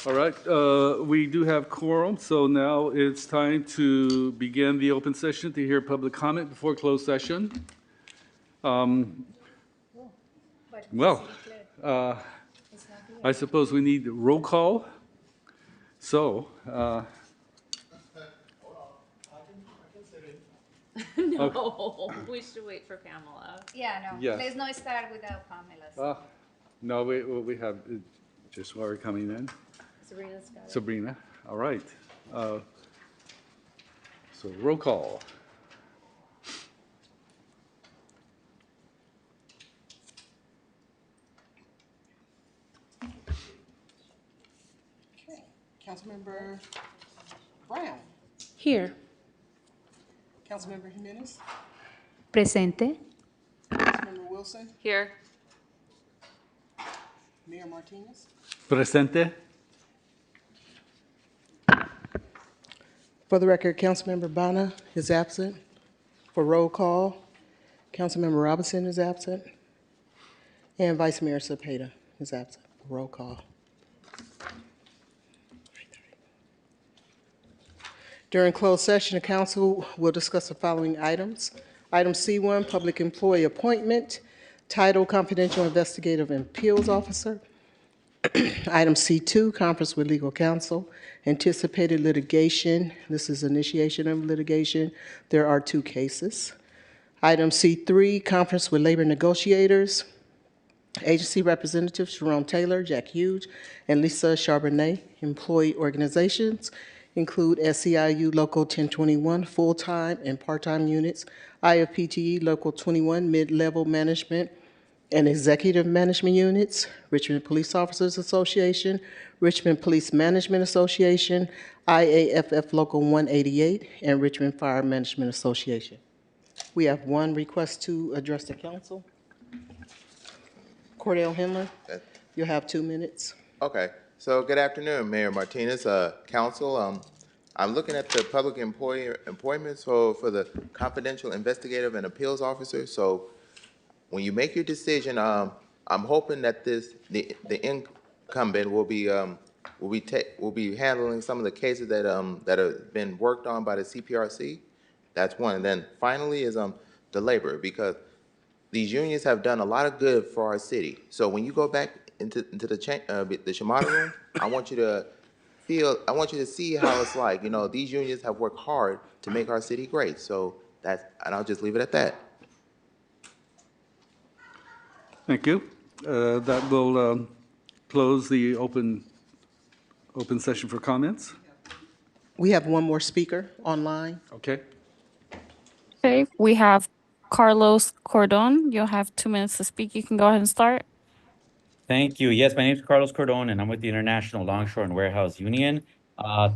All right, we do have quorum, so now it's time to begin the open session to hear public comment before closed session. Well, I suppose we need roll call. So, No, we should wait for Pamela. Yeah, no. Yes. Let's not start without Pamela. no, we have just Laura coming in. Sabrina's got it. Sabrina, all right. So roll call. Okay, Councilmember Brown, Here. Councilmember Jimenez, Presente. Councilmember Wilson, Here. Mayor Martinez. Presente. For the record, Councilmember Bana is absent. For roll call, Councilmember Robinson is absent. And Vice Mayor Cepeda is absent. For roll call. During closed session, the council will discuss the following items. Item C1, public employee appointment, title confidential investigative and appeals officer. Item C2, conference with legal counsel, anticipated litigation. This is initiation of litigation. There are 2 cases. Item C3, conference with labor negotiators. Agency representatives Jerome Taylor, Jack Hughes, and Lisa Charbonnet. Employee organizations include SEIU Local 1021 full-time and part-time units, IFPTE Local 21 mid-level management and executive management units, Richmond Police Officers Association, Richmond Police Management Association, IAFF Local 188, and Richmond Fire Management Association. We have one request to address the council. Cordell Henler, you'll have 2 minutes. Okay, so good afternoon, Mayor Martinez, council. I'm looking at the public employee appointments for the confidential investigative and appeals officer. So when you make your decision, I'm hoping that the incumbent will be handling some of the cases that have been worked on by the CPRC. That's one. And then finally is the labor, because these unions have done a lot of good for our city. So when you go back into the Shimano room, I want you to see how it's like. You know, these unions have worked hard to make our city great. So and I'll just leave it at that. Thank you. That will close the open session for comments. We have one more speaker online. Okay. Okay, we have Carlos Cordon. You'll have 2 minutes to speak. You can go ahead and start. Thank you. Yes, my name is Carlos Cordon, and I'm with the International Longshore and Warehouse Union.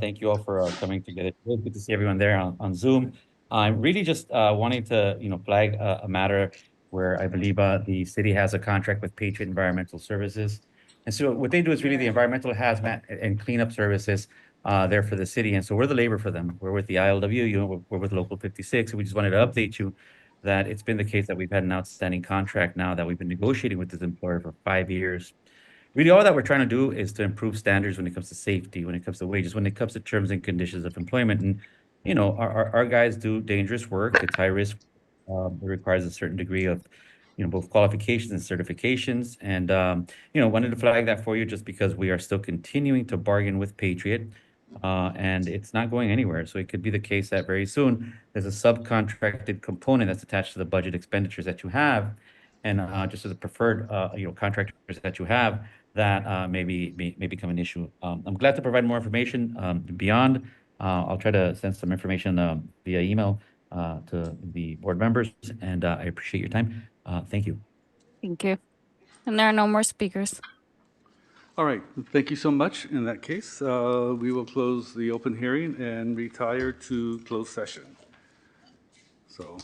Thank you all for coming together. It's good to see everyone there on Zoom. I'm really just wanting to, flag a matter where I believe the city has a contract with Patriot Environmental Services. And so what they do is really the environmental hazmat and cleanup services there for the city. And so we're the labor for them. We're with the ILW, we're with Local 56. And we just wanted to update you that it's been the case that we've had an outstanding contract now that we've been negotiating with this employer for 5 years. Really, all that we're trying to do is to improve standards when it comes to safety, when it comes to wages, when it comes to terms and conditions of employment. And, our guys do dangerous work. It's high risk. It requires a certain degree of, both qualifications and certifications. And, wanted to flag that for you just because we are still continuing to bargain with Patriot. And it's not going anywhere. So it could be the case that very soon there's a subcontracted component that's attached to the budget expenditures that you have, and just as a preferred, contractors that you have, that may become an issue. I'm glad to provide more information beyond. I'll try to send some information via email to the board members, and I appreciate your time. Thank you. Thank you. And there are no more speakers. All right. Thank you so much. In that case, we will close the open hearing and retire to closed session. So.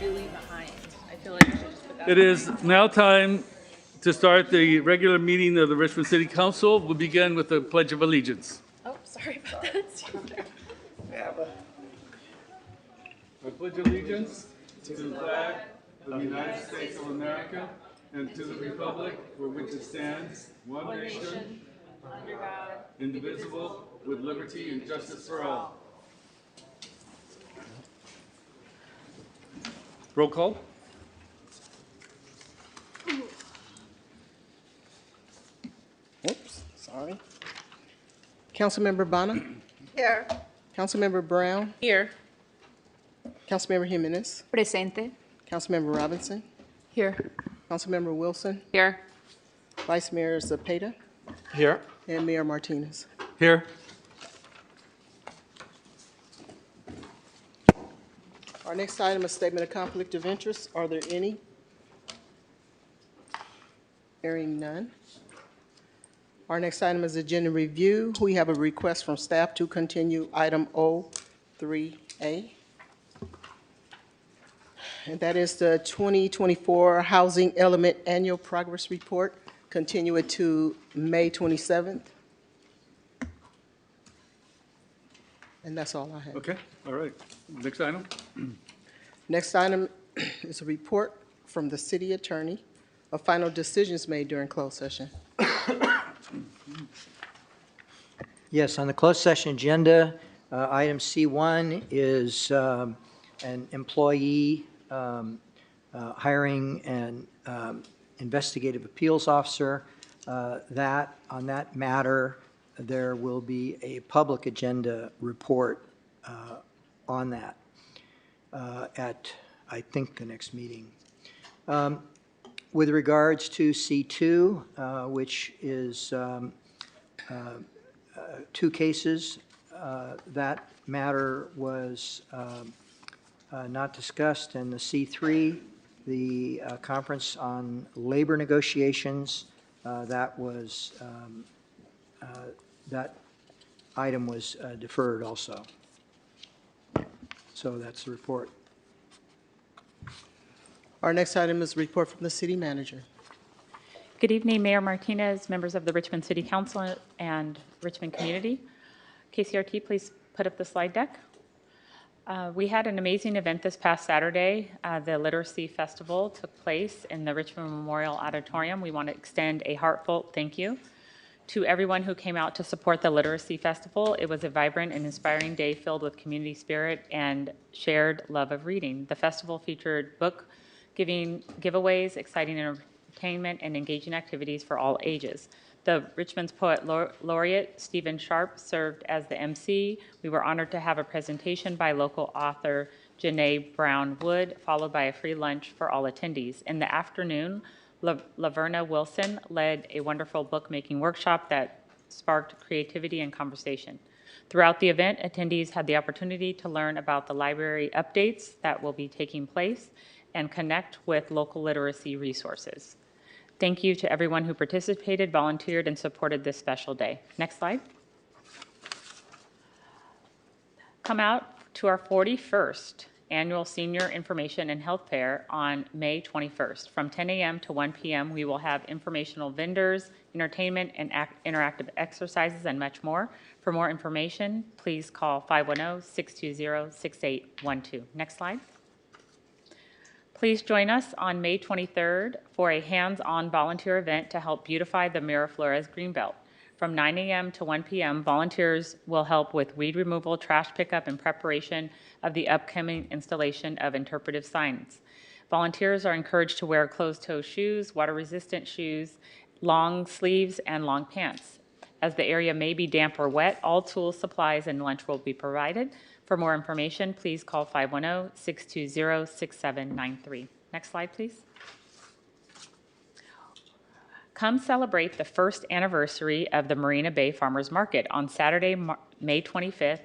really behind. I feel like we should just put that. It is now time to start the regular meeting of the Richmond City Council. We'll begin with the Pledge of Allegiance. Oh, sorry about that. I pledge allegiance to the flag of the United States of America and to the republic for which it stands, one nation, Under God. indivisible, with liberty and justice for all. Roll call. Oops, sorry. Councilmember Bonner? Here. Councilmember Brown? Here. Councilmember Jimenez? Presente. Councilmember Robinson? Here. Councilmember Wilson? Here. Vice Mayor Zepeda? Here. And Mayor Martinez. Here. Our next item is statement of conflict of interest. Are there any? Hearing none. Our next item is agenda review. We have a request from staff to continue item O3A. And that is the 2024 Housing Element Annual Progress Report. Continue it to May 27th. And that's all I have. Okay, all right. Next item. Next item is a report from the city attorney of final decisions made during closed session. Yes, on the closed session agenda, item C1 is an employee hiring an investigative appeals officer. On that matter, there will be a public agenda report on that at, I think, the next meeting. With regards to C2, which is two cases, that matter was not discussed. And the C3, the conference on labor negotiations, that item was deferred also. So that's the report. Our next item is a report from the city manager. Good evening, Mayor Martinez, members of the Richmond City Council and Richmond community. KCRT, please put up the slide deck. We had an amazing event this past Saturday. The Literacy Festival took place in the Richmond Memorial Auditorium. We want to extend a heartfelt thank you to everyone who came out to support the Literacy Festival. It was a vibrant and inspiring day filled with community spirit and shared love of reading. The festival featured book giving giveaways, exciting entertainment, and engaging activities for all ages. The Richmond's Poet Laureate, Stephen Sharp, served as the MC. We were honored to have a presentation by local author Janae Brown Wood, followed by a free lunch for all attendees. In the afternoon, Laverna Wilson led a wonderful bookmaking workshop that sparked creativity and conversation. Throughout the event, attendees had the opportunity to learn about the library updates that will be taking place and connect with local literacy resources. Thank you to everyone who participated, volunteered, and supported this special day. Next slide. Come out to our 41st annual Senior Information and Health Fair on May 21st. From 10 a.m. to 1 p.m., we will have informational vendors, entertainment, and interactive exercises, and much more. For more information, please call 510-620-6812. Next slide. Please join us on May 23rd for a hands-on volunteer event to help beautify the Miraflores Greenbelt. From 9 a.m. to 1 p.m., volunteers will help with weed removal, trash pickup, and preparation of the upcoming installation of interpretive signs. Volunteers are encouraged to wear closed-toe shoes, water-resistant shoes, long sleeves, and long pants. As the area may be damp or wet, all tools, supplies, and lunch will be provided. For more information, please call 510-620-6793. Next slide, please. Come celebrate the first anniversary of the Marina Bay Farmers Market on Saturday, May 25th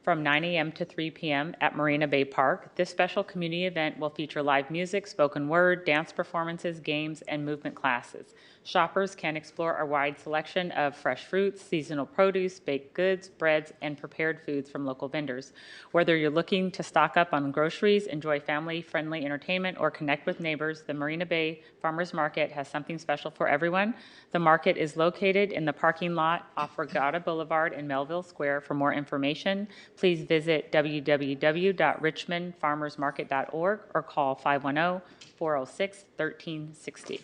from 9 a.m. to 3 p.m. at Marina Bay Park. This special community event will feature live music, spoken word, dance performances, games, and movement classes. Shoppers can explore a wide selection of fresh fruits, seasonal produce, baked goods, breads, and prepared foods from local vendors. Whether you're looking to stock up on groceries, enjoy family-friendly entertainment, or connect with neighbors, the Marina Bay Farmers Market has something special for everyone. The market is located in the parking lot off Regatta Boulevard in Melville Square. For more information, please visit www.richmondfarmersmarket.org or call 510-406-1360.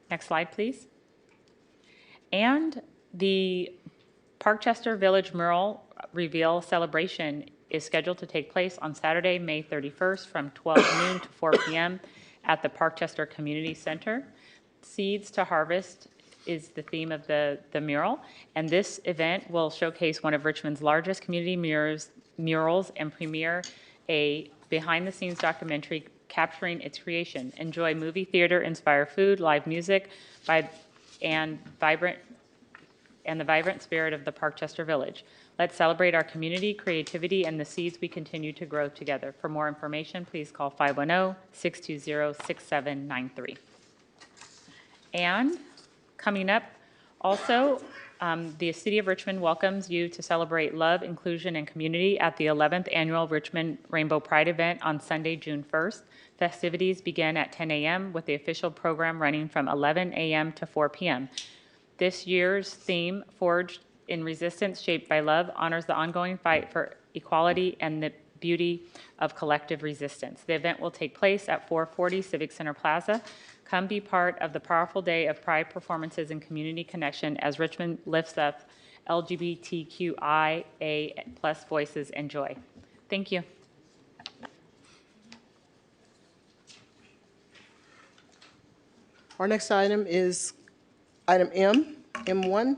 Next slide, please. And the Parkchester Village Mural Reveal Celebration is scheduled to take place on Saturday, May 31st from 12 noon to 4 p.m. at the Parkchester Community Center. Seeds to Harvest is the theme of the mural, and this event will showcase one of Richmond's largest community murals and premiere a behind-the-scenes documentary capturing its creation. Enjoy movie theater, inspired food, live music, and the vibrant spirit of the Parkchester Village. Let's celebrate our community, creativity, and the seeds we continue to grow together. For more information, please call 510-620-6793. And coming up, also, the City of Richmond welcomes you to celebrate love, inclusion, and community at the 11th Annual Richmond Rainbow Pride event on Sunday, June 1st. Festivities begin at 10 a.m. with the official program running from 11 a.m. to 4 p.m. This year's theme, Forged in Resistance, Shaped by Love, honors the ongoing fight for equality and the beauty of collective resistance. The event will take place at 440 Civic Center Plaza. Come be part of the powerful day of pride performances and community connection as Richmond lifts up LGBTQIA+ voices and joy. Thank you. Our next item is item M1,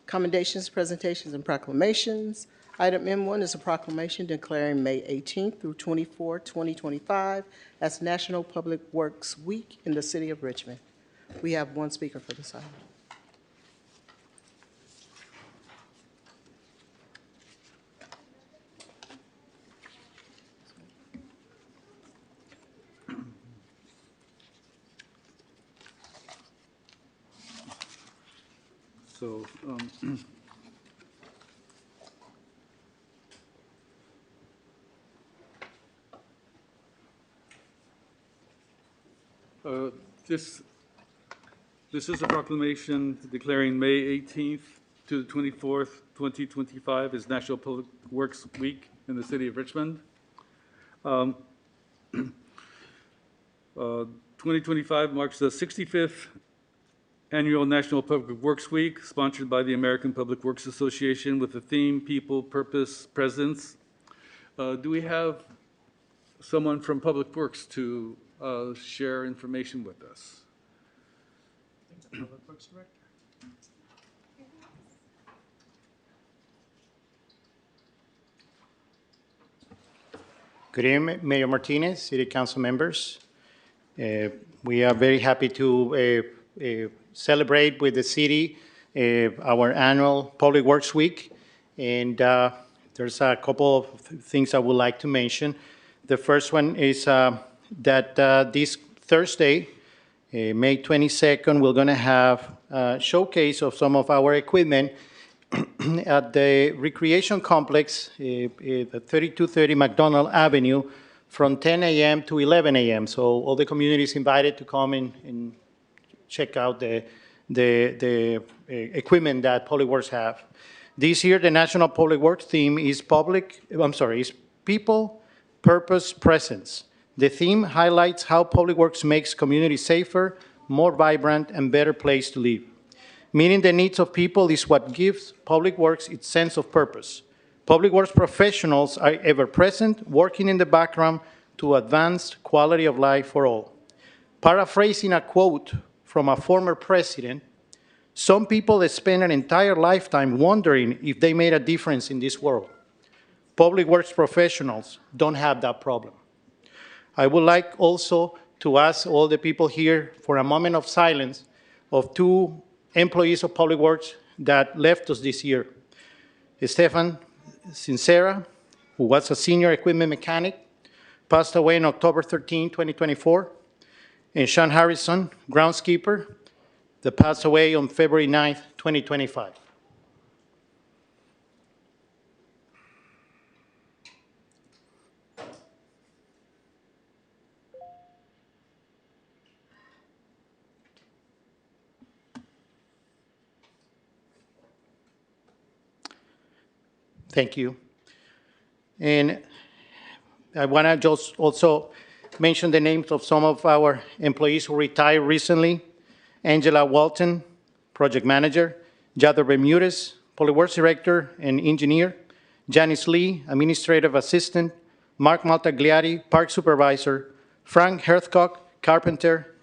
commendations, presentations, and proclamations. Item M1 is a proclamation declaring May 18th through 24, 2025 as National Public Works Week in the City of Richmond. We have one speaker for this item. So, this is a proclamation declaring May 18th to the 24th, 2025 as National Public Works Week in the City of Richmond. 2025 marks the 65th Annual National Public Works Week, sponsored by the American Public Works Association with the theme People, Purpose, Presence. Do we have someone from Public Works to share information with us? Public Works Director. Good evening, Mayor Martinez, City Council members. We are very happy to celebrate with the city our annual Public Works Week. And there's a couple of things I would like to mention. The first one is that this Thursday, May 22nd, we're going to have a showcase of some of our equipment at the recreation complex, at 3230 McDonald Avenue, from 10 a.m. to 11 a.m. So all the community is invited to come and check out the equipment that Public Works have. This year, the National Public Works theme is People, Purpose, Presence. The theme highlights how Public Works makes communities safer, more vibrant, and better place to live. Meeting the needs of people is what gives Public Works its sense of purpose. Public Works professionals are ever present, working in the background to advance quality of life for all. Paraphrasing a quote from a former president, some people spend an entire lifetime wondering if they made a difference in this world. Public Works professionals don't have that problem. I would like also to ask all the people here for a moment of silence of two employees of Public Works that left us this year. Stefan Sincera, who was a senior equipment mechanic, passed away on October 13, 2024. And Sean Harrison, groundskeeper, that passed away on February 9, 2025. Thank you. And I want to just also mention the names of some of our employees who retired recently. Angela Walton, project manager. Jado Bermudez, public works director and engineer. Janice Lee, administrative assistant. Mark Maltagliati, park supervisor. Frank Herthcock, carpenter.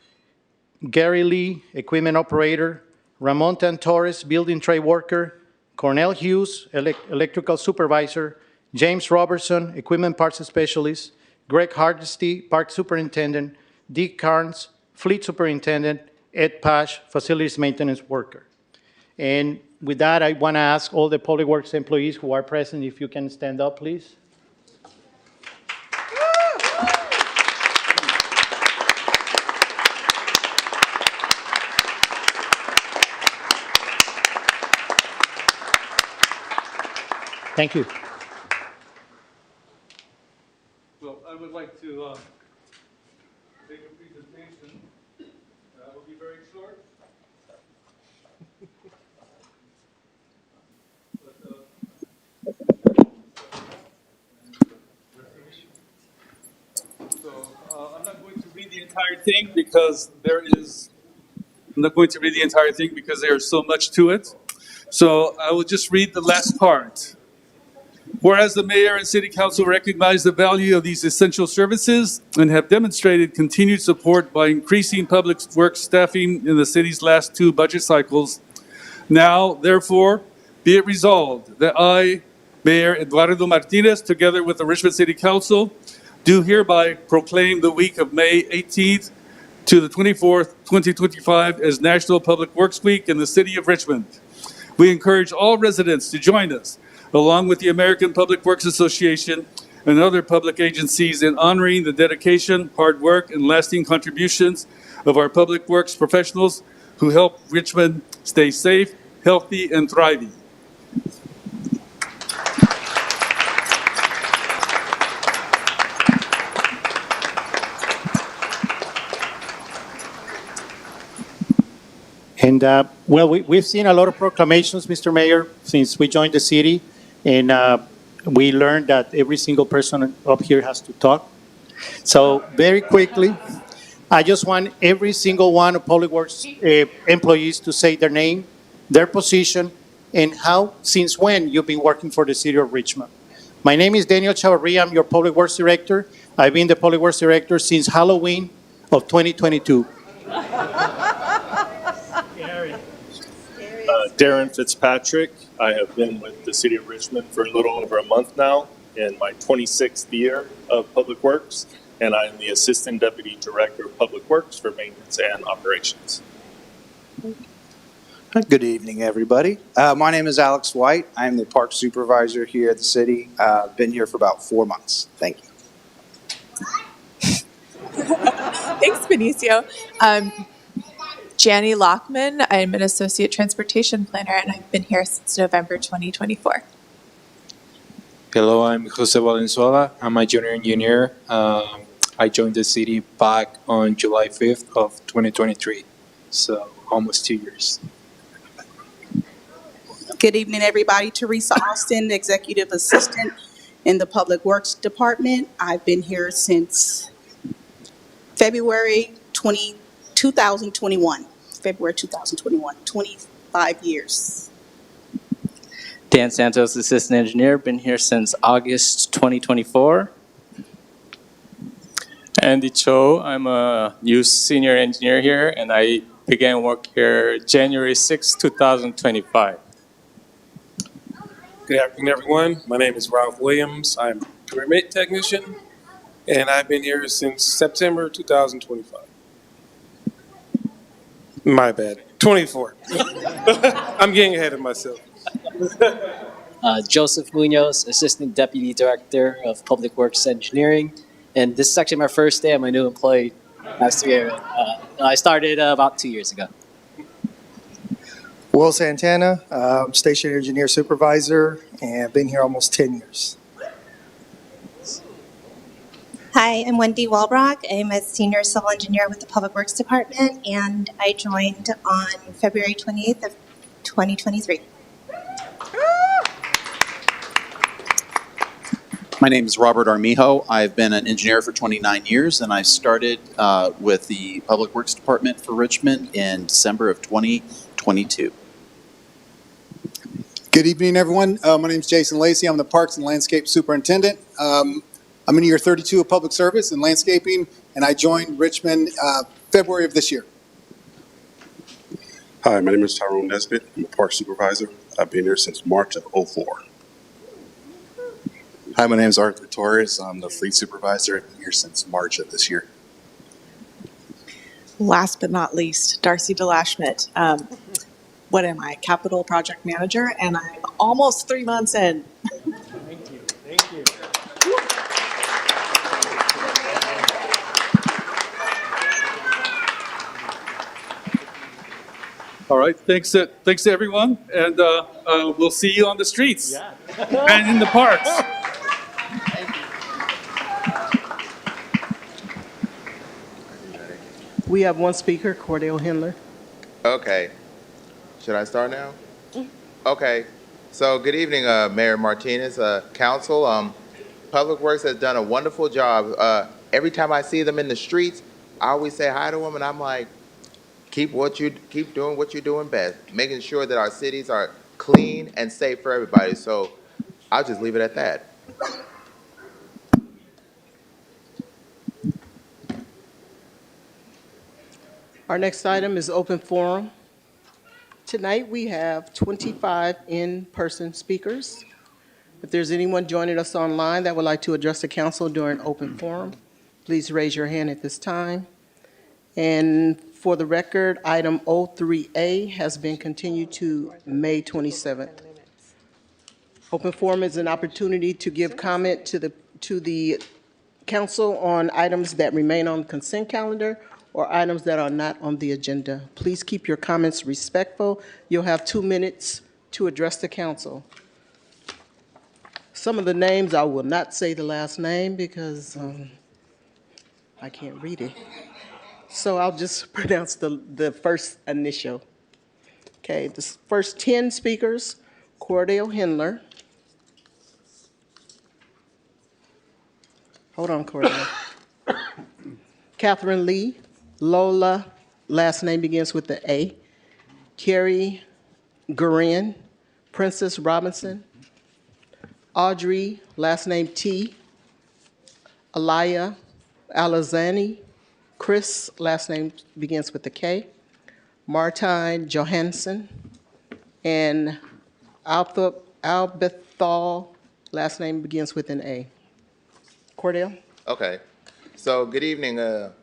Gary Lee, equipment operator. Ramon Torres, building trade worker. Cornell Hughes, electrical supervisor. James Robertson, equipment parts specialist. Greg Hardesty, park superintendent. Dick Carnes, fleet superintendent. Ed Pash, facilities maintenance worker. And with that, I want to ask all the Public Works employees who are present if you can stand up, please. Thank you. Well, I would like to make a presentation. It will be very short. I'm not going to read the entire thing because there's so much to it. So I will just read the last part. Whereas the mayor and city council recognize the value of these essential services and have demonstrated continued support by increasing public works staffing in the city's last 2 budget cycles, now, therefore, be it resolved that I, Mayor Eduardo Martinez, together with the Richmond City Council, do hereby proclaim the week of May 18th to the 24th, 2025 as National Public Works Week in the city of Richmond. We encourage all residents to join us, along with the American Public Works Association and other public agencies, in honoring the dedication, hard work, and lasting contributions of our public works professionals who help Richmond stay safe, healthy, and thriving. And well, we've seen a lot of proclamations, Mr. Mayor, since we joined the city. And we learned that every single person up here has to talk. So very quickly, I just want every single one of Public Works employees to say their name, their position, and how, since when you've been working for the city of Richmond. My name is Daniel Chavarria. I'm your Public Works Director. I've been the Public Works Director since Halloween of 2022. Darren Fitzpatrick. I have been with the City of Richmond for a little over a month now, in my 26th year of Public Works, and I am the Assistant Deputy Director of Public Works for Maintenance and Operations. Good evening, everybody. My name is Alex White. I'm the Park Supervisor here at the city. I've been here for about 4 months. Thank you. Thanks, Benicio. Janny Lockman. I'm an Associate Transportation Planner, and I've been here since November 2024. Hello, I'm Jose Valenzuela. I'm a junior engineer. I joined the city back on July 5th of 2023, so almost 2 years. Good evening, everybody. Teresa Austin, Executive Assistant in the Public Works Department. I've been here since February 2021. February 2021, 25 years. Dan Santos, Assistant Engineer, been here since August 2024. Andy Cho, I'm a new Senior Engineer here, and I began work here January 6, 2025. Good afternoon, everyone. My name is Ralph Williams. I'm a permit technician, and I've been here since September 2025. My bad. 24. I'm getting ahead of myself. Joseph Munoz, Assistant Deputy Director of Public Works Engineering. And this is actually my first day. I'm a new employee last year. I started about 2 years ago. Will Santana, Station Engineer Supervisor, and been here almost 10 years. Hi, I'm Wendy Walbrock. I'm a senior civil engineer with the Public Works Department, and I joined on February 28th of 2023. My name is Robert Armijo. I've been an engineer for 29 years, and I started with the Public Works Department for Richmond in December of 2022. Good evening, everyone. My name is Jason Lacey. I'm the Parks and Landscape Superintendent. I'm in year 32 of public service and landscaping, and I joined Richmond February of this year. Hi, my name is Tyrone Nesbitt. I'm a park supervisor. I've been here since March of '04. Hi, my name is Arthur Torres. I'm the fleet supervisor. I've been here since March of this year. Last but not least, Darcy DeLashmit. What am I? Capital Project Manager, and I'm almost 3 months in. Thank you. Thank you. All right, thanks to everyone, and we'll see you on the streets and in the parks. We have one speaker, Cordell Hindler. Okay. Should I start now? Okay. So good evening, Mayor Martinez, Council. Public Works has done a wonderful job. Every time I see them in the streets, I always say hi to them, and I'm like, keep doing what you're doing best, making sure that our cities are clean and safe for everybody. So I'll just leave it at that. Our next item is open forum. Tonight, we have 25 in-person speakers. If there's anyone joining us online that would like to address the council during open forum, please raise your hand at this time. And for the record, item 03A has been continued to May 27th. Open forum is an opportunity to give comment to the council on items that remain on the consent calendar or items that are not on the agenda. Please keep your comments respectful. You'll have 2 minutes to address the council. Some of the names, I will not say the last name because I can't read it. So I'll just pronounce the first initial. Okay, the first 10 speakers, Cordell Hindler. Hold on, Cordell. Catherine Lee. Lola, last name begins with the A. Carrie Gurin. Princess Robinson. Audrey, last name T. Alaya Alazani. Chris, last name begins with the K. Martine Johansson. And Albethal, last name begins with an A. Cordell? Okay. So good evening,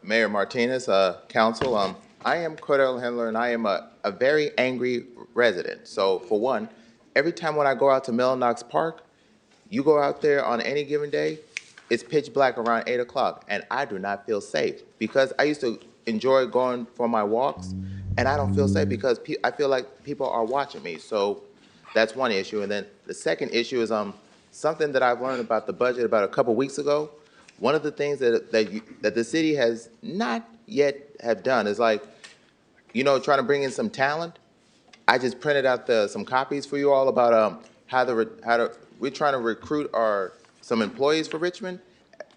Mayor Martinez, Council. I am Cordell Hindler, and I am a very angry resident. So for one, every time when I go out to Mellon-Knox Park, you go out there on any given day, it's pitch black around 8 o'clock, and I do not feel safe because I used to enjoy going for my walks, and I don't feel safe because I feel like people are watching me. So that's one issue. And then the second issue is something that I've learned about the budget about a couple weeks ago. One of the things that the city has not yet have done is trying to bring in some talent. I just printed out some copies for you all about we're trying to recruit some employees for Richmond,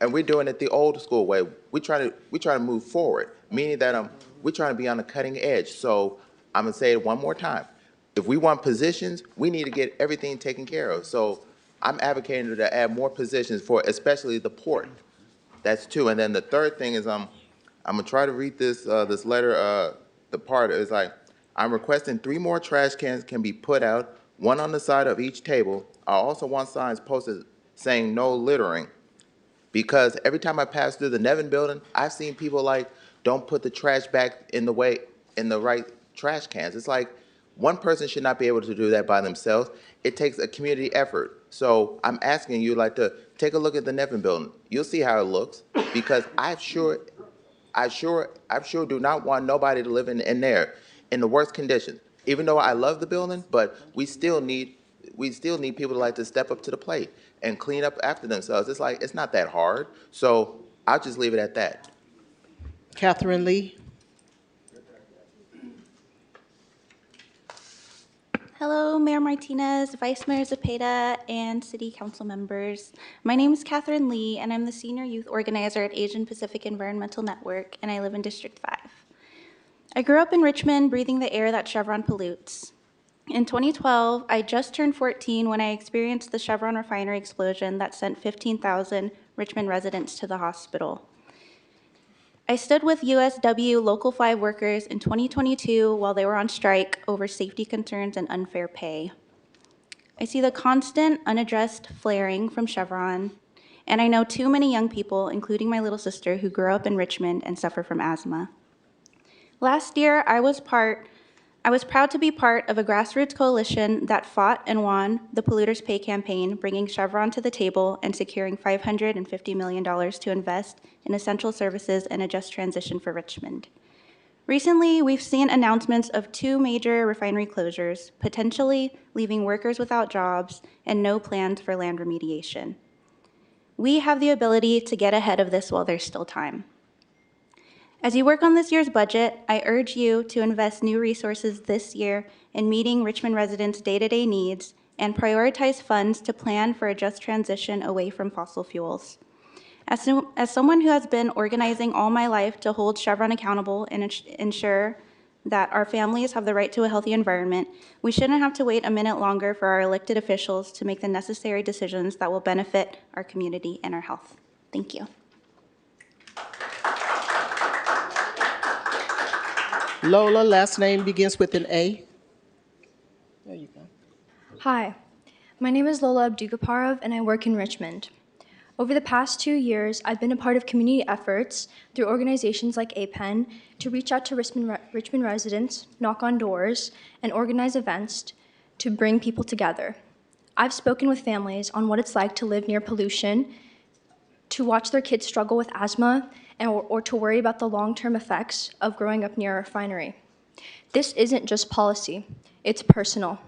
and we're doing it the old school way. We try to move forward, meaning that we're trying to be on the cutting edge. So I'm gonna say it one more time. If we want positions, we need to get everything taken care of. So I'm advocating to add more positions for especially the port. That's two. And then the third thing is I'm gonna try to read this letter. The part is I'm requesting 3 more trash cans can be put out, 1 on the side of each table. I also want signs posted saying no littering, because every time I pass through the Nevin building, I've seen people don't put the trash back in the right trash cans. It's like, one person should not be able to do that by themselves. It takes a community effort. So I'm asking you like to take a look at the Nevin building. You'll see how it looks, because I sure do not want nobody to live in there in the worst conditions. Even though I love the building, but we still need people to like to step up to the plate and clean up after themselves. It's like, it's not that hard. So I'll just leave it at that. Catherine Lee. Hello, Mayor Martinez, Vice Mayor Zepeda, and City Council members. My name is Catherine Lee, and I'm the Senior Youth Organizer at Asian Pacific Environmental Network, and I live in District 5. I grew up in Richmond, breathing the air that Chevron pollutes. In 2012, I just turned 14 when I experienced the Chevron refinery explosion that sent 15,000 Richmond residents to the hospital. I stood with USW Local 5 workers in 2022 while they were on strike over safety concerns and unfair pay. I see the constant, unaddressed flaring from Chevron, and I know too many young people, including my little sister, who grew up in Richmond and suffer from asthma. Last year, I was proud to be part of a grassroots coalition that fought and won the Polluters Pay campaign, bringing Chevron to the table and securing $550 million to invest in essential services and a just transition for Richmond. Recently, we've seen announcements of 2 major refinery closures, potentially leaving workers without jobs and no plans for land remediation. We have the ability to get ahead of this while there's still time. As you work on this year's budget, I urge you to invest new resources this year in meeting Richmond residents' day-to-day needs and prioritize funds to plan for a just transition away from fossil fuels. As someone who has been organizing all my life to hold Chevron accountable and ensure that our families have the right to a healthy environment, we shouldn't have to wait a minute longer for our elected officials to make the necessary decisions that will benefit our community and our health. Thank you. Lola, last name begins with an A. There you go. Hi, my name is Lola Abdugaparov, and I work in Richmond. Over the past 2 years, I've been a part of community efforts through organizations like APEN to reach out to Richmond residents, knock on doors, and organize events to bring people together. I've spoken with families on what it's like to live near pollution, to watch their kids struggle with asthma, or to worry about the long-term effects of growing up near a refinery. This isn't just policy, it's personal.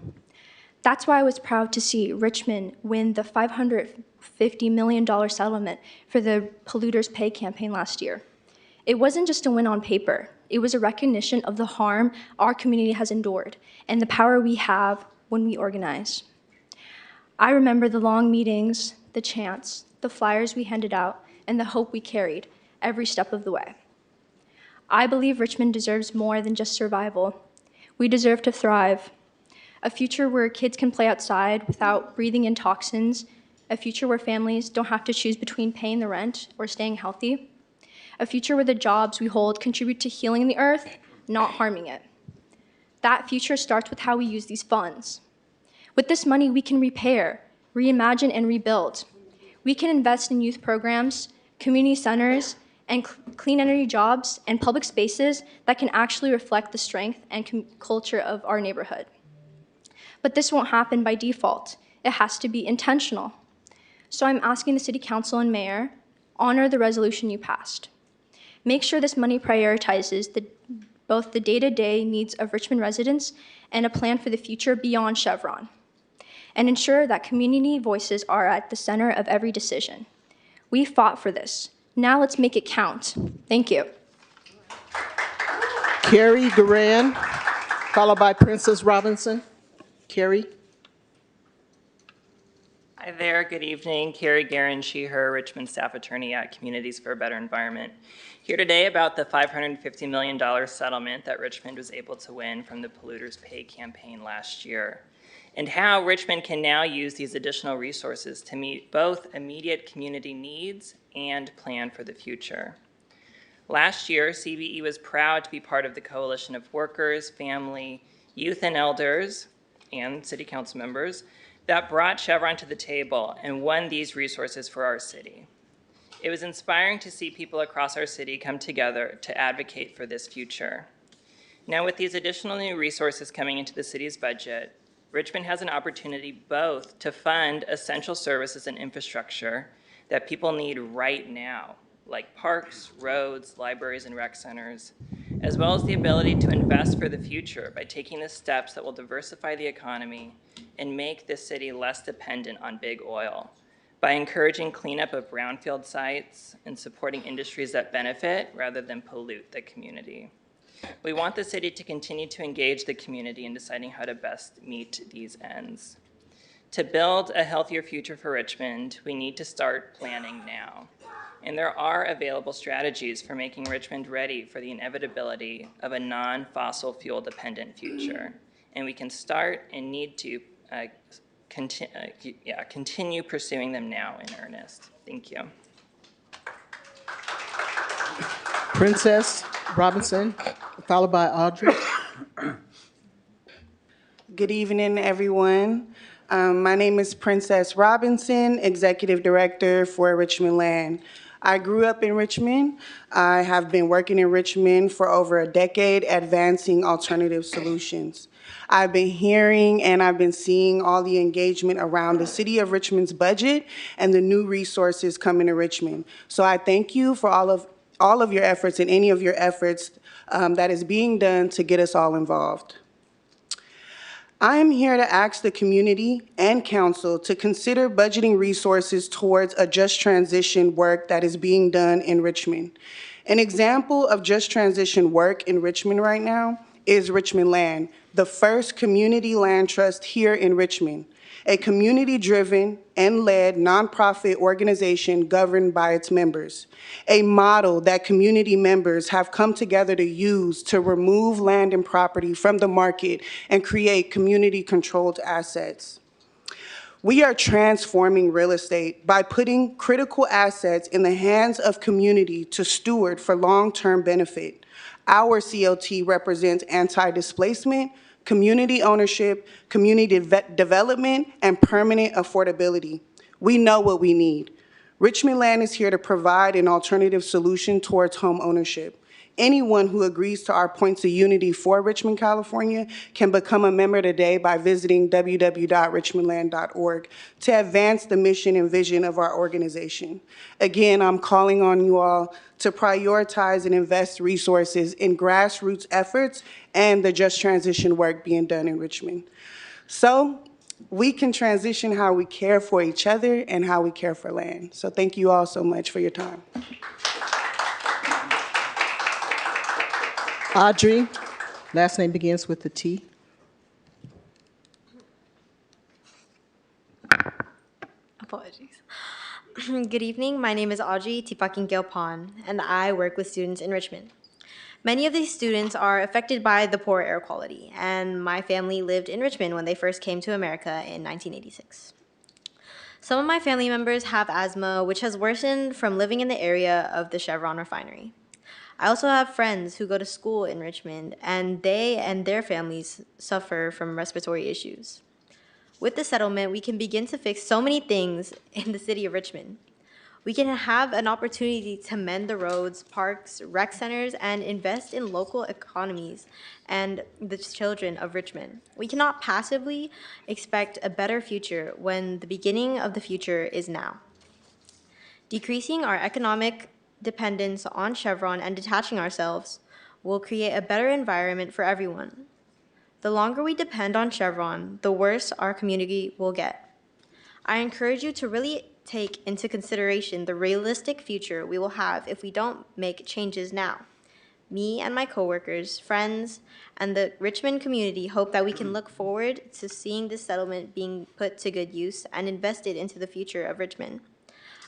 That's why I was proud to see Richmond win the $550 million settlement for the Polluters Pay campaign last year. It wasn't just a win on paper, it was a recognition of the harm our community has endured and the power we have when we organize. I remember the long meetings, the chants, the flyers we handed out, and the hope we carried every step of the way. I believe Richmond deserves more than just survival. We deserve to thrive. A future where kids can play outside without breathing in toxins. A future where families don't have to choose between paying the rent or staying healthy. A future where the jobs we hold contribute to healing the earth, not harming it. That future starts with how we use these funds. With this money, we can repair, reimagine, and rebuild. We can invest in youth programs, community centers, and clean energy jobs and public spaces that can actually reflect the strength and culture of our neighborhood. But this won't happen by default. It has to be intentional. So I'm asking the City Council and Mayor, honor the resolution you passed. Make sure this money prioritizes both the day-to-day needs of Richmond residents and a plan for the future beyond Chevron. And ensure that community voices are at the center of every decision. We fought for this. Now let's make it count. Thank you. Carrie Duran, followed by Princess Robinson. Carrie. Hi there, good evening. Carrie Guerin, she/her, Richmond staff attorney at Communities for a Better Environment. Here today about the $550 million settlement that Richmond was able to win from the Polluters Pay campaign last year, and how Richmond can now use these additional resources to meet both immediate community needs and plan for the future. Last year, CBE was proud to be part of the coalition of workers, family, youth, and elders, and city council members that brought Chevron to the table and won these resources for our city. It was inspiring to see people across our city come together to advocate for this future. Now, with these additional new resources coming into the city's budget, Richmond has an opportunity both to fund essential services and infrastructure that people need right now, like parks, roads, libraries, and rec centers, as well as the ability to invest for the future by taking the steps that will diversify the economy and make this city less dependent on big oil, by encouraging cleanup of brownfield sites and supporting industries that benefit rather than pollute the community. We want the city to continue to engage the community in deciding how to best meet these ends. To build a healthier future for Richmond, we need to start planning now. And there are available strategies for making Richmond ready for the inevitability of a non-fossil fuel dependent future. And we can start and need to continue pursuing them now in earnest. Thank you. Princess Robinson, followed by Audrey. Good evening, everyone. My name is Princess Robinson, Executive Director for Richmond Land. I grew up in Richmond. I have been working in Richmond for over a decade, advancing alternative solutions. I've been hearing and I've been seeing all the engagement around the City of Richmond's budget and the new resources coming to Richmond. So I thank you for all of your efforts and any of your efforts that is being done to get us all involved. I am here to ask the community and council to consider budgeting resources towards a just transition work that is being done in Richmond. An example of just transition work in Richmond right now is Richmond Land, the first community land trust here in Richmond, a community-driven and led nonprofit organization governed by its members, a model that community members have come together to use to remove land and property from the market and create community-controlled assets. We are transforming real estate by putting critical assets in the hands of community to steward for long-term benefit. Our COT represents anti-displacement, community ownership, community development, and permanent affordability. We know what we need. Richmond Land is here to provide an alternative solution towards home ownership. Anyone who agrees to our points of unity for Richmond, California, can become a member today by visiting www.richmondland.org to advance the mission and vision of our organization. Again, I'm calling on you all to prioritize and invest resources in grassroots efforts and the just transition work being done in Richmond. So we can transition how we care for each other and how we care for land. So thank you all so much for your time. Audrey, last name begins with the T. Apologies. Good evening. My name is Audrey Tipakin Gilpon, and I work with students in Richmond. Many of these students are affected by the poor air quality, and my family lived in Richmond when they first came to America in 1986. Some of my family members have asthma, which has worsened from living in the area of the Chevron refinery. I also have friends who go to school in Richmond, and they and their families suffer from respiratory issues. With the settlement, we can begin to fix so many things in the city of Richmond. We can have an opportunity to mend the roads, parks, rec centers, and invest in local economies and the children of Richmond. We cannot passively expect a better future when the beginning of the future is now. Decreasing our economic dependence on Chevron and detaching ourselves will create a better environment for everyone. The longer we depend on Chevron, the worse our community will get. I encourage you to really take into consideration the realistic future we will have if we don't make changes now. Me and my coworkers, friends, and the Richmond community hope that we can look forward to seeing this settlement being put to good use and invested into the future of Richmond.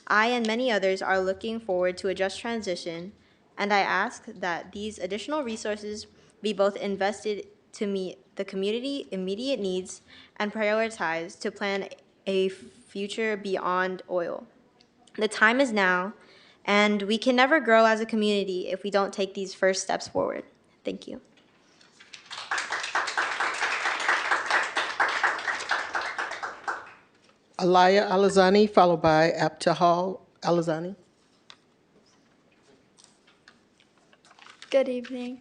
I and many others are looking forward to a just transition, and I ask that these additional resources be both invested to meet the community immediate needs and prioritized to plan a future beyond oil. The time is now, and we can never grow as a community if we don't take these first steps forward. Thank you. Alaya Alazani, followed by Abtahal Alazani. Good evening.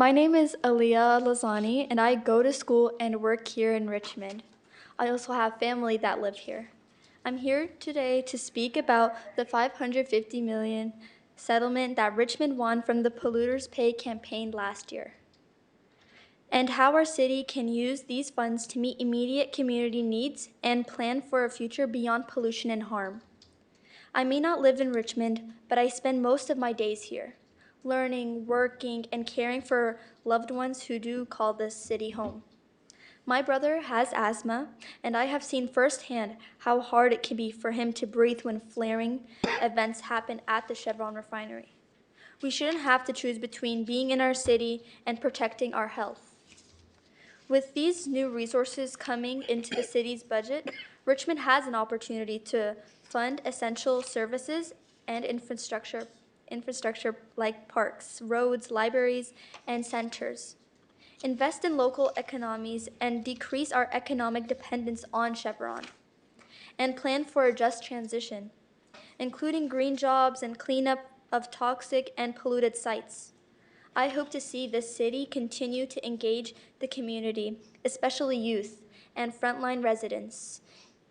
My name is Aaliyah Lazani, and I go to school and work here in Richmond. I also have family that live here. I'm here today to speak about the $550 million settlement that Richmond won from the Polluters Pay campaign last year, and how our city can use these funds to meet immediate community needs and plan for a future beyond pollution and harm. I may not live in Richmond, but I spend most of my days here, learning, working, and caring for loved ones who do call this city home. My brother has asthma, and I have seen firsthand how hard it can be for him to breathe when flaring events happen at the Chevron refinery. We shouldn't have to choose between being in our city and protecting our health. With these new resources coming into the city's budget, Richmond has an opportunity to fund essential services and infrastructure like parks, roads, libraries, and centers. Invest in local economies and decrease our economic dependence on Chevron. And plan for a just transition, including green jobs and cleanup of toxic and polluted sites. I hope to see this city continue to engage the community, especially youth and frontline residents,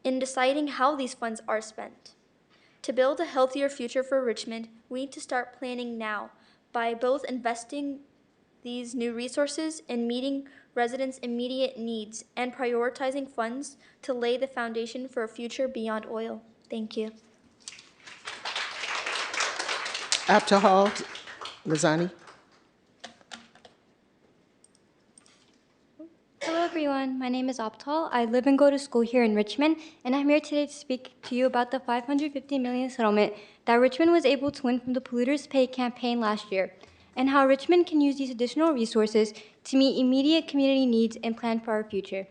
in deciding how these funds are spent. To build a healthier future for Richmond, we need to start planning now by both investing these new resources in meeting residents' immediate needs and prioritizing funds to lay the foundation for a future beyond oil. Thank you. Abtahal Lazani. Hello everyone, my name is Optal. I live and go to school here in Richmond, and I'm here today to speak to you about the $550 million settlement that Richmond was able to win from the Polluters Pay campaign last year, and how Richmond can use these additional resources to meet immediate community needs and plan for our future.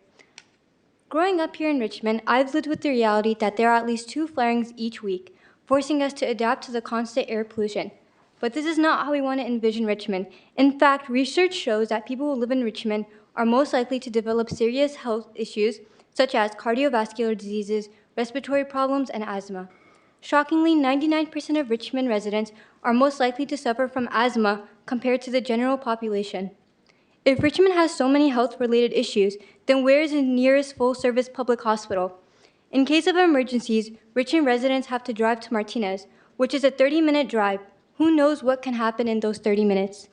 Growing up here in Richmond, I've lived with the reality that there are at least 2 flarings each week, forcing us to adapt to the constant air pollution. But this is not how we want to envision Richmond. In fact, research shows that people who live in Richmond are most likely to develop serious health issues such as cardiovascular diseases, respiratory problems, and asthma. Shockingly, 99% of Richmond residents are most likely to suffer from asthma compared to the general population. If Richmond has so many health-related issues, then where is the nearest full-service public hospital? In case of emergencies, Richmond residents have to drive to Martinez, which is a 30-minute drive. Who knows what can happen in those 30 minutes?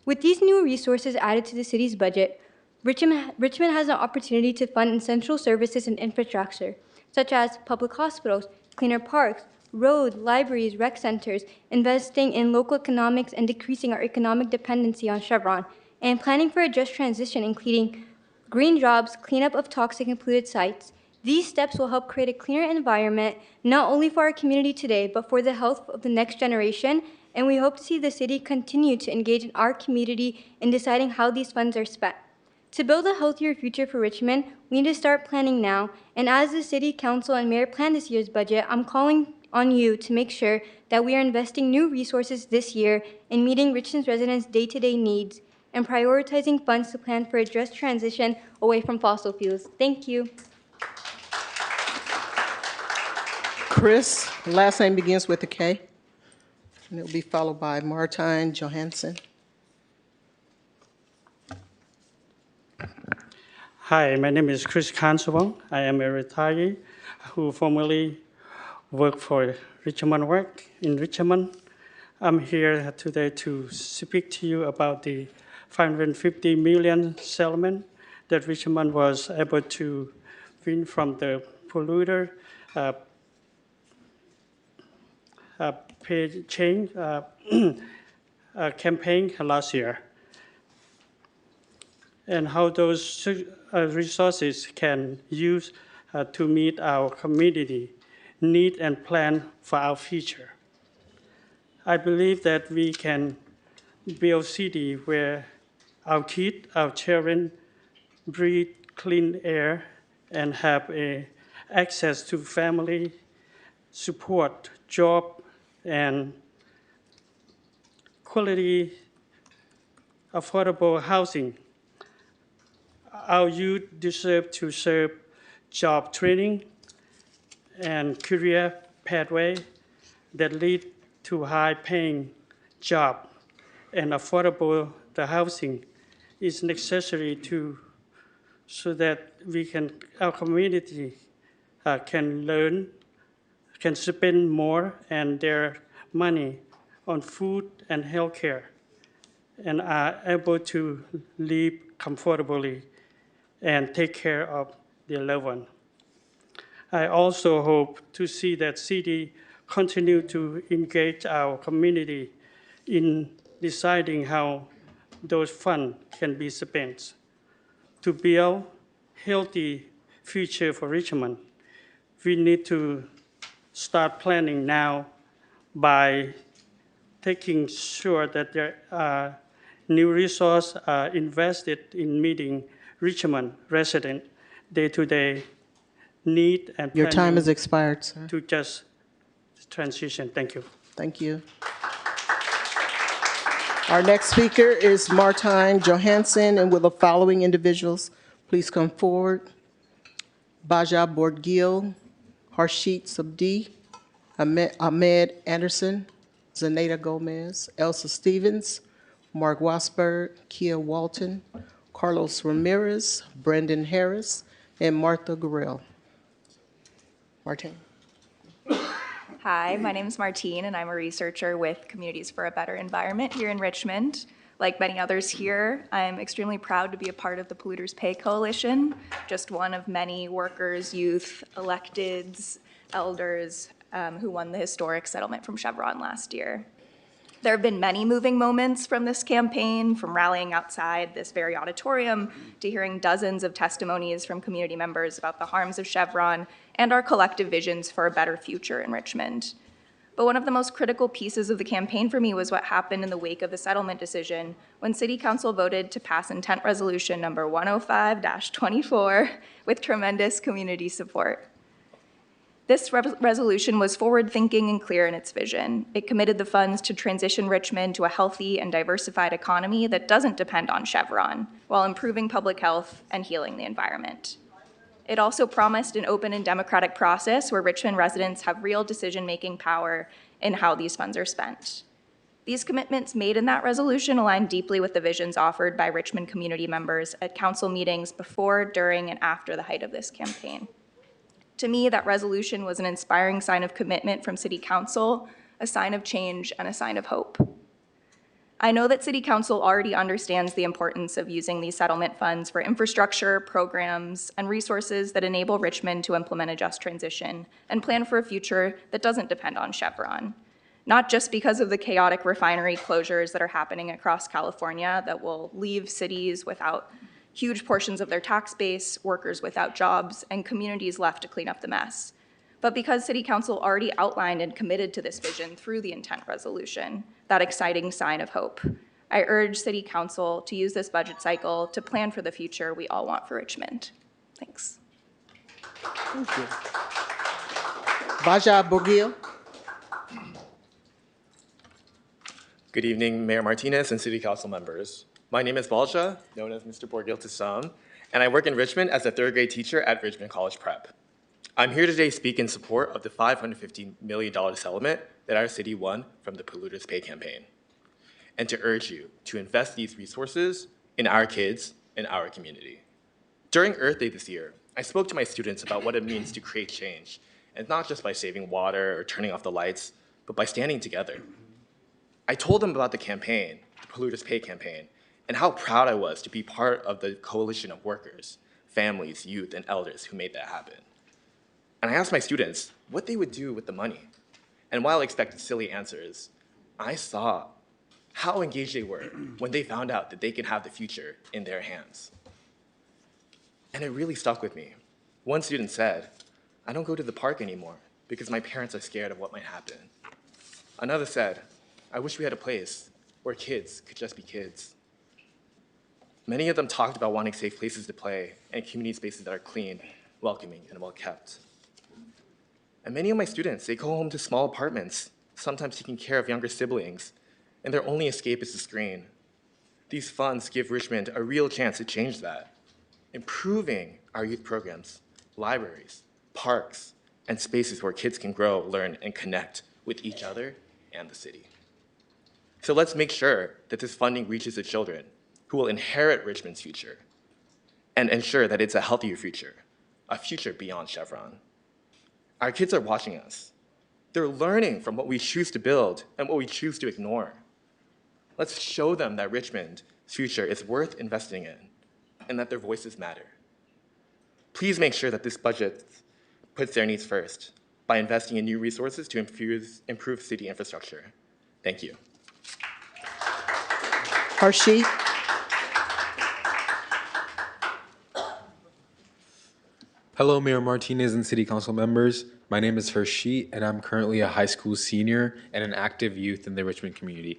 With these new resources added to the city's budget, Richmond has an opportunity to fund essential services and infrastructure, such as public hospitals, cleaner parks, roads, libraries, rec centers, investing in local economics and decreasing our economic dependency on Chevron, and planning for a just transition, including green jobs, cleanup of toxic and polluted sites. These steps will help create a cleaner environment, not only for our community today, but for the health of the next generation, and we hope to see the city continue to engage in our community in deciding how these funds are spent. To build a healthier future for Richmond, we need to start planning now, and as the City Council and Mayor plan this year's budget, I'm calling on you to make sure that we are investing new resources this year in meeting Richmond's residents' day-to-day needs and prioritizing funds to plan for a just transition away from fossil fuels. Thank you. Chris, last name begins with a K, and it will be followed by Martine Johansson. Hi, my name is Chris Kansawong. I am a retiree who formerly worked for Richmond Work in Richmond. I'm here today to speak to you about the $550 million settlement that Richmond was able to win from the polluter pay change campaign last year, and how those resources can use to meet our community need and plan for our future. I believe that we can build a city where our kids, our children breathe clean air and have access to family support, job, and quality, affordable housing. Our youth deserve to serve job training and career pathway that lead to high-paying job and affordable the housing is necessary so that our community can learn, can spend more and their money on food and healthcare, and are able to live comfortably and take care of their loved one. I also hope to see that city continue to engage our community in deciding how those funds can be spent to build healthy future for Richmond. We need to start planning now by taking sure that there are new resources invested in meeting Richmond resident day-to-day need and Your time planning has expired, sir. to just transition. Thank you. Thank you. Our next speaker is Martine Johansson, and will the following individuals please come forward? Baja Borgil, Harshit Sabdi, Ahmed Anderson, Zaneta Gomez, Elsa Stevens, Mark Wasberg, Kia Walton, Carlos Ramirez, Brendan Harris, and Martha Gurrell. Martine. Hi, my name is Martine, and I'm a researcher with Communities for a Better Environment here in Richmond. Like many others here, I'm extremely proud to be a part of the Polluters Pay Coalition, just one of many workers, youth, electeds, elders who won the historic settlement from Chevron last year. There have been many moving moments from this campaign, from rallying outside this very auditorium to hearing dozens of testimonies from community members about the harms of Chevron and our collective visions for a better future in Richmond. But one of the most critical pieces of the campaign for me was what happened in the wake of the settlement decision when City Council voted to pass intent resolution number 105-24 with tremendous community support. This resolution was forward-thinking and clear in its vision. It committed the funds to transition Richmond to a healthy and diversified economy that doesn't depend on Chevron, while improving public health and healing the environment. It also promised an open and democratic process where Richmond residents have real decision-making power in how these funds are spent. These commitments made in that resolution align deeply with the visions offered by Richmond community members at council meetings before, during, and after the height of this campaign. To me, that resolution was an inspiring sign of commitment from City Council, a sign of change, and a sign of hope. I know that City Council already understands the importance of using these settlement funds for infrastructure, programs, and resources that enable Richmond to implement a just transition and plan for a future that doesn't depend on Chevron. Not just because of the chaotic refinery closures that are happening across California that will leave cities without huge portions of their tax base, workers without jobs, and communities left to clean up the mess. But because City Council already outlined and committed to this vision through the intent resolution, that exciting sign of hope, I urge City Council to use this budget cycle to plan for the future we all want for Richmond. Thanks. Thank you. Baja Borgil. Good evening, Mayor Martinez and City Council members. My name is Balja, known as Mr. Borgil to some, and I work in Richmond as a third grade teacher at Richmond College Prep. I'm here today to speak in support of the $550 million settlement that our city won from the Polluters Pay campaign, and to urge you to invest these resources in our kids and our community. During Earth Day this year, I spoke to my students about what it means to create change, and not just by saving water or turning off the lights, but by standing together. I told them about the campaign, the Polluters Pay campaign, and how proud I was to be part of the coalition of workers, families, youth, and elders who made that happen. And I asked my students what they would do with the money. And while I expected silly answers, I saw how engaged they were when they found out that they could have the future in their hands. And it really stuck with me. One student said, "I don't go to the park anymore because my parents are scared of what might happen." Another said, "I wish we had a place where kids could just be kids." Many of them talked about wanting safe places to play and community spaces that are clean, welcoming, and well-kept. And many of my students, they go home to small apartments, sometimes taking care of younger siblings, and their only escape is the screen. These funds give Richmond a real chance to change that, improving our youth programs, libraries, parks, and spaces where kids can grow, learn, and connect with each other and the city. So let's make sure that this funding reaches the children who will inherit Richmond's future and ensure that it's a healthier future, a future beyond Chevron. Our kids are watching us. They're learning from what we choose to build and what we choose to ignore. Let's show them that Richmond's future is worth investing in and that their voices matter. Please make sure that this budget puts their needs first by investing in new resources to improve city infrastructure. Thank you. Harshit. Hello, Mayor Martinez and City Council members. My name is Harshit, and I'm currently a high school senior and an active youth in the Richmond community.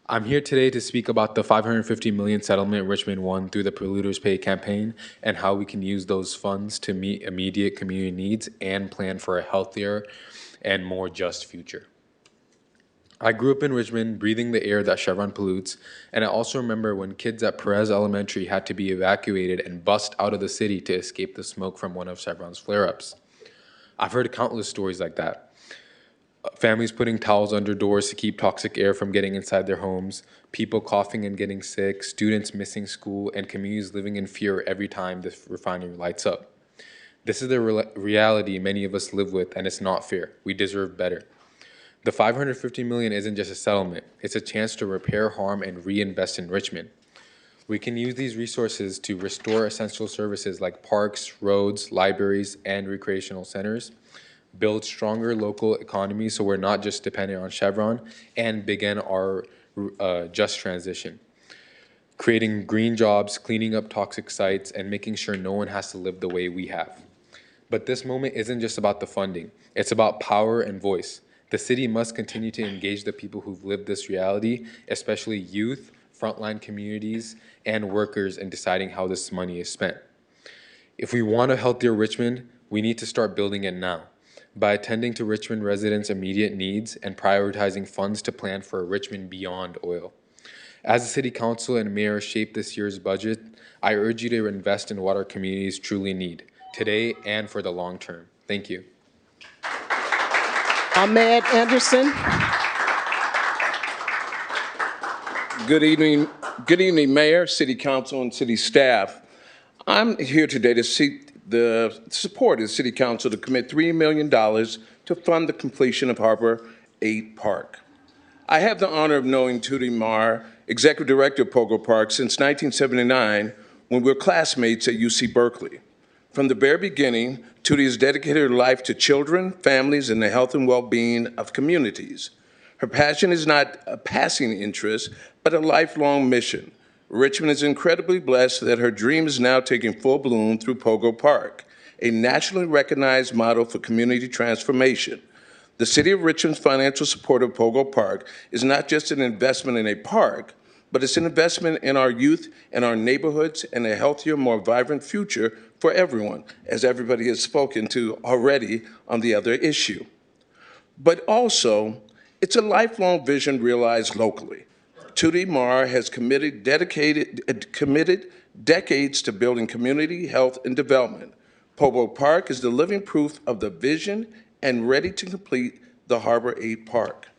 I'm here today to speak about the $550 million settlement Richmond won through the Polluters Pay campaign and how we can use those funds to meet immediate community needs and plan for a healthier and more just future. I grew up in Richmond, breathing the air that Chevron pollutes, and I also remember when kids at Perez Elementary had to be evacuated and bussed out of the city to escape the smoke from one of Chevron's flare-ups. I've heard countless stories like that. Families putting towels under doors to keep toxic air from getting inside their homes, people coughing and getting sick, students missing school, and communities living in fear every time the refinery lights up. This is the reality many of us live with, and it's not fair. We deserve better. The $550 million isn't just a settlement. It's a chance to repair harm and reinvest in Richmond. We can use these resources to restore essential services like parks, roads, libraries, and recreational centers, build stronger local economies so we're not just dependent on Chevron, and begin our just transition. Creating green jobs, cleaning up toxic sites, and making sure no one has to live the way we have. But this moment isn't just about the funding. It's about power and voice. The city must continue to engage the people who've lived this reality, especially youth, frontline communities, and workers in deciding how this money is spent. If we want a healthier Richmond, we need to start building it now by attending to Richmond residents' immediate needs and prioritizing funds to plan for a Richmond beyond oil. As the City Council and Mayor shape this year's budget, I urge you to invest in what our communities truly need, today and for the long term. Thank you. Ahmed Anderson. Good evening, Mayor, City Council, and City staff. I'm here today to seek the support of the City Council to commit $3 million to fund the completion of Harbor 8 Park. I have the honor of knowing Tootie Marr, Executive Director of Pogo Park, since 1979 when we were classmates at UC Berkeley. From the very beginning, Tootie has dedicated her life to children, families, and the health and well-being of communities. Her passion is not a passing interest, but a lifelong mission. Richmond is incredibly blessed that her dream is now taking full bloom through Pogo Park, a nationally recognized model for community transformation. The City of Richmond's financial support of Pogo Park is not just an investment in a park, but it's an investment in our youth and our neighborhoods and a healthier, more vibrant future for everyone, as everybody has spoken to already on the other issue. But also, it's a lifelong vision realized locally. Tootie Marr has committed decades to building community, health, and development. Pogo Park is the living proof of the vision and ready to complete the Harbor 8 Park.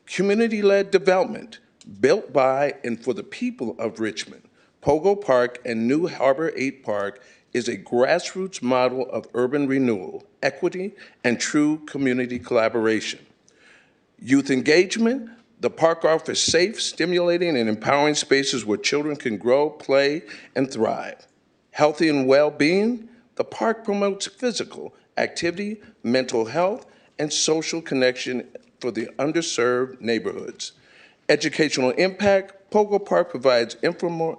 Community-led development, built by and for the people of Richmond. Pogo Park and new Harbor 8 Park is a grassroots model of urban renewal, equity, and true community collaboration. Youth engagement, the park offers safe, stimulating, and empowering spaces where children can grow, play, and thrive. Healthy and well-being, the park promotes physical activity, mental health, and social connection for the underserved neighborhoods. Educational impact, Pogo Park provides informal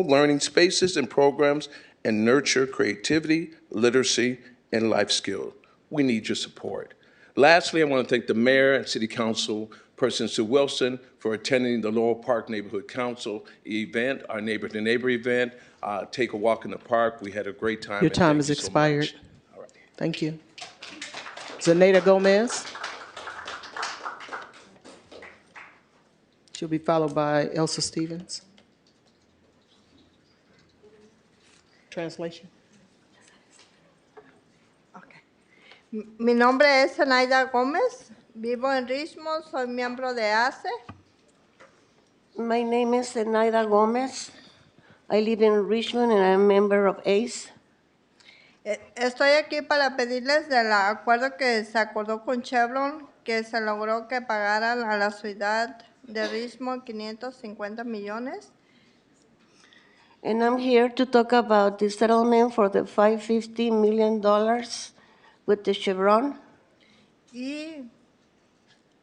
learning spaces and programs and nurture creativity, literacy, and life skills. We need your support. Lastly, I want to thank the Mayor and City Council Person Sue Wilson for attending the Laurel Park Neighborhood Council event, our Neighbor to Neighbor event. Take a walk in the park. We had a great time. Your time is expired. All right. Thank you. Zenaida Gomez. She'll be followed by Elsa Stevens. Translation. Mi nombre es Zenaida Gómez, vivo en Richmond, soy miembro de ACE. My name is Zenaida Gomez. I live in Richmond and I'm a member of ACE. Estoy aquí para pedirles del acuerdo que se acordó con Chevron, que se logró que pagaran a la ciudad de Richmond 550 millones. And I'm here to talk about the settlement for the $550 million with the Chevron.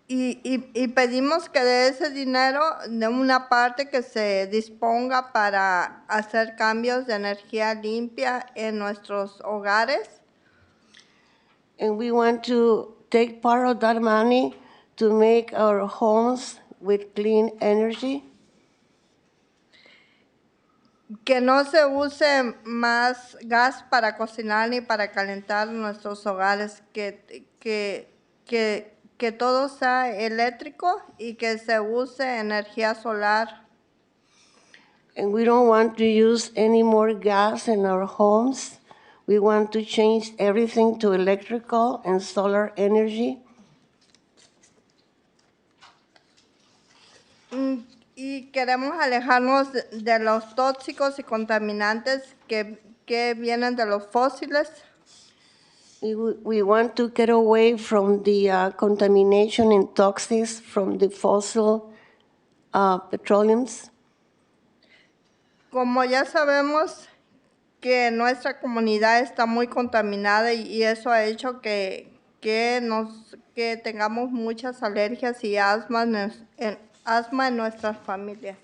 Y pedimos que de ese dinero, de una parte que se disponga para hacer cambios de energía limpia en nuestros hogares. And we want to take part of that money to make our homes with clean energy. Que no se use más gas para cocinar ni para calentar nuestros hogares, que todo sea eléctrico y que se use energía solar. And we don't want to use any more gas in our homes. We want to change everything to electrical and solar energy. Y queremos alejarnos de los tóxicos y contaminantes que vienen de los fósiles. We want to get away from the contamination and toxins from the fossil petroleums. Como ya sabemos que nuestra comunidad está muy contaminada y eso ha hecho que tengamos muchas alergias y asma en nuestras familias.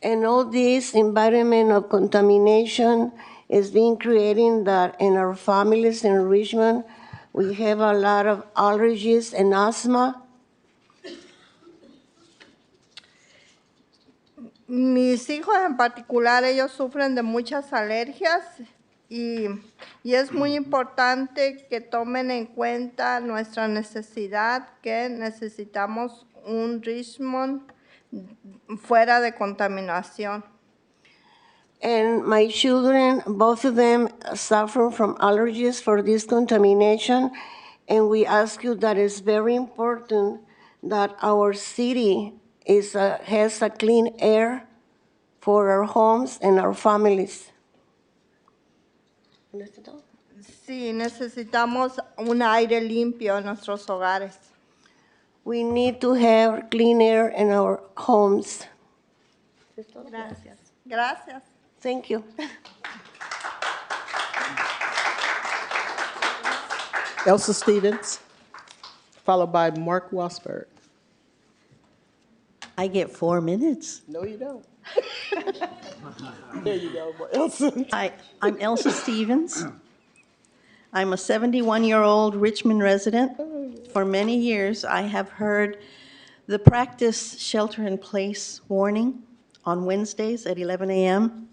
And all this environment of contamination is being creating that in our families in Richmond, we have a lot of allergies and asthma. Mis hijos en particular, ellos sufren de muchas alergias y es muy importante que tomen en cuenta nuestra necesidad, que necesitamos un Richmond fuera de contaminación. And my children, both of them suffer from allergies for this contamination. And we ask you that it's very important that our city has a clean air for our homes and our families. Sí, necesitamos un aire limpio en nuestros hogares. We need to have clean air in our homes. Gracias. Gracias. Thank you. Elsa Stevens, followed by Mark Wasberg. I get 4 minutes. No, you don't. There you go, Elsa. Hi, I'm Elsa Stevens. I'm a 71-year-old Richmond resident. For many years, I have heard the practice shelter-in-place warning on Wednesdays at 11 a.m.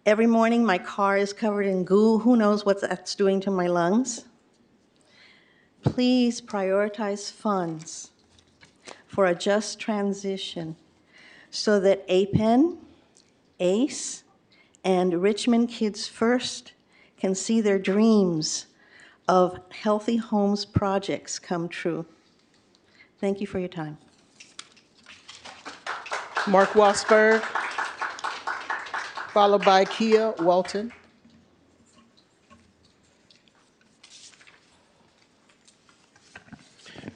Every morning, my car is covered in goo. Who knows what that's doing to my lungs? Please prioritize funds for a just transition so that APEN, ACE, and Richmond Kids First can see their dreams of healthy homes projects come true. Thank you for your time. Mark Wasberg, followed by Kia Walton.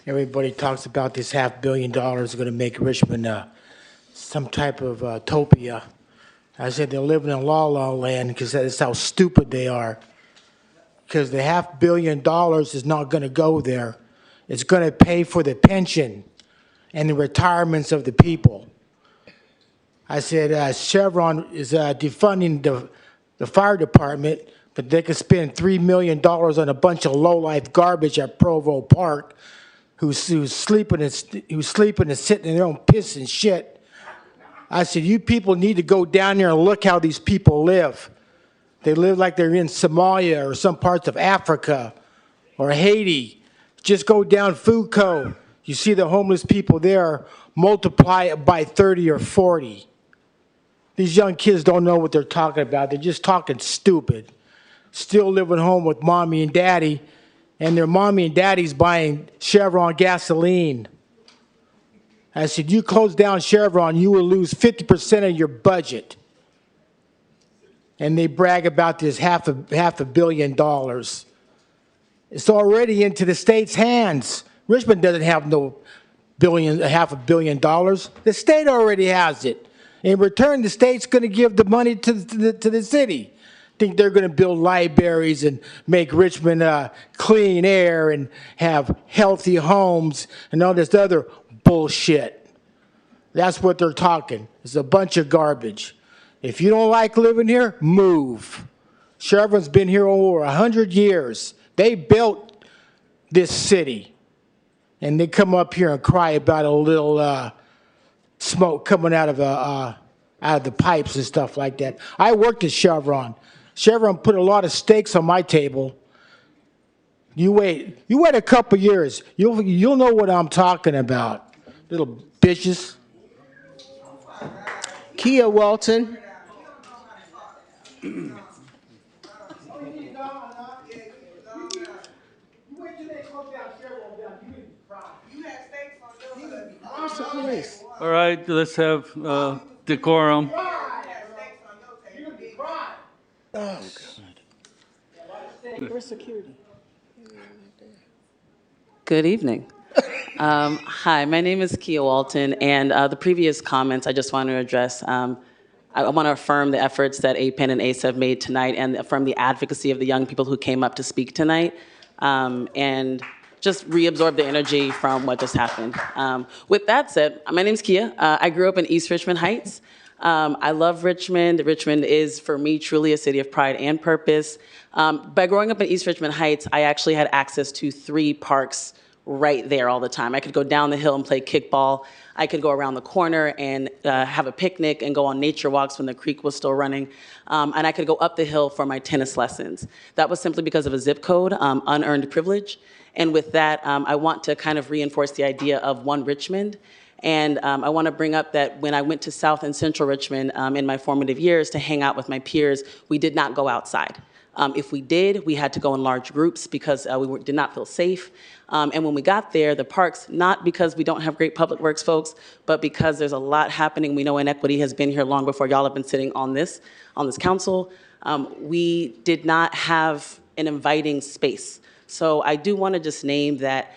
Everybody talks about this $500 million is going to make Richmond some type of utopia. I said they're living in la-la land because that's how stupid they are. Because the $500 million is not going to go there. It's going to pay for the pension and the retirements of the people. I said Chevron is defunding the fire department, but they could spend $3 million on a bunch of low-life garbage at Provo Park who's sleeping and sitting in their own piss and shit. I said, you people need to go down there and look how these people live. They live like they're in Somalia or some parts of Africa or Haiti. Just go down Food Co. You see the homeless people there, multiply it by 30 or 40. These young kids don't know what they're talking about. They're just talking stupid. Still living home with mommy and daddy, and their mommy and daddy's buying Chevron gasoline. I said, you close down Chevron, you will lose 50% of your budget. And they brag about this half a $500 million. It's already into the state's hands. Richmond doesn't have no $500 million. The state already has it. In return, the state's going to give the money to the city. Think they're going to build libraries and make Richmond clean air and have healthy homes and all this other bullshit. That's what they're talking. It's a bunch of garbage. If you don't like living here, move. Chevron's been here over 100 years. They built this city. And they come up here and cry about a little smoke coming out of the pipes and stuff like that. I worked at Chevron. Chevron put a lot of steaks on my table. You wait a couple years. You'll know what I'm talking about, little bitches. Kia Walton. All right, let's have decorum. Oh, God. Where's security? Good evening. Hi, my name is Kia Walton, and the previous comments I just want to address. I want to affirm the efforts that APEN and ACE have made tonight and affirm the advocacy of the young people who came up to speak tonight, and just reabsorb the energy from what just happened. With that said, my name's Kia. I grew up in East Richmond Heights. I love Richmond. Richmond is, for me, truly a city of pride and purpose. By growing up in East Richmond Heights, I actually had access to 3 parks right there all the time. I could go down the hill and play kickball. I could go around the corner and have a picnic and go on nature walks when the creek was still running. And I could go up the hill for my tennis lessons. That was simply because of a zip code, unearned privilege. And with that, I want to kind of reinforce the idea of one Richmond. And I want to bring up that when I went to South and Central Richmond in my formative years to hang out with my peers, we did not go outside. If we did, we had to go in large groups because we did not feel safe. And when we got there, the parks, not because we don't have great public works folks, but because there's a lot happening. We know inequity has been here long before y'all have been sitting on this council. We did not have an inviting space. So I do want to just name that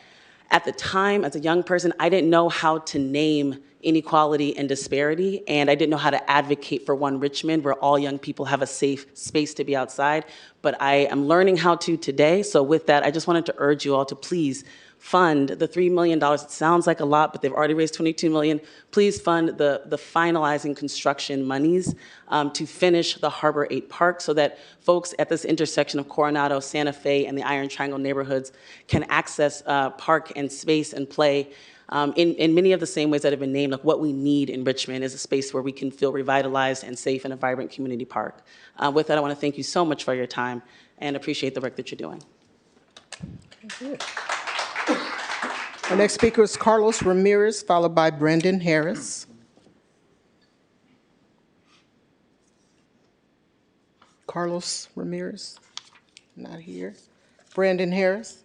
at the time, as a young person, I didn't know how to name inequality and disparity, and I didn't know how to advocate for one Richmond where all young people have a safe space to be outside, but I am learning how to today. So with that, I just wanted to urge you all to please fund the $3 million. It sounds like a lot, but they've already raised $22 million. Please fund the finalizing construction monies to finish the Harbor 8 Park so that folks at this intersection of Coronado, Santa Fe, and the Iron Triangle neighborhoods can access park and space and play in many of the same ways that have been named. Like what we need in Richmond is a space where we can feel revitalized and safe in a vibrant community park. With that, I want to thank you so much for your time and appreciate the work that you're doing. Our next speaker is Carlos Ramirez, followed by Brendan Harris. Carlos Ramirez, not here. Brandon Harris.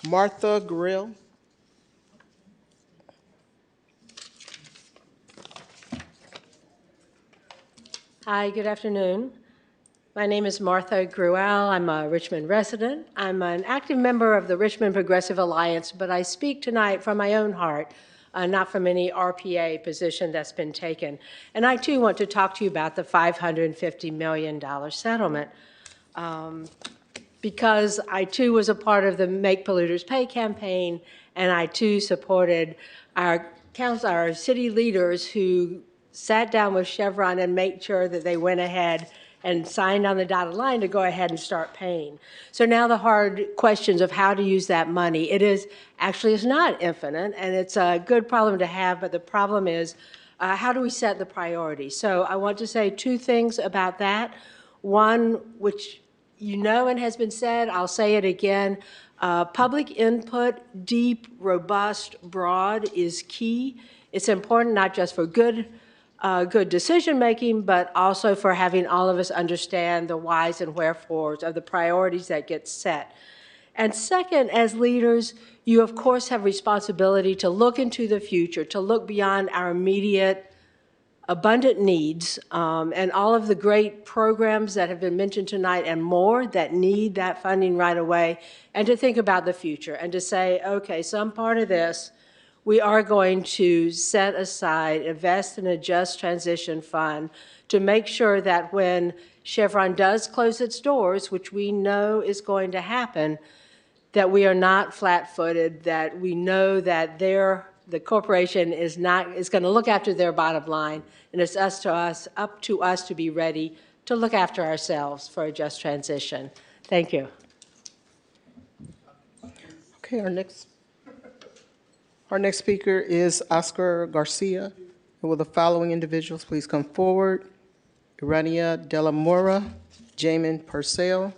Martha Grill. Hi, good afternoon. My name is Martha Gruel. I'm a Richmond resident. I'm an active member of the Richmond Progressive Alliance, but I speak tonight from my own heart, not from any RPA position that's been taken. And I too want to talk to you about the $550 million settlement. Because I too was a part of the Make Polluters Pay campaign, and I too supported our city leaders who sat down with Chevron and made sure that they went ahead and signed on the dotted line to go ahead and start paying. So now the hard questions of how to use that money, it's not infinite, and it's a good problem to have, but the problem is how do we set the priorities? So I want to say 2 things about that. One, which you know and has been said, I'll say it again, public input, deep, robust, broad, is key. It's important not just for good decision-making, but also for having all of us understand the whys and wherefores of the priorities that get set. And second, as leaders, you of course have responsibility to look into the future, to look beyond our immediate abundant needs, and all of the great programs that have been mentioned tonight and more that need that funding right away, and to think about the future and to say, okay, some part of this we are going to set aside, invest in a just transition fund to make sure that when Chevron does close its doors, which we know is going to happen, that we are not flat-footed, that we know that the corporation is going to look after their bottom line, and it's up to us to be ready to look after ourselves for a just transition. Thank you. Okay, our next speaker is Oscar Garcia. Will the following individuals please come forward? Irania De La Mora, Jamin Purcell,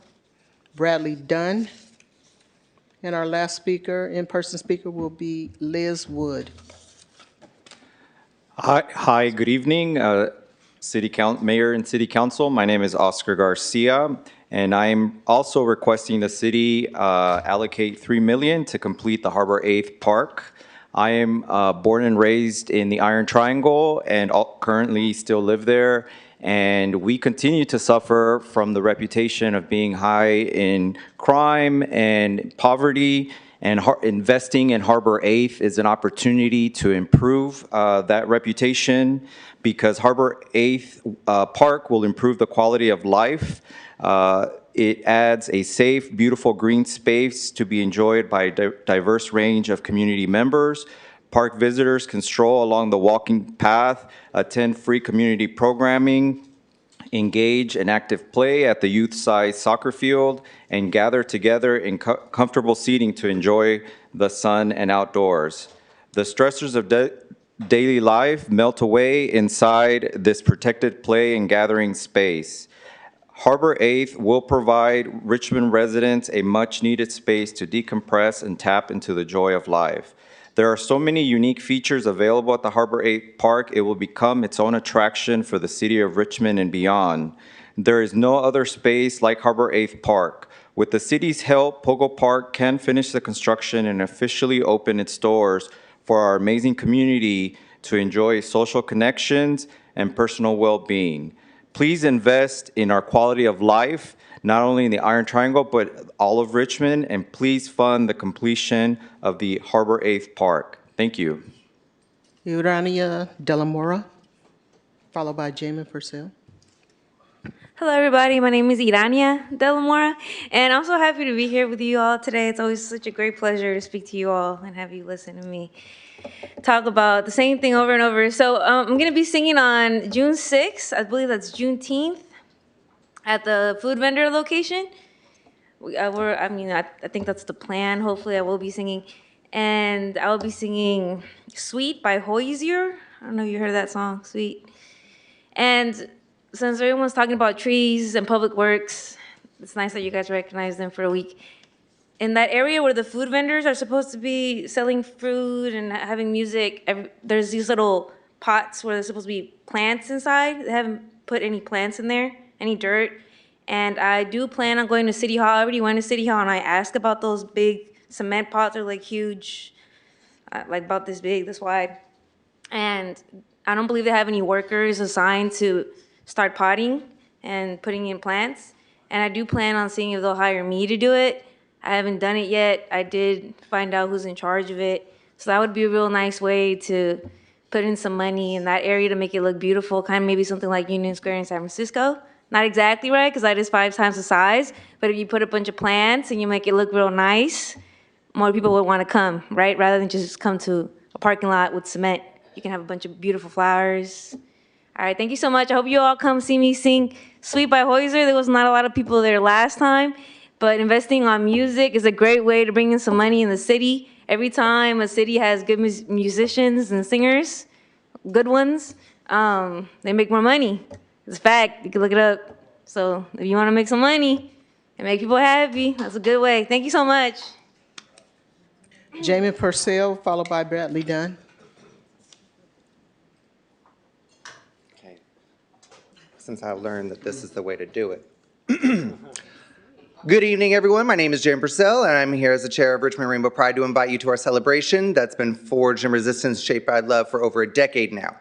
Bradley Dunn, and our last speaker, in-person speaker, will be Liz Wood. Hi, good evening, Mayor and City Council. My name is Oscar Garcia, and I'm also requesting the city allocate $3 million to complete the Harbor 8th Park. I am born and raised in the Iron Triangle and currently still live there. And we continue to suffer from the reputation of being high in crime and poverty. And investing in Harbor 8th is an opportunity to improve that reputation, because Harbor 8th Park will improve the quality of life. It adds a safe, beautiful green space to be enjoyed by a diverse range of community members. Park visitors can stroll along the walking path, attend free community programming, engage in active play at the youth-sized soccer field, and gather together in comfortable seating to enjoy the sun and outdoors. The stressors of daily life melt away inside this protected play and gathering space. Harbor 8th will provide Richmond residents a much-needed space to decompress and tap into the joy of life. There are so many unique features available at the Harbor 8 Park, it will become its own attraction for the city of Richmond and beyond. There is no other space like Harbor 8 Park. With the city's help, Pogo Park can finish the construction and officially open its doors for our amazing community to enjoy social connections and personal well-being. Please invest in our quality of life, not only in the Iron Triangle, but all of Richmond, and please fund the completion of the Harbor 8th Park. Thank you. Irania De La Mora, followed by Jamin Purcell. Hello, everybody. My name is Irania De La Mora, and I'm so happy to be here with you all today. It's always such a great pleasure to speak to you all and have you listen to me talk about the same thing over and over. So I'm going to be singing on June 6th. I believe that's Juneteenth at the food vendor location. I think that's the plan. Hopefully, I will be singing. And I will be singing Sweet by Hozier. I don't know if you heard that song, Sweet. And since everyone's talking about trees and public works, it's nice that you guys recognize them for a week. In that area where the food vendors are supposed to be selling fruit and having music, there's these little pots where there's supposed to be plants inside. They haven't put any plants in there, any dirt. And I do plan on going to City Hall. I already went to City Hall and I asked about those big cement pots. They're like huge, like about this big, this wide. And I don't believe they have any workers assigned to start potting and putting in plants. And I do plan on seeing if they'll hire me to do it. I haven't done it yet. I did find out who's in charge of it. So that would be a real nice way to put in some money in that area to make it look beautiful, kind of maybe something like Union Square in San Francisco. Not exactly right, because that is 5 times the size. But if you put a bunch of plants and you make it look real nice, more people would want to come, right? Rather than just come to a parking lot with cement. You can have a bunch of beautiful flowers. All right, thank you so much. I hope you all come see me sing Sweet by Hozier. There was not a lot of people there last time, but investing on music is a great way to bring in some money in the city. Every time a city has good musicians and singers, good ones, they make more money. It's a fact. You can look it up. So if you want to make some money and make people happy, that's a good way. Thank you so much. Jamin Purcell, followed by Bradley Dunn. Okay. Since I've learned that this is the way to do it. Good evening, everyone. My name is Jan Purcell, and I'm here as the chair of Richmond Rainbow Pride to invite you to our celebration that's been forged in resistance, shaped by love for over a decade now.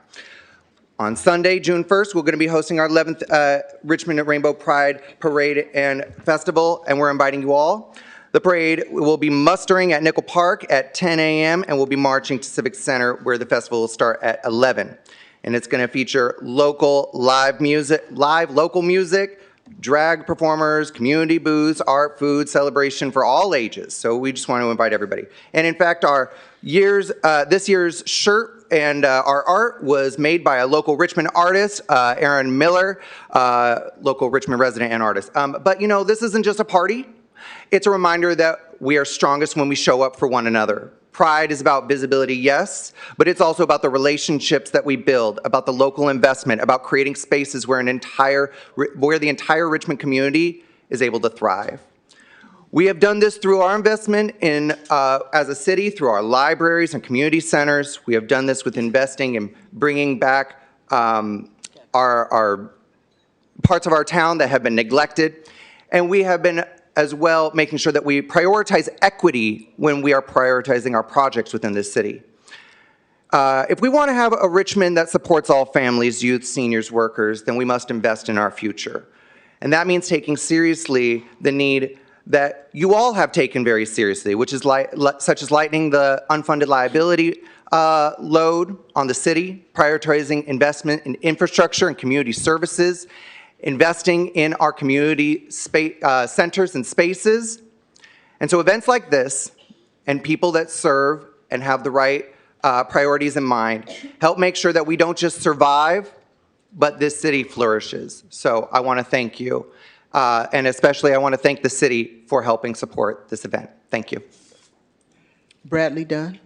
On Sunday, June 1st, we're going to be hosting our 11th Richmond Rainbow Pride Parade and Festival, and we're inviting you all. The parade will be mustering at Nickel Park at 10 a.m., and we'll be marching to Civic Center, where the festival will start at 11. And it's going to feature local live local music, drag performers, community booths, art, food, celebration for all ages. So we just want to invite everybody. And in fact, this year's shirt and our art was made by a local Richmond artist, Aaron Miller, local Richmond resident and artist. But you know, this isn't just a party. It's a reminder that we are strongest when we show up for one another. Pride is about visibility, yes, but it's also about the relationships that we build, about the local investment, about creating spaces where the entire Richmond community is able to thrive. We have done this through our investment in, as a city, through our libraries and community centers. We have done this with investing and bringing back our parts of our town that have been neglected. And we have been as well making sure that we prioritize equity when we are prioritizing our projects within this city. If we want to have a Richmond that supports all families, youth, seniors, workers, then we must invest in our future. And that means taking seriously the need that you all have taken very seriously, which is such as lightening the unfunded liability load on the city, prioritizing investment in infrastructure and community services, investing in our community centers and spaces. And so events like this and people that serve and have the right priorities in mind help make sure that we don't just survive, but this city flourishes. So I want to thank you. And especially I want to thank the city for helping support this event. Thank you. Bradley Dunn.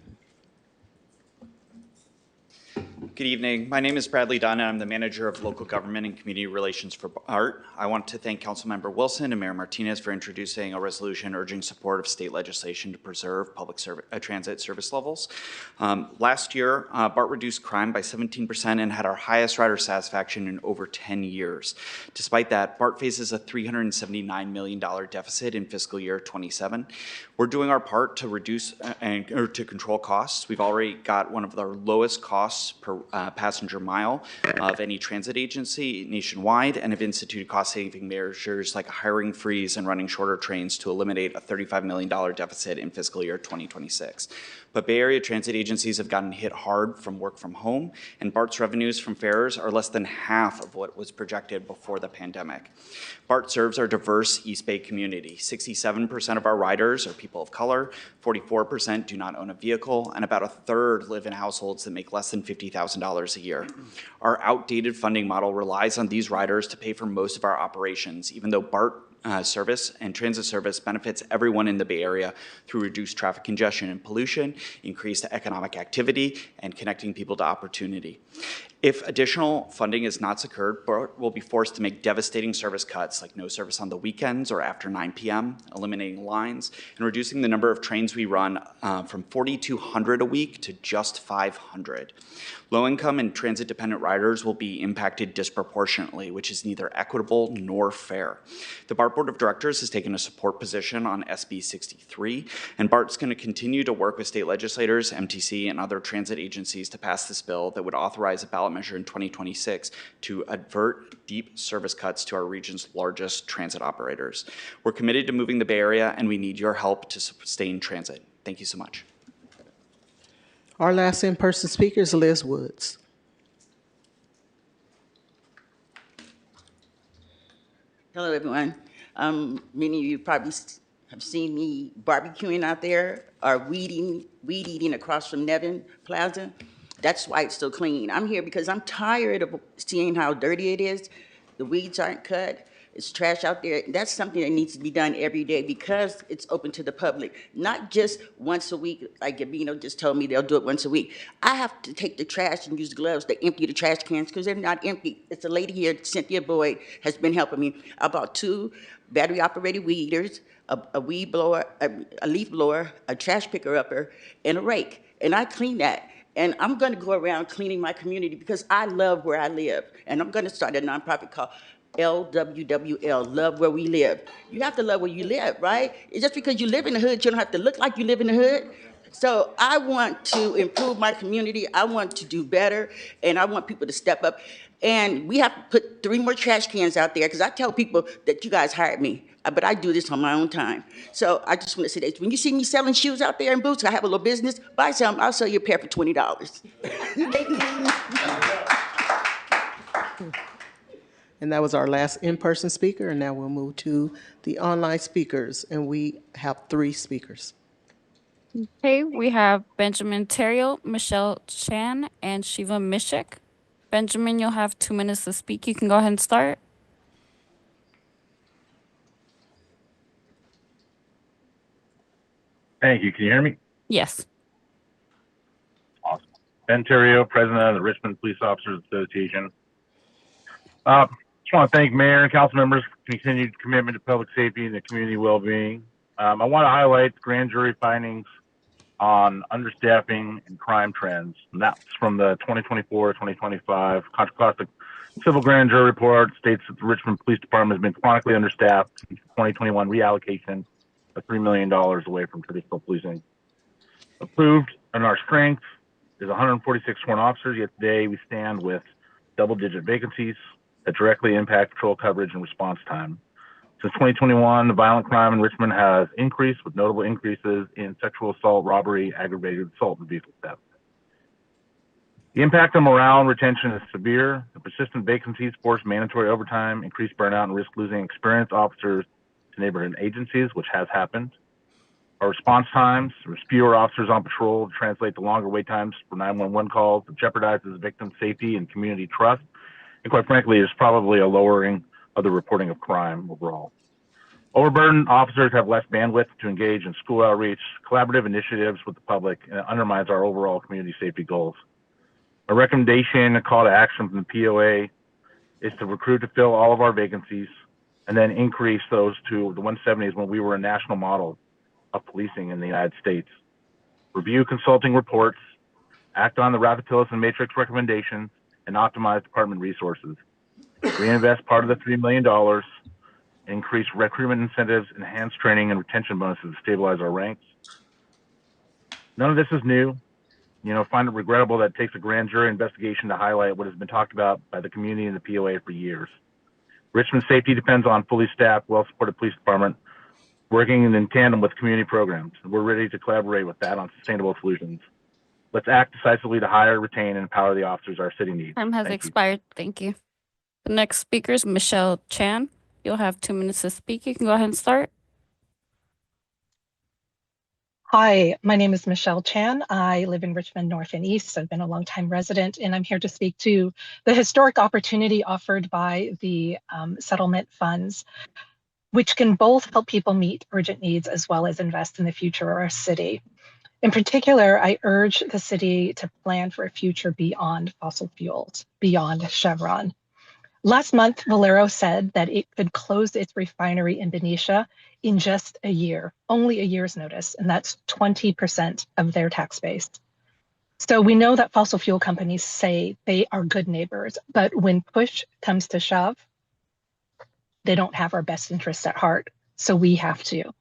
Good evening. My name is Bradley Dunn, and I'm the manager of local government and community relations for BART. I want to thank Councilmember Wilson and Mayor Martinez for introducing a resolution urging support of state legislation to preserve public transit service levels. Last year, BART reduced crime by 17% and had our highest rider satisfaction in over 10 years. Despite that, BART faces a $379 million deficit in fiscal year 27. We're doing our part to reduce to control costs. We've already got one of the lowest costs per passenger mile of any transit agency nationwide, and have instituted cost-saving measures like a hiring freeze and running shorter trains to eliminate a $35 million deficit in fiscal year 2026. But Bay Area transit agencies have gotten hit hard from work from home, and BART's revenues from fares are less than half of what was projected before the pandemic. BART serves our diverse East Bay community. 67% of our riders are people of color, 44% do not own a vehicle, and about a third live in households that make less than $50,000 a year. Our outdated funding model relies on these riders to pay for most of our operations, even though BART service and transit service benefits everyone in the Bay Area through reduced traffic congestion and pollution, increased economic activity, and connecting people to opportunity. If additional funding is not secured, BART will be forced to make devastating service cuts like no service on the weekends or after 9 p.m., eliminating lines, and reducing the number of trains we run from 4,200 a week to just 500. Low-income and transit-dependent riders will be impacted disproportionately, which is neither equitable nor fair. The BART Board of Directors has taken a support position on SB 63, and BART's going to continue to work with state legislators, MTC, and other transit agencies to pass this bill that would authorize a ballot measure in 2026 to avert deep service cuts to our region's largest transit operators. We're committed to moving the Bay Area, and we need your help to sustain transit. Thank you so much. Our last in-person speaker is Liz Woods. Hello, everyone. Many of you probably have seen me barbecuing out there or weed eating across from Nevin Plaza. That's why it's so clean. I'm here because I'm tired of seeing how dirty it is. The weeds aren't cut. It's trash out there. That's something that needs to be done every day because it's open to the public, not just once a week. Like Gabino just told me they'll do it once a week. I have to take the trash and use gloves to empty the trash cans because they're not empty. It's a lady here, Cynthia Boyd, has been helping me. I bought 2 battery-operated weed eaters, a weed blower, a leaf blower, a trash picker-upper, and a rake. And I clean that. And I'm going to go around cleaning my community because I love where I live. And I'm going to start a nonprofit called LWWL, love where we live. You have to love where you live, right? It's just because you live in the hood, you don't have to look like you live in the hood. So I want to improve my community. I want to do better, and I want people to step up. And we have to put 3 more trash cans out there, because I tell people that you guys hired me, but I do this on my own time. So I just want to say that when you see me selling shoes out there and boots, I have a little business, buy some, I'll sell you a pair for $20. And that was our last in-person speaker, and now we'll move to the online speakers, and we have 3 speakers. Okay, we have Benjamin Terrio, Michelle Chan, and Shiva Mishik. Benjamin, you'll have 2 minutes to speak. You can go ahead and start. Thank you. Can you hear me? Yes. Awesome. Ben Terrio, President of the Richmond Police Officers Association. Just want to thank Mayor and council members for continued commitment to public safety and the community well-being. I want to highlight grand jury findings on understaffing and crime trends. And that's from the 2024-2025 Contra Costa Civil Grand Jury Report. States that the Richmond Police Department has been chronically understaffed since the 2021 reallocation of $3 million away from traditional policing. Approved in our strength is 146 sworn officers, yet today we stand with double-digit vacancies that directly impact patrol coverage and response time. Since 2021, the violent crime in Richmond has increased, with notable increases in sexual assault, robbery, aggravated assault, and vehicle theft. The impact on morale and retention is severe. The persistent vacancies force mandatory overtime, increased burnout, and risk losing experienced officers to neighborhood agencies, which has happened. Our response times, there's fewer officers on patrol, translate to longer wait times for 911 calls, that jeopardizes victim safety and community trust. And quite frankly, it's probably a lowering of the reporting of crime overall. Overburdened officers have less bandwidth to engage in school outreach, collaborative initiatives with the public, and it undermines our overall community safety goals. A recommendation, a call to action from the POA is to recruit to fill all of our vacancies and then increase those to the 170s when we were a national model of policing in the United States. Review consulting reports, act on the Rapatillis and Matrix recommendations, and optimize department resources. Reinvest part of the $3 million, increase recruitment incentives, enhance training and retention bonuses to stabilize our ranks. None of this is new. Find it regrettable that it takes a grand jury investigation to highlight what has been talked about by the community and the POA for years. Richmond's safety depends on fully staffed, well-supported police department working in tandem with community programs. We're ready to collaborate with that on sustainable solutions. Let's act decisively to hire, retain, and empower the officers our city needs. Time has expired. Thank you. The next speaker is Michelle Chan. You'll have 2 minutes to speak. You can go ahead and start. Hi, my name is Michelle Chan. I live in Richmond North and East. I've been a longtime resident, and I'm here to speak to the historic opportunity offered by the settlement funds, which can both help people meet urgent needs as well as invest in the future of our city. In particular, I urge the city to plan for a future beyond fossil fuels, beyond Chevron. Last month, Valero said that it could close its refinery in Benicia in just a year, only a year's notice, and that's 20% of their tax base. So we know that fossil fuel companies say they are good neighbors, but when push comes to shove, they don't have our best interests at heart, so we have to.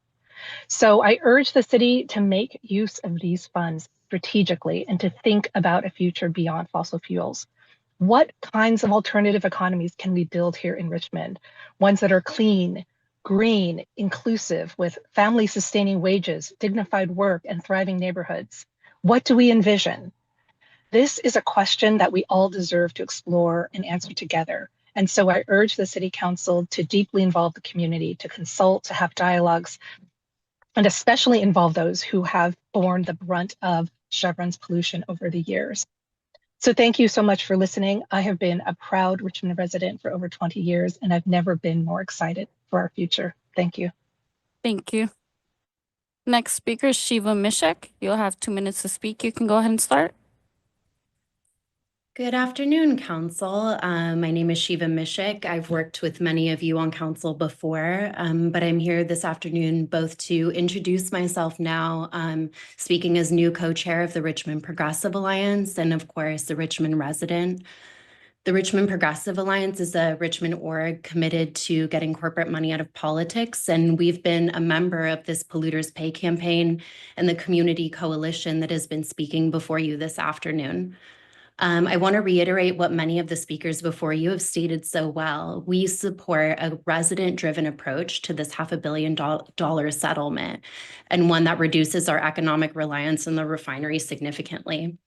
So I urge the city to make use of these funds strategically and to think about a future beyond fossil fuels. What kinds of alternative economies can we build here in Richmond? Ones that are clean, green, inclusive, with family-sustaining wages, dignified work, and thriving neighborhoods. What do we envision? This is a question that we all deserve to explore and answer together. And so I urge the City Council to deeply involve the community, to consult, to have dialogues, and especially involve those who have borne the brunt of Chevron's pollution over the years. So thank you so much for listening. I have been a proud Richmond resident for over 20 years, and I've never been more excited for our future. Thank you. Thank you. Next speaker is Shiva Mishik. You'll have 2 minutes to speak. You can go ahead and start. Good afternoon, Council. My name is Shiva Mishik. I've worked with many of you on Council before, but I'm here this afternoon both to introduce myself now, speaking as new co-chair of the Richmond Progressive Alliance, and of course, the Richmond resident. The Richmond Progressive Alliance is a Richmond org committed to getting corporate money out of politics, and we've been a member of this Polluters Pay campaign and the community coalition that has been speaking before you this afternoon. I want to reiterate what many of the speakers before you have stated so well. We support a resident-driven approach to this $500 million settlement, and one that reduces our economic reliance on the refinery significantly.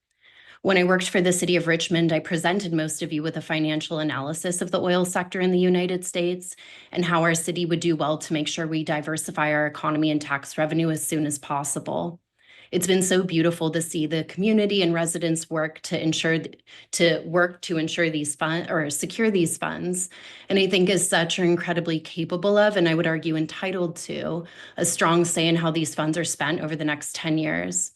When I worked for the city of Richmond, I presented most of you with a financial analysis of the oil sector in the United States and how our city would do well to make sure we diversify our economy and tax revenue as soon as possible. It's been so beautiful to see the community and residents work to ensure these funds or secure these funds. And I think as such are incredibly capable of, and I would argue entitled to, a strong say in how these funds are spent over the next 10 years.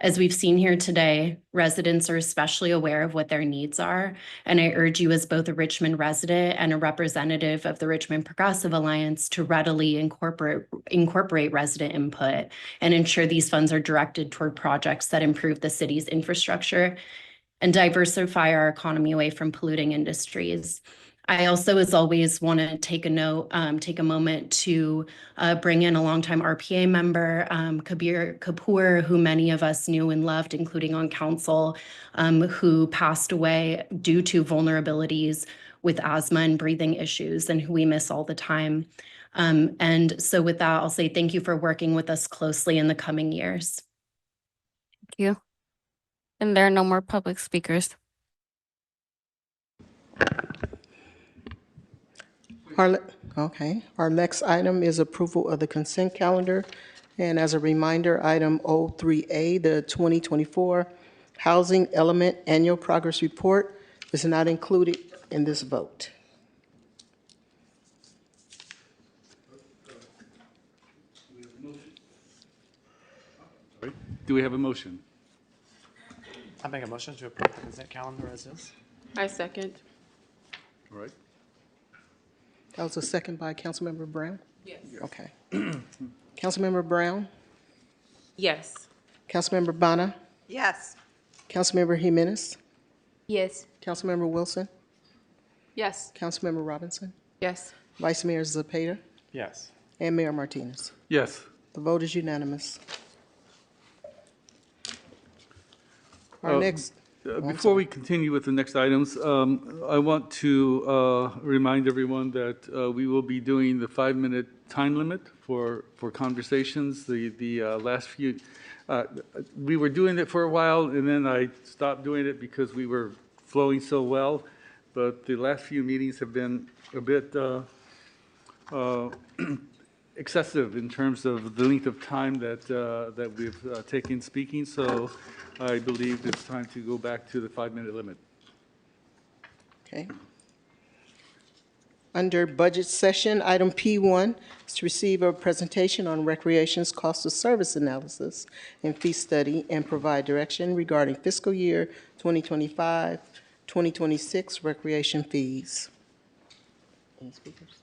As we've seen here today, residents are especially aware of what their needs are, and I urge you as both a Richmond resident and a representative of the Richmond Progressive Alliance to readily incorporate resident input and ensure these funds are directed toward projects that improve the city's infrastructure and diversify our economy away from polluting industries. I also, as always, want to take a moment to bring in a longtime RPA member, Kabir Kapoor, who many of us knew and loved, including on council, who passed away due to vulnerabilities with asthma and breathing issues, and who we miss all the time. And so with that, I'll say thank you for working with us closely in the coming years. Thank you. And there are no more public speakers. Our next item is approval of the consent calendar. And as a reminder, item 03A, the 2024 Housing Element Annual Progress Report is not included in this vote. Do we have a motion? I make a motion to approve the consent calendar as is. I second. All right. That was a second by Councilmember Brown? Yes. Okay. Councilmember Brown? Yes. Councilmember Bana? Yes. Councilmember Jimenez? Yes. Councilmember Wilson? Yes. Councilmember Robinson? Yes. Vice Mayor Zepeda? Yes. And Mayor Martinez. Yes. The vote is unanimous. Our next. Before we continue with the next items, I want to remind everyone that we will be doing the 5-minute time limit for conversations. The last few, we were doing it for a while, and then I stopped doing it because we were flowing so well. But the last few meetings have been a bit excessive in terms of the length of time that we've taken speaking. So I believe it's time to go back to the 5-minute limit. Okay. Under budget session, item P1 is to receive a presentation on recreation's cost of service analysis and fee study and provide direction regarding fiscal year 2025, 2026 recreation fees. Any speakers?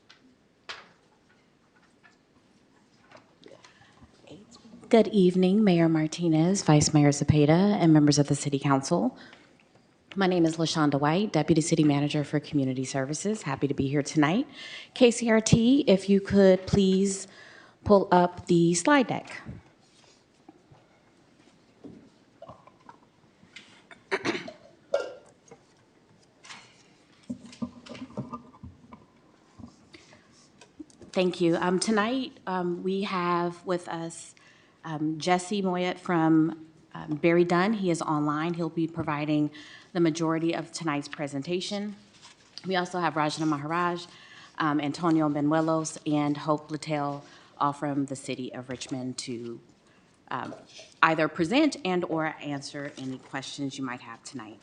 Good evening, Mayor Martinez, Vice Mayor Zepeda, and members of the City Council. My name is LaShonda White, Deputy City Manager for Community Services. Happy to be here tonight. KCRT, if you could please pull up the slide deck. Thank you. Tonight, we have with us Jesse Moyet from Barry Dunn. He is online. He'll be providing the majority of tonight's presentation. We also have Rajna Maharaj, Antonio Benuelos, and Hope Littell, all from the city of Richmond, to either present and or answer any questions you might have tonight.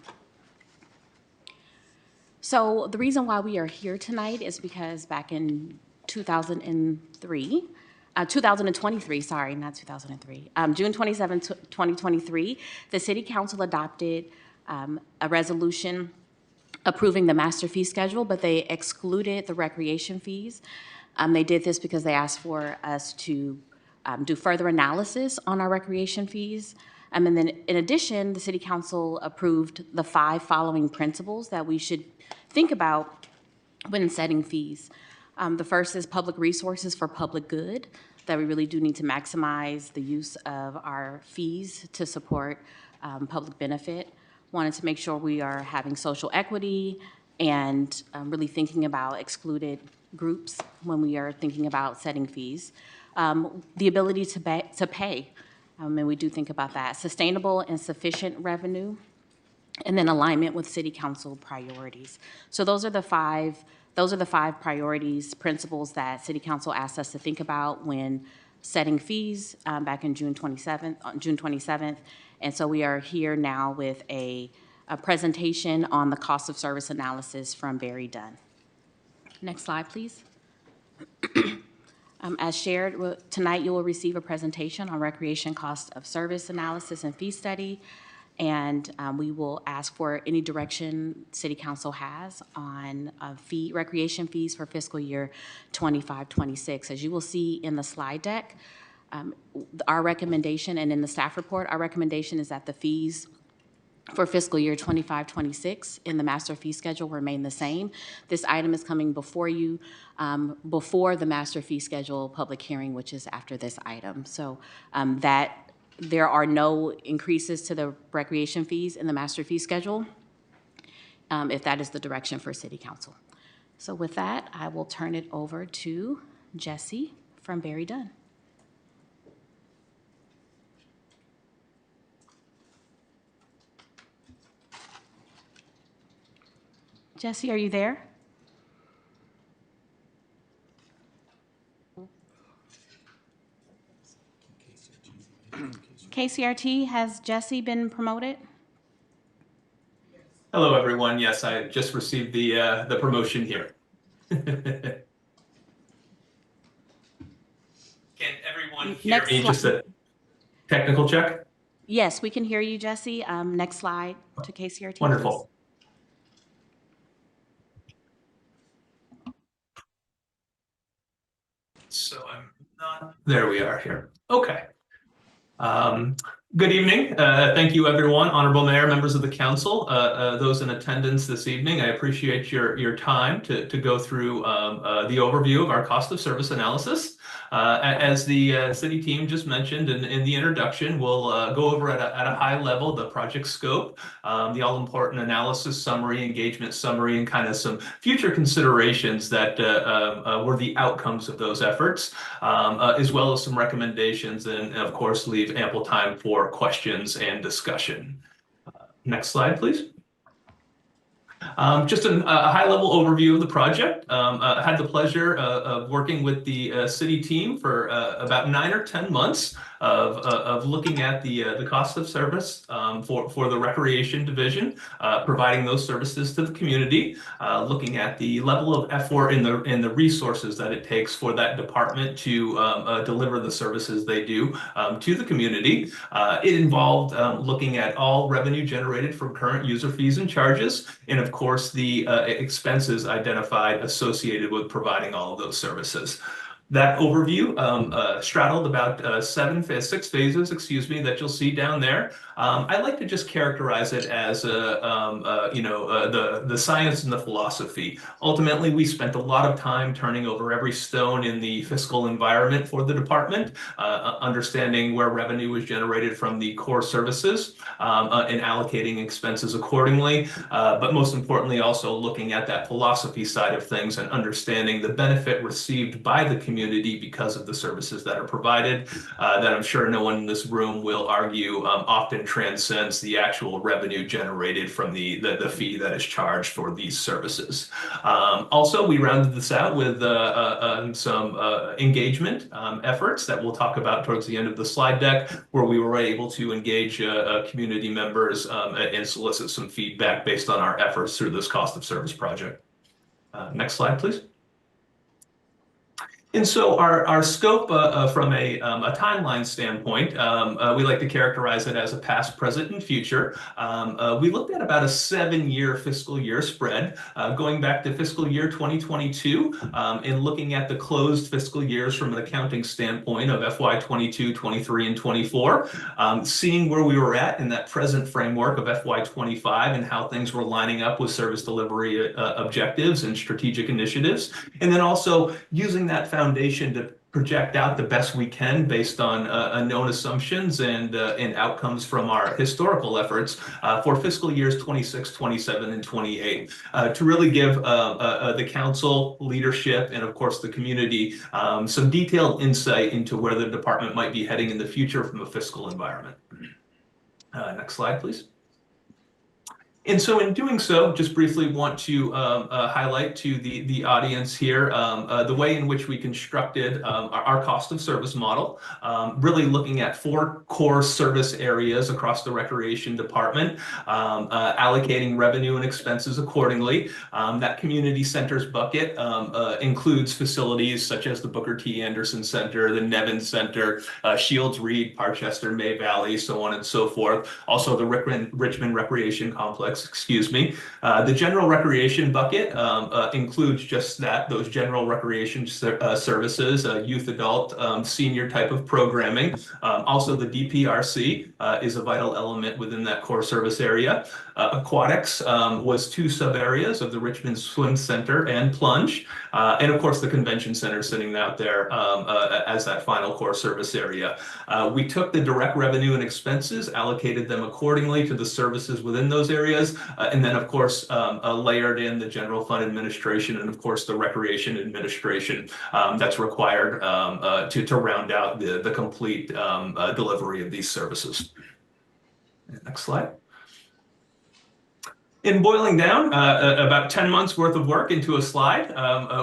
So the reason why we are here tonight is because back in 2023, sorry, not 2003. June 27, 2023, the City Council adopted a resolution approving the master fee schedule, but they excluded the recreation fees. They did this because they asked for us to do further analysis on our recreation fees And then in addition, the City Council approved the 5 following principles that we should think about when setting fees. The first is public resources for public good, that we really do need to maximize the use of our fees to support public benefit. Wanted to make sure we are having social equity and really thinking about excluded groups when we are thinking about setting fees. The ability to pay, and we do think about that. Sustainable and sufficient revenue, and then alignment with City Council priorities. So those are the five priorities, principles that City Council asked us to think about when setting fees back in June 27th. And so we are here now with a presentation on the cost of service analysis from Barry Dunn. Next slide, please. As shared, tonight you will receive a presentation on recreation cost of service analysis and fee study. And we will ask for any direction City Council has on recreation fees for fiscal year 25-26. As you will see in the slide deck, our recommendation, and in the staff report, our recommendation is that the fees for fiscal year 25-26 in the master fee schedule remain the same. This item is coming before you before the master fee schedule public hearing, which is after this item. So there are no increases to the recreation fees in the master fee schedule, if that is the direction for City Council. So with that, I will turn it over to Jesse from Barry Dunn. Jesse, are you there? KCRT, has Jesse been promoted? Hello, everyone. Yes, I just received the promotion here. Can everyone hear me? Just a technical check? Yes, we can hear you, Jesse. Next slide to KCRT. Wonderful. Please. So I'm not, there we are here. Okay. Good evening. Thank you, everyone. Honorable Mayor, members of the council, those in attendance this evening. I appreciate your time to go through the overview of our cost of service analysis. As the city team just mentioned in the introduction, we'll go over at a high level the project scope, the all-important analysis summary, engagement summary, and kind of some future considerations that were the outcomes of those efforts, as well as some recommendations, and of course leave ample time for questions and discussion. Next slide, please. Just a high-level overview of the project. I had the pleasure of working with the city team for about 9 or 10 months of looking at the cost of service for the recreation division, providing those services to the community, looking at the level of effort and the resources that it takes for that department to deliver the services they do to the community. It involved looking at all revenue generated from current user fees and charges, and of course the expenses identified associated with providing all of those services. That overview straddled about 6 phases, that you'll see down there. I like to just characterize it as the science and the philosophy. Ultimately, we spent a lot of time turning over every stone in the fiscal environment for the department, understanding where revenue was generated from the core services, and allocating expenses accordingly. But most importantly, also looking at that philosophy side of things and understanding the benefit received by the community because of the services that are provided, that I'm sure no one in this room will argue often transcends the actual revenue generated from the fee that is charged for these services. Also, we rounded this out with some engagement efforts that we'll talk about towards the end of the slide deck, where we were able to engage community members and solicit some feedback based on our efforts through this cost of service project. Next slide, please. And so our scope from a timeline standpoint, we like to characterize it as a past, present, and future. We looked at about a 7-year fiscal year spread, going back to fiscal year 2022, and looking at the closed fiscal years from an accounting standpoint of FY 22, 23, and 24, seeing where we were at in that present framework of FY 25 and how things were lining up with service delivery objectives and strategic initiatives, and then also using that foundation to project out the best we can based on known assumptions and outcomes from our historical efforts for fiscal years 26, 27, and 28 to really give the council, leadership, and of course the community some detailed insight into where the department might be heading in the future from a fiscal environment. Next slide, please. And so in doing so, just briefly want to highlight to the audience here the way in which we constructed our cost of service model, really looking at 4 core service areas across the recreation department, allocating revenue and expenses accordingly. That community centers bucket includes facilities such as the Booker T. Anderson Center, the Nevin Center, Shields Reed, Parchester, May Valley, so on and so forth. Also the Richmond Recreation Complex. The general recreation bucket includes just that, those general recreation services, youth, adult, senior type of programming. Also the DPRC is a vital element within that core service area. Aquatics was 2 sub areas of the Richmond Swim Center and Plunge. And of course the convention center sitting out there as that final core service area. We took the direct revenue and expenses, allocated them accordingly to the services within those areas, and then of course layered in the general fund administration and of course the recreation administration that's required to round out the complete delivery of these services. Next slide. In boiling down, about 10 months worth of work into a slide.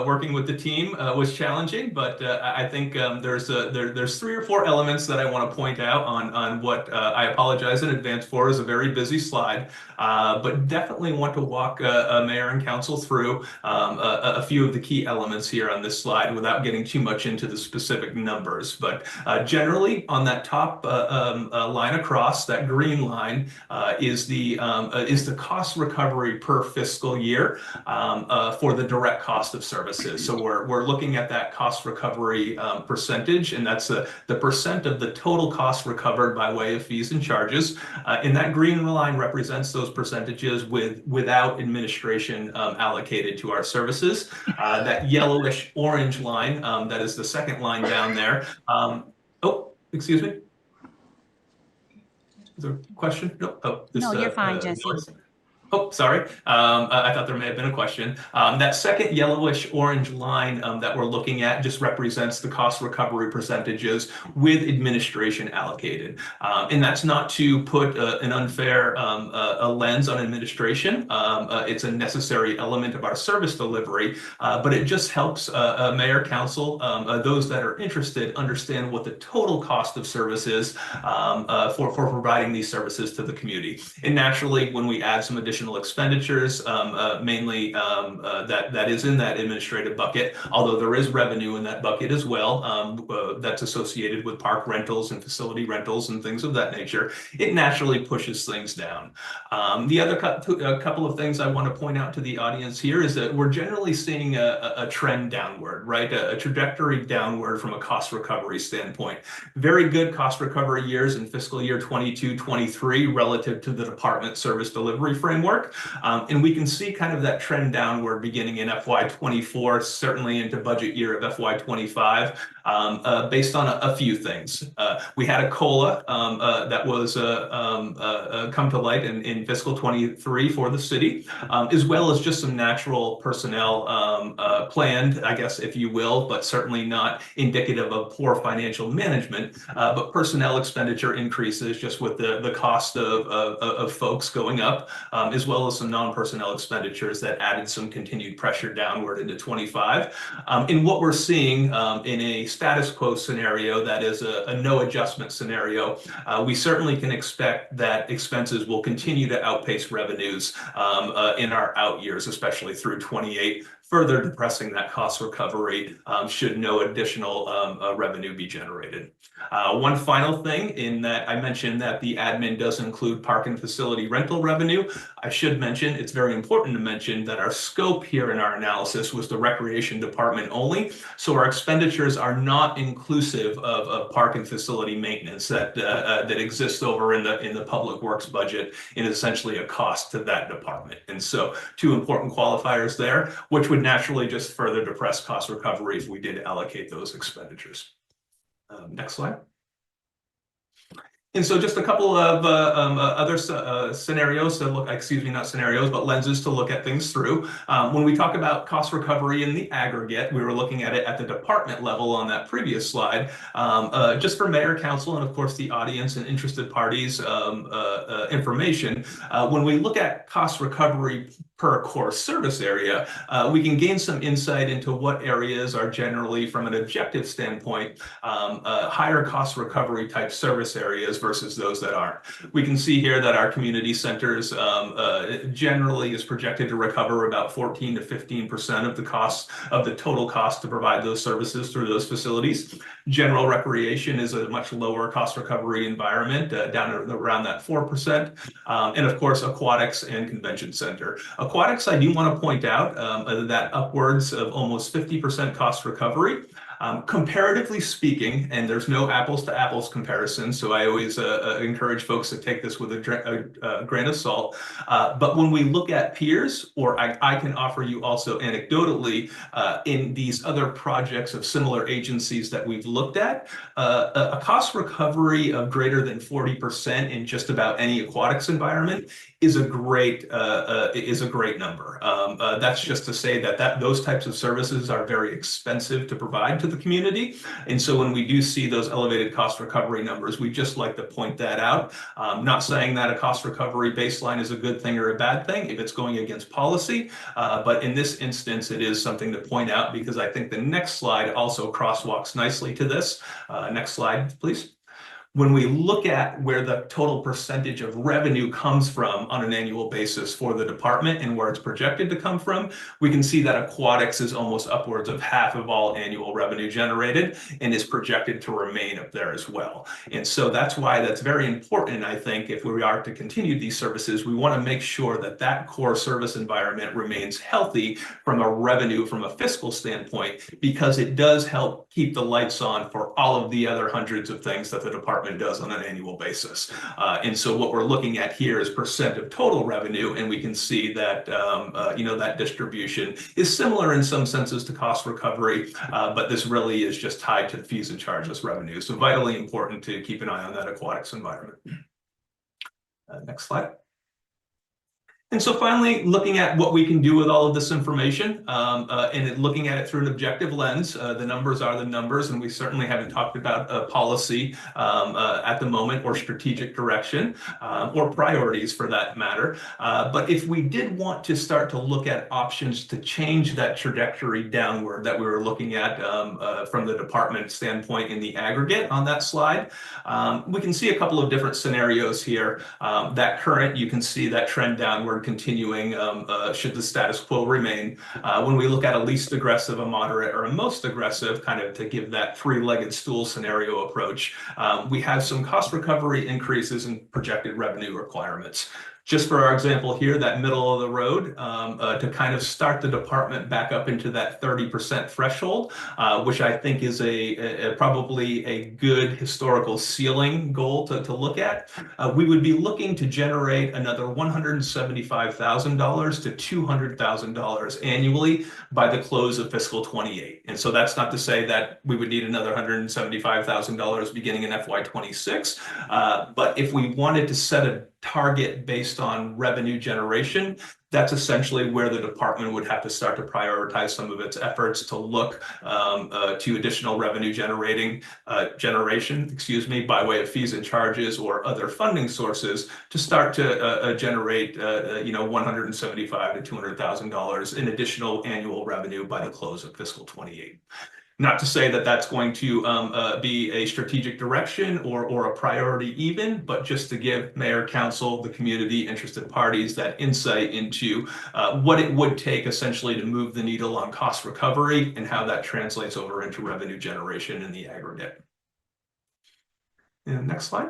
Working with the team was challenging, but I think there's 3 or 4 elements that I want to point out on what I apologize in advance for is a very busy slide, but definitely want to walk Mayor and Council through a few of the key elements here on this slide without getting too much into the specific numbers. But generally, on that top line across, that green line is the cost recovery per fiscal year for the direct cost of services. So we're looking at that cost recovery percentage, and that's the percent of the total cost recovered by way of fees and charges. And that green line represents those percentages without administration allocated to our services. That yellowish orange line, that is the second line down there. Oh, excuse me. Is there a question? No, no, you're fine, Jesse. Oh, sorry. I thought there may have been a question. That second yellowish orange line that we're looking at just represents the cost recovery percentages with administration allocated. And that's not to put an unfair a lens on administration. It's a necessary element of our service delivery, but it just helps Mayor, Council, those that are interested understand what the total cost of service is for providing these services to the community. And naturally, when we add some additional expenditures, mainly that is in that administrative bucket, although there is revenue in that bucket as well that's associated with park rentals and facility rentals and things of that nature, it naturally pushes things down. The other couple of things I want to point out to the audience here is that we're generally seeing a trend downward, right? A trajectory downward from a cost recovery standpoint. Very good cost recovery years in fiscal year 22, 23 relative to the department service delivery framework. And we can see kind of that trend downward beginning in FY 24, certainly into budget year of FY 25, based on a few things. We had a COLA that was come to light in fiscal 23 for the city, as well as just some natural personnel planned, I guess, if you will, but certainly not indicative of poor financial management, but personnel expenditure increases just with the cost of folks going up, as well as some non-personnel expenditures that added some continued pressure downward into 25. In what we're seeing in a status quo scenario, that is a no adjustment scenario, we certainly can expect that expenses will continue to outpace revenues in our out years, especially through 28, further depressing that cost recovery should no additional revenue be generated. One final thing in that I mentioned that the admin does include park and facility rental revenue. I should mention, it's very important to mention that our scope here in our analysis was the recreation department only. So our expenditures are not inclusive of park and facility maintenance that exists over in the public works budget and essentially a cost to that department. And so two important qualifiers there, which would naturally just further depress cost recovery if we did allocate those expenditures. Next slide. And so just a couple of other scenarios to look, excuse me, not scenarios, but lenses to look at things through. When we talk about cost recovery in the aggregate, we were looking at it at the department level on that previous slide. Just for mayor, council, and of course the audience and interested parties information, when we look at cost recovery per core service area, we can gain some insight into what areas are generally, from an objective standpoint, higher cost recovery type service areas versus those that aren't. We can see here that our community centers generally is projected to recover about 14 to 15% of the cost of the total cost to provide those services through those facilities. General recreation is a much lower cost recovery environment, down around that 4%. And of course, aquatics and convention center. Aquatics, I do want to point out that upwards of almost 50% cost recovery. Comparatively speaking, and there's no apples to apples comparison, so I always encourage folks to take this with a grain of salt. But when we look at peers, or I can offer you also anecdotally in these other projects of similar agencies that we've looked at, a cost recovery of greater than 40% in just about any aquatics environment is a great number. That's just to say that those types of services are very expensive to provide to the community. And so when we do see those elevated cost recovery numbers, we just like to point that out. Not saying that a cost recovery baseline is a good thing or a bad thing if it's going against policy, but in this instance, it is something to point out because I think the next slide also crosswalks nicely to this. Next slide, please. When we look at where the total percentage of revenue comes from on an annual basis for the department and where it's projected to come from, we can see that aquatics is almost upwards of half of all annual revenue generated and is projected to remain up there as well. And so that's why that's very important. I think if we are to continue these services, we want to make sure that that core service environment remains healthy from a revenue, from a fiscal standpoint, because it does help keep the lights on for all of the other hundreds of things that the department does on an annual basis. And so what we're looking at here is percent of total revenue, and we can see that that distribution is similar in some senses to cost recovery, but this really is just tied to the fees and charges revenue. So vitally important to keep an eye on that aquatics environment. Next slide. And so finally, looking at what we can do with all of this information and looking at it through an objective lens, the numbers are the numbers, and we certainly haven't talked about policy at the moment or strategic direction or priorities for that matter. But if we did want to start to look at options to change that trajectory downward that we were looking at from the department standpoint in the aggregate on that slide, we can see a couple of different scenarios here. That current, you can see that trend downward continuing should the status quo remain. When we look at a least aggressive, a moderate, or a most aggressive, kind of to give that three-legged stool scenario approach, we have some cost recovery increases in projected revenue requirements. Just for our example here, that middle of the road, to kind of start the department back up into that 30% threshold, which I think is probably a good historical ceiling goal to look at. We would be looking to generate another $175,000 to $200,000 annually by the close of fiscal 28. And so that's not to say that we would need another $175,000 beginning in FY26, but if we wanted to set a target based on revenue generation, that's essentially where the department would have to start to prioritize some of its efforts to look to additional revenue generation, by way of fees and charges or other funding sources to start to generate, $175,000 to $200,000 in additional annual revenue by the close of fiscal 28. Not to say that that's going to be a strategic direction or a priority even, but just to give mayor, council, the community, interested parties that insight into what it would take essentially to move the needle on cost recovery and how that translates over into revenue generation in the aggregate. And next slide.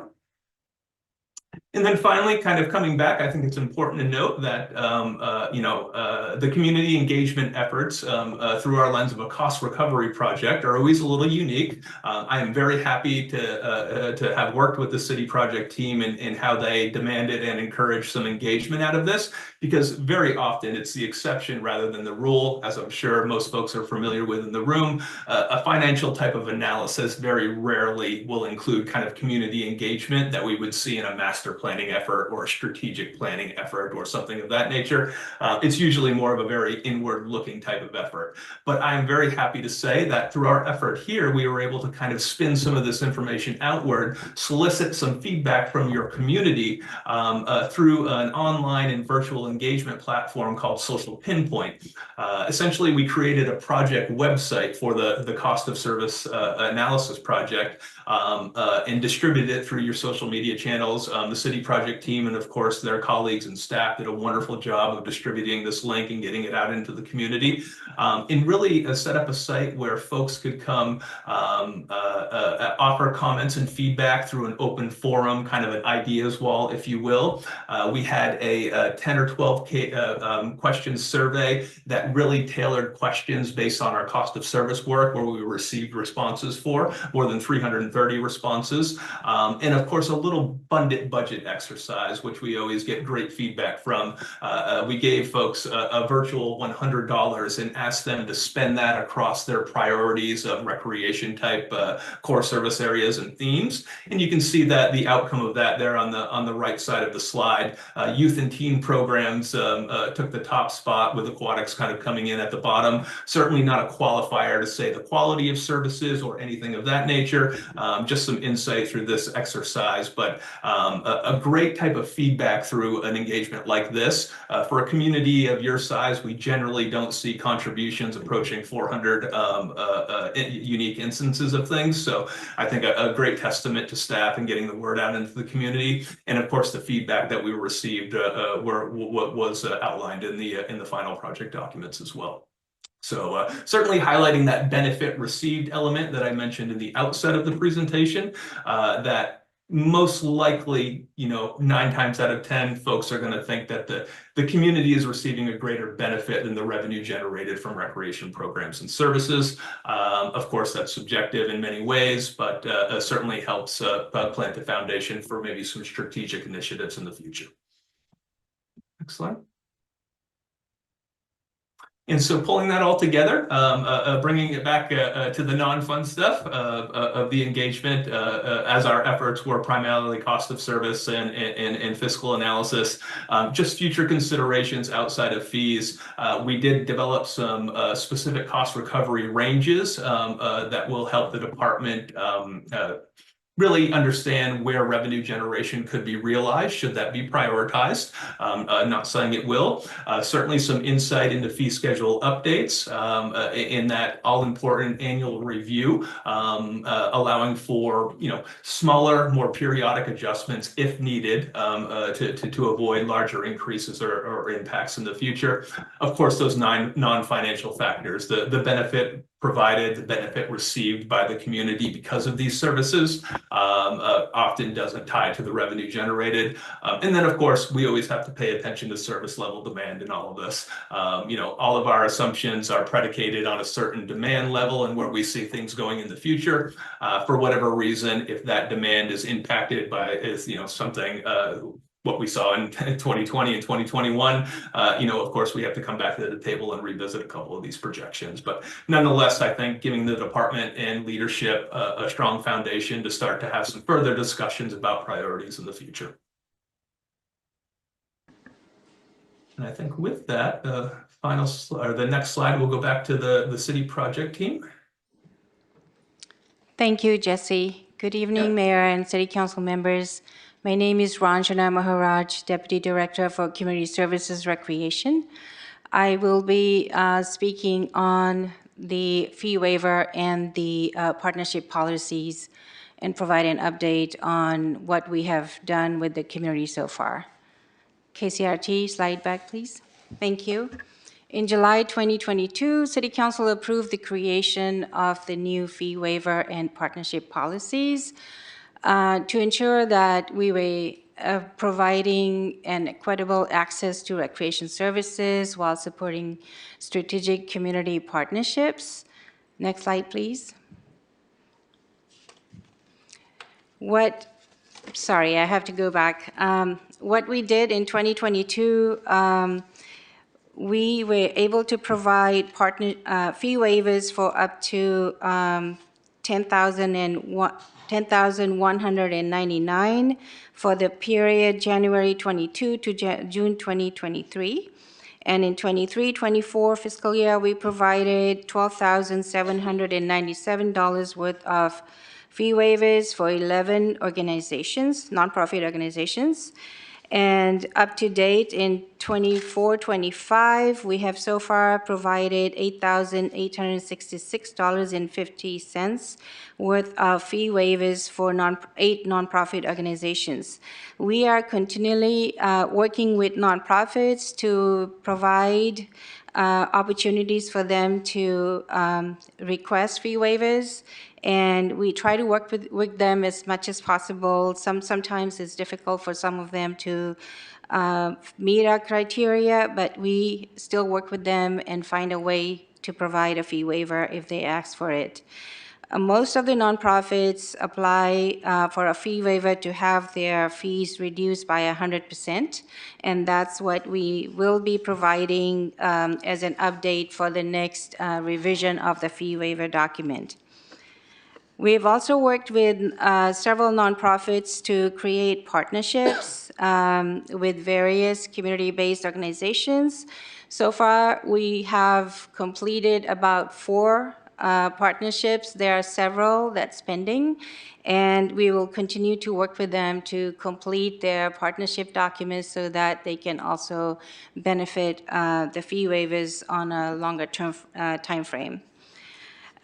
And then finally, kind of coming back, I think it's important to note that the community engagement efforts through our lens of a cost recovery project are always a little unique. I am very happy to have worked with the city project team in how they demanded and encouraged some engagement out of this, because very often it's the exception rather than the rule, as I'm sure most folks are familiar with in the room. A financial type of analysis very rarely will include kind of community engagement that we would see in a master planning effort or a strategic planning effort or something of that nature. It's usually more of a very inward looking type of effort. But I'm very happy to say that through our effort here, we were able to kind of spin some of this information outward, solicit some feedback from your community through an online and virtual engagement platform called Social Pinpoint. Essentially, we created a project website for the cost of service analysis project and distributed it through your social media channels. The city project team and of course their colleagues and staff did a wonderful job of distributing this link and getting it out into the community, and really set up a site where folks could come offer comments and feedback through an open forum, kind of an ideas wall, if you will. We had a 10 or 12 questions survey that really tailored questions based on our cost of service work, where we received responses for more than 330 responses, and of course a little budget exercise, which we always get great feedback from. We gave folks a virtual $100 and asked them to spend that across their priorities of recreation type core service areas and themes. And you can see that the outcome of that there on the right side of the slide. Youth and teen programs took the top spot, with aquatics kind of coming in at the bottom. Certainly not a qualifier to say the quality of services or anything of that nature, just some insight through this exercise, but a great type of feedback through an engagement like this. For a community of your size, we generally don't see contributions approaching 400 unique instances of things. So I think a great testament to staff and getting the word out into the community. And of course, the feedback that we received was outlined in the final project documents as well. So certainly highlighting that benefit received element that I mentioned in the outset of the presentation, that most likely, 9 times out of 10, folks are going to think that the community is receiving a greater benefit than the revenue generated from recreation programs and services. Of course, that's subjective in many ways, but certainly helps plant the foundation for maybe some strategic initiatives in the future. Next slide. And so pulling that all together, bringing it back to the non-fun stuff of the engagement, as our efforts were primarily cost of service and fiscal analysis, just future considerations outside of fees. We did develop some specific cost recovery ranges that will help the department really understand where revenue generation could be realized, should that be prioritized. Not saying it will. Certainly some insight into fee schedule updates in that all-important annual review, allowing for smaller, more periodic adjustments if needed to avoid larger increases or impacts in the future. Of course, those 9 non-financial factors, the benefit provided, the benefit received by the community because of these services, often doesn't tie to the revenue generated. And then, of course, we always have to pay attention to service level demand in all of this. All of our assumptions are predicated on a certain demand level and where we see things going in the future. For whatever reason, if that demand is impacted by something what we saw in 2020 and 2021, of course, we have to come back to the table and revisit a couple of these projections. But nonetheless, I think giving the department and leadership a strong foundation to start to have some further discussions about priorities in the future. And I think with that, the next slide, we'll go back to the city project team. Thank you, Jesse. Good evening, Mayor and City Council members. My name is Ranjana Maharaj, Deputy Director for Community Services Recreation. I will be speaking on the fee waiver and the partnership policies and provide an update on what we have done with the community so far. KCRT, slide back, please. Thank you. In July 2022, City Council approved the creation of the new fee waiver and partnership policies to ensure that we were providing an equitable access to recreation services while supporting strategic community partnerships. Next slide, please. Sorry, I have to go back. What we did in 2022, we were able to provide fee waivers for up to $10,199 for the period January 22 to June 2023. And in 23-24 fiscal year, we provided $12,797 worth of fee waivers for 11 organizations, nonprofit organizations. And up to date in 24-25, we have so far provided $8,866.50 worth of fee waivers for 8 nonprofit organizations. We are continually working with nonprofits to provide opportunities for them to request fee waivers, and we try to work with them as much as possible. Sometimes it's difficult for some of them to meet our criteria, but we still work with them and find a way to provide a fee waiver if they ask for it. Most of the nonprofits apply for a fee waiver to have their fees reduced by 100%, and that's what we will be providing as an update for the next revision of the fee waiver document. We've also worked with several nonprofits to create partnerships with various community-based organizations. So far, we have completed about 4 partnerships. There are several that's pending, and we will continue to work with them to complete their partnership documents so that they can also benefit the fee waivers on a longer term time frame.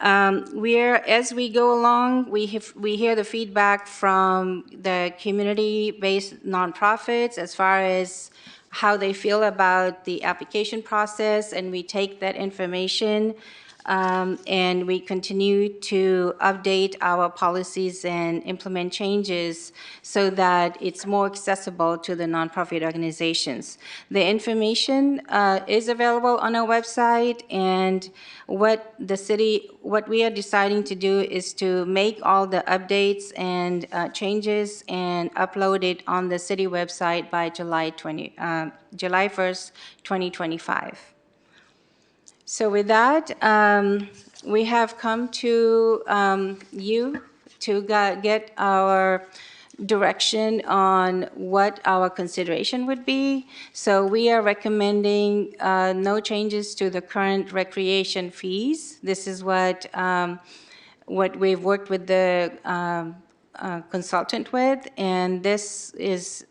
As we go along, we hear the feedback from the community-based nonprofits as far as how they feel about the application process, and we take that information and we continue to update our policies and implement changes so that it's more accessible to the nonprofit organizations. The information is available on our website, and what we are deciding to do is to make all the updates and changes and upload it on the city website by July 1st, 2025. So with that, we have come to you to get our direction on what our consideration would be. So we are recommending no changes to the current recreation fees. This is what we've worked with the consultant with, and this is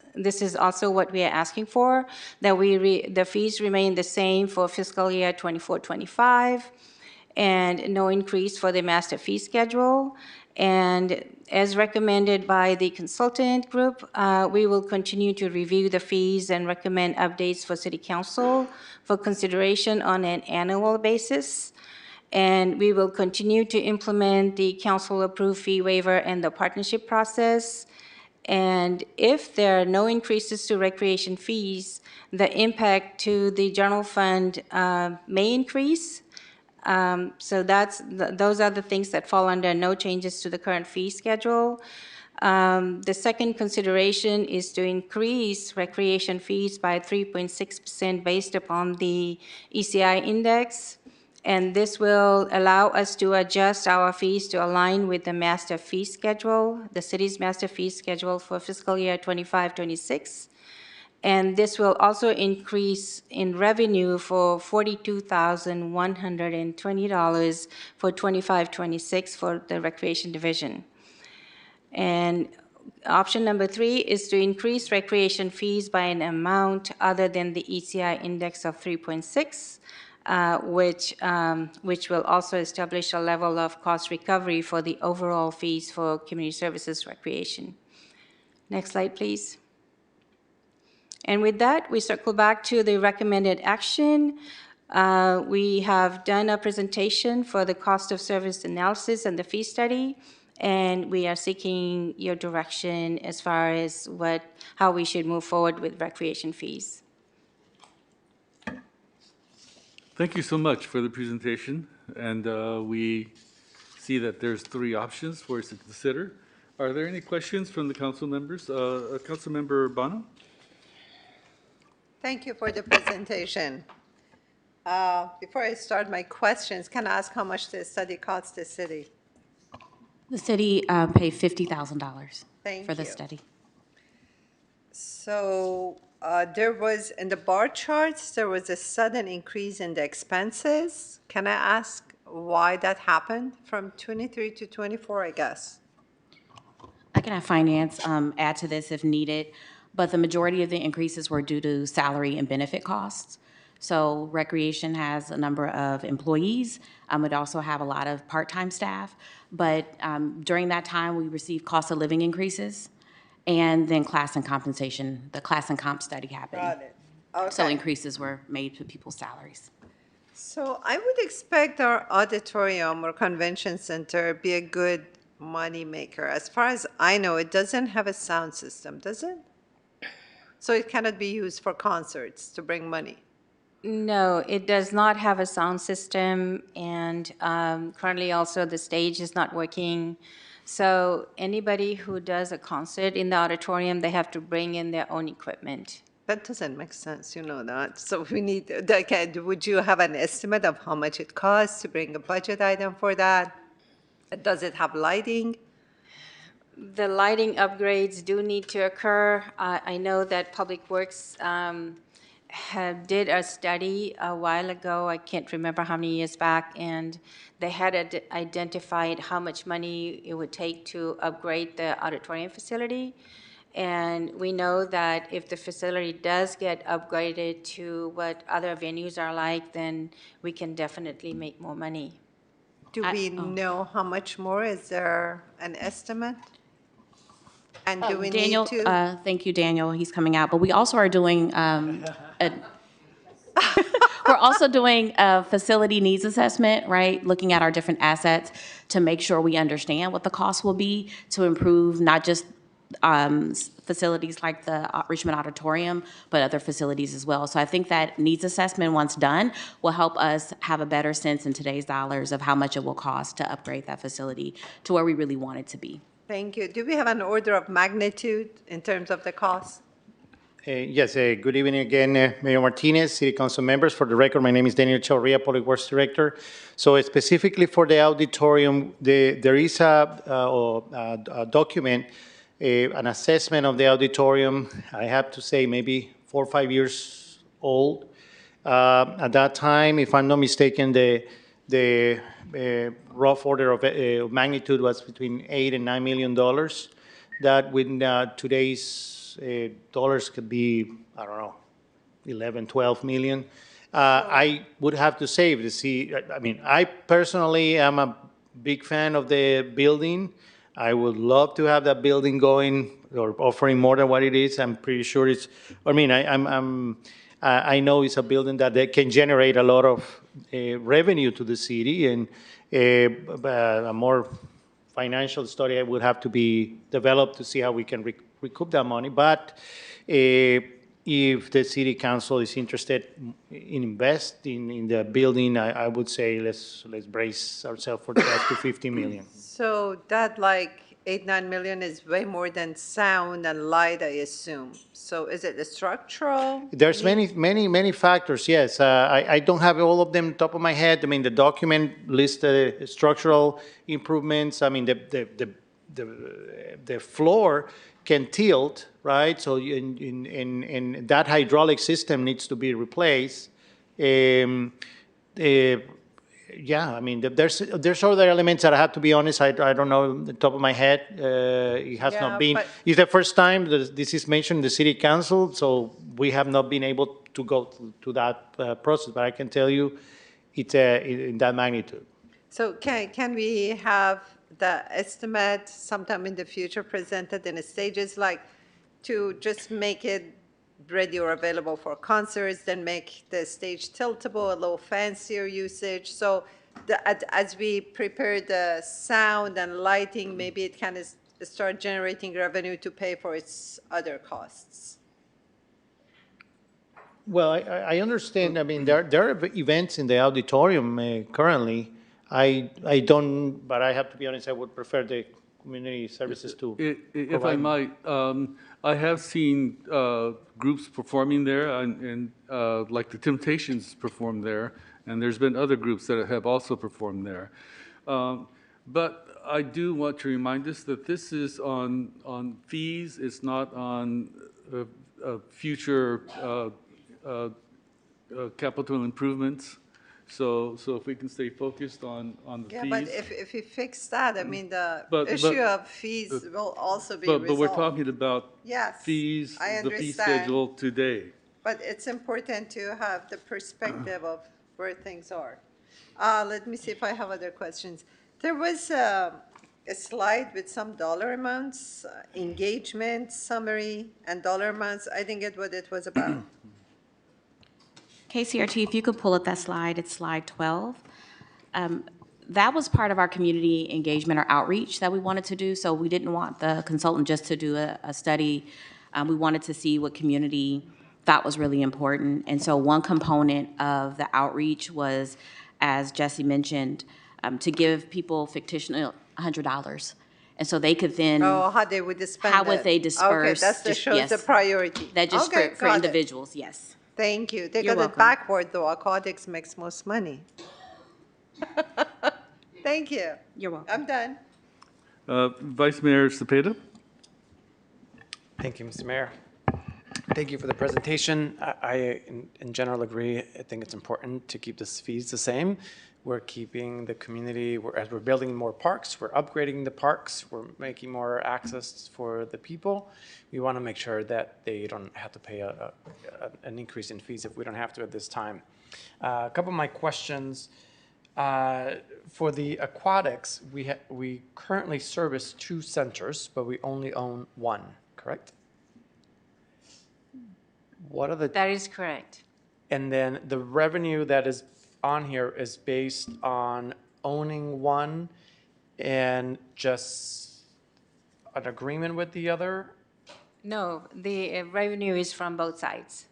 also what we are asking for, that the fees remain the same for fiscal year 24-25, and no increase for the master fee schedule. And as recommended by the consultant group, we will continue to review the fees and recommend updates for City Council for consideration on an annual basis. And we will continue to implement the council-approved fee waiver and the partnership process. And if there are no increases to recreation fees, the impact to the general fund may increase. So those are the things that fall under no changes to the current fee schedule. The second consideration is to increase recreation fees by 3.6% based upon the ECI index. And this will allow us to adjust our fees to align with the master fee schedule, the city's master fee schedule for fiscal year 25-26. And this will also increase in revenue for $42,120 for 25-26 for the Recreation Division. And option number 3 is to increase recreation fees by an amount other than the ECI index of 3.6. which will also establish a level of cost recovery for the overall fees for community services recreation. Next slide, please. And with that, we circle back to the recommended action. We have done a presentation for the cost of service analysis and the fee study, and we are seeking your direction as far as how we should move forward with recreation fees. Thank you so much for the presentation, and we see that there's 3 options for us to consider. Are there any questions from the council members? Councilmember Bono? Thank you for the presentation. Before I start my questions, can I ask how much the study costs the city? The city paid $50,000 Thank for the you. study. So there was, in the bar charts, there was a sudden increase in the expenses. Can I ask why that happened from 23 to 24, I guess? I can have finance add to this if needed, but the majority of the increases were due to salary and benefit costs. So recreation has a number of employees. It also have a lot of part-time staff. But during that time, we received cost of living increases, and then class and compensation. The class and comp study happened. Got it. Okay. So increases were made to people's salaries. So I would expect our auditorium or convention center be a good money maker. As far as I know, it doesn't have a sound system, does it? So it cannot be used for concerts to bring money. No, it does not have a sound system, and currently also the stage is not working. So anybody who does a concert in the auditorium, they have to bring in their own equipment. That doesn't make sense, you know that. So we need, okay, would you have an estimate of how much it costs to bring a budget item for that? Does it have lighting? The lighting upgrades do need to occur. I know that Public Works did a study a while ago, I can't remember how many years back, and they had identified how much money it would take to upgrade the auditorium facility. And we know that if the facility does get upgraded to what other venues are like, then we can definitely make more money. Do we know how much more? Is there an estimate? And do we Daniel, need to? thank you, Daniel. He's coming out. But we also are doing we're also doing a facility needs assessment, right? Looking at our different assets to make sure we understand what the cost will be to improve not just facilities like the Richmond Auditorium, but other facilities as well. So I think that needs assessment, once done, will help us have a better sense in today's dollars of how much it will cost to upgrade that facility to where we really want it to be. Thank you. Do we have an order of magnitude in terms of the cost? Yes, good evening again, Mayor Martinez, City Council members. For the record, my name is Daniel Chaurria, Public Works Director. So specifically for the auditorium, there is a document, an assessment of the auditorium. I have to say maybe 4 or 5 years old. At that time, if I'm not mistaken, the rough order of magnitude was between $8 and $9 million. That with today's dollars could be, I don't know, 11, 12 million. I would have to say, I mean, I personally am a big fan of the building. I would love to have that building going or offering more than what it is. I'm pretty sure it's, I mean, I know it's a building that can generate a lot of revenue to the city, and a more financial study would have to be developed to see how we can recoup that money. But if the city council is interested in investing in the building, I would say let's brace ourselves for up to 50 million. So that like 8, 9 million is way more than sound and light, I assume. So is it the structural? There's many factors, yes. I don't have all of them top of my head. I mean, the document lists the structural improvements. I mean, the floor can tilt, right? So in that hydraulic system needs to be replaced. Yeah, I mean, there's other elements that I have to be honest, I don't know on the top of my head. It has Yeah, not been, but- it's the first time that this is mentioned in the city council, so we have not been able to go to that process, but I can tell you it's in that magnitude. So can we have the estimate sometime in the future presented in stages, like to just make it ready or available for concerts, then make the stage tiltable, a little fancier usage? So as we prepare the sound and lighting, maybe it can start generating revenue to pay for its other costs. Well, I understand, I mean, there are events in the auditorium currently. I don't, but I have to be honest, I would prefer the community services to If I provide. might, I have seen groups performing there, and like the Temptations performed there, and there's been other groups that have also performed there. But I do want to remind us that this is on fees, it's not on future capital improvements. So if we can stay focused on the fees. Yeah, but if we fix that, I mean, the But- issue of fees will also be resolved. But we're talking about Yes, fees, I the fee understand. schedule today. But it's important to have the perspective of where things are. Let me see if I have other questions. There was a slide with some dollar amounts, engagement summary, and dollar amounts. I didn't get what it was about. KCRT, if you could pull up that slide, it's slide 12. That was part of our community engagement or outreach that we wanted to do. So we didn't want the consultant just to do a study. We wanted to see what community thought was really important. And so one component of the outreach was, as Jesse mentioned, to give people fictional $100. And so they could then, Oh, how they would spend how would it. they disperse? Okay, that shows the yes. priority. That just Okay, for got it. individuals, yes. Thank you. They You're got it welcome. backward, though. Aquatics makes most money. Thank you. You're welcome. I'm done. Vice Mayor Cepeda? Thank you, Mr. Mayor. Thank you for the presentation. I in general agree. I think it's important to keep the fees the same. We're keeping the community, as we're building more parks, we're upgrading the parks, we're making more access for the people. We want to make sure that they don't have to pay an increase in fees if we don't have to at this time. A couple of my questions. For the aquatics, we currently service 2 centers, but we only own 1, correct? What are the... That is correct. And then the revenue that is on here is based on owning 1 and just an agreement with the other? No, the revenue is from both sides.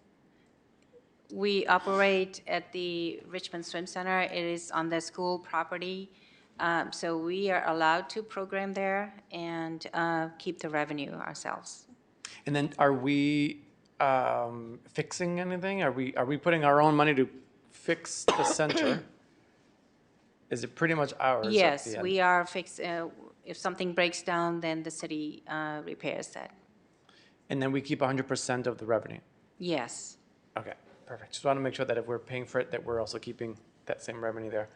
We operate at the Richmond Swim Center. It is on the school property. So we are allowed to program there and keep the revenue ourselves. And then are we fixing anything? Are we putting our own money to fix the center? Is it pretty much ours at Yes, the end? we are fixed. If something breaks down, then the city repairs that. And then we keep 100% of the revenue? Yes. Okay, perfect. Just want to make sure that if we're paying for it, that we're also keeping that same revenue there.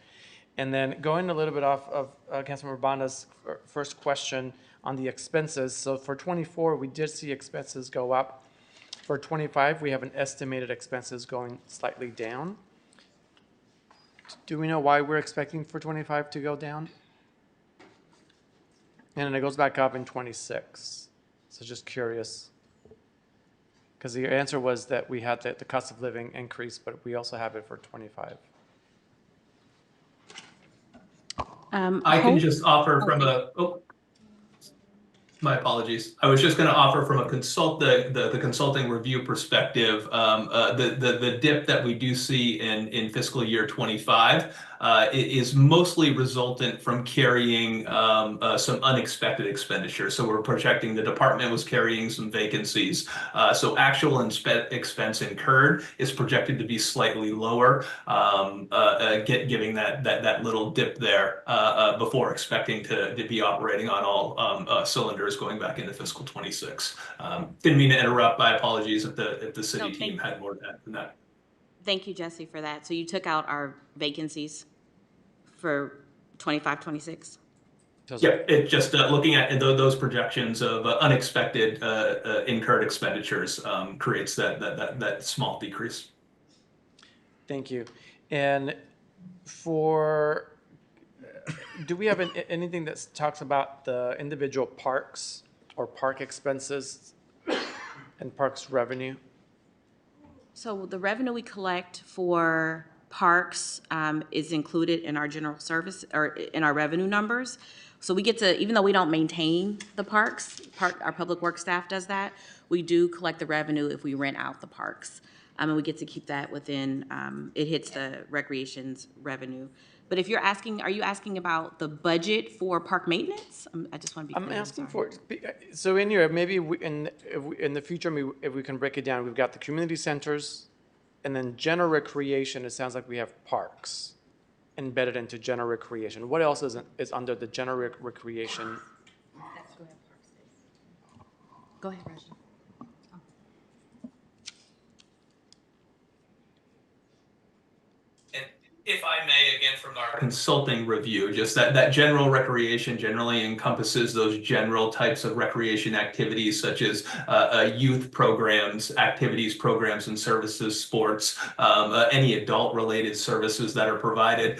And then going a little bit off of Councilmember Banda's first question on the expenses. So for 24, we did see expenses go up. For 25, we have an estimated expenses going slightly down. Do we know why we're expecting for 25 to go down? And then it goes back up in 26. So just curious. Because the answer was that we had the cost of living increase, but we also have it for 25. I can just offer from my apologies. I was just going to offer from a the consulting review perspective, the dip that we do see in fiscal year 25 is mostly resultant from carrying some unexpected expenditures. So we're projecting the department was carrying some vacancies. So actual expense incurred is projected to be slightly lower, giving that little dip there before expecting to be operating on all cylinders going back into fiscal 26. Didn't mean to interrupt. My apologies if the city team had more than that. Thank you, Jesse, for that. So you took out our vacancies? for 25, 26? Yeah, it's just looking at those projections of unexpected incurred expenditures creates that small decrease. Thank you. And do we have anything that talks about the individual parks or park expenses and parks revenue? So the revenue we collect for parks is included in our general service or in our revenue numbers. So we get to, even though we don't maintain the parks, our public works staff does that, we do collect the revenue if we rent out the parks. And we get to keep that within, it hits the recreation's revenue. But if you're asking, are you asking about the budget for park maintenance? I just want to be clear. I'm asking for, so in here, maybe in the future, if we can break it down, we've got the community centers, and then general recreation, it sounds like we have parks embedded into general recreation. What else is under the general recreation? Go ahead, Rajni. If I may, again, from our consulting review, just that general recreation generally encompasses those general types of recreation activities such as youth programs, activities, programs and services, sports, any adult-related services that are provided.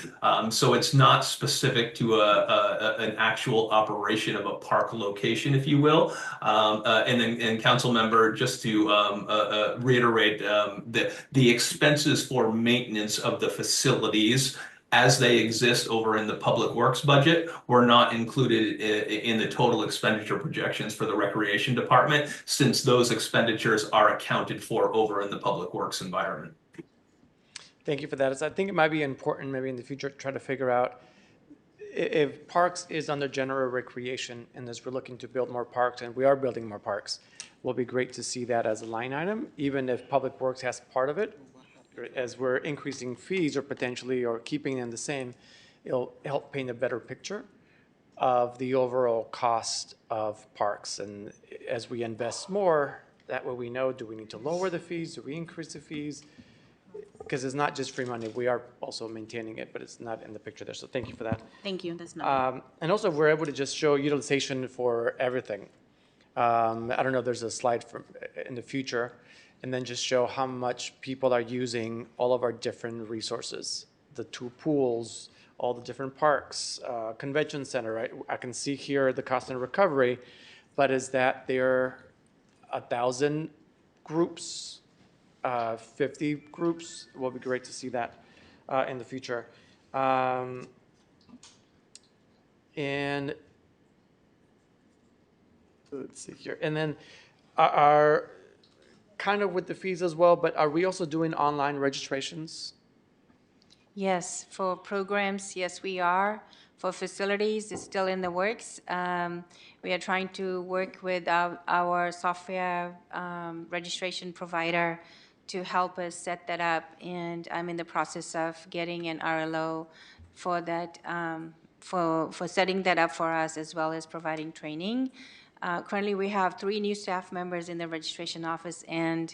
So it's not specific to an actual operation of a park location, if you will. And council member, just to reiterate, the expenses for maintenance of the facility as they exist over in the public works budget were not included in the total expenditure projections for the recreation department, since those expenditures are accounted for over in the public works environment. Thank you for that. I think it might be important maybe in the future to try to figure out if parks is under general recreation, and as we're looking to build more parks, and we are building more parks, it will be great to see that as a line item, even if public works has part of it. As we're increasing fees or potentially or keeping them the same, it'll help paint a better picture of the overall cost of parks. And as we invest more, that way we know, do we need to lower the fees? Do we increase the fees? Because it's not just free money. We are also maintaining it, but it's not in the picture there. So thank you for that. Thank you. That's not. And also, we're able to just show utilization for everything. I don't know if there's a slide in the future, and then just show how much people are using all of our different resources, the 2 pools, all the different parks, convention center, right? I can see here the cost and recovery, but is that there 1,000 groups, 50 groups? It will be great to see that in the future. And let's see here. And then our kind of with the fees as well, but are we also doing online registrations? Yes, for programs, yes, we are. For facilities, it's still in the works. We are trying to work with our software registration provider to help us set that up, and I'm in the process of getting an RLO for that, for setting that up for us, as well as providing training. Currently, we have 3 new staff members in the registration office, and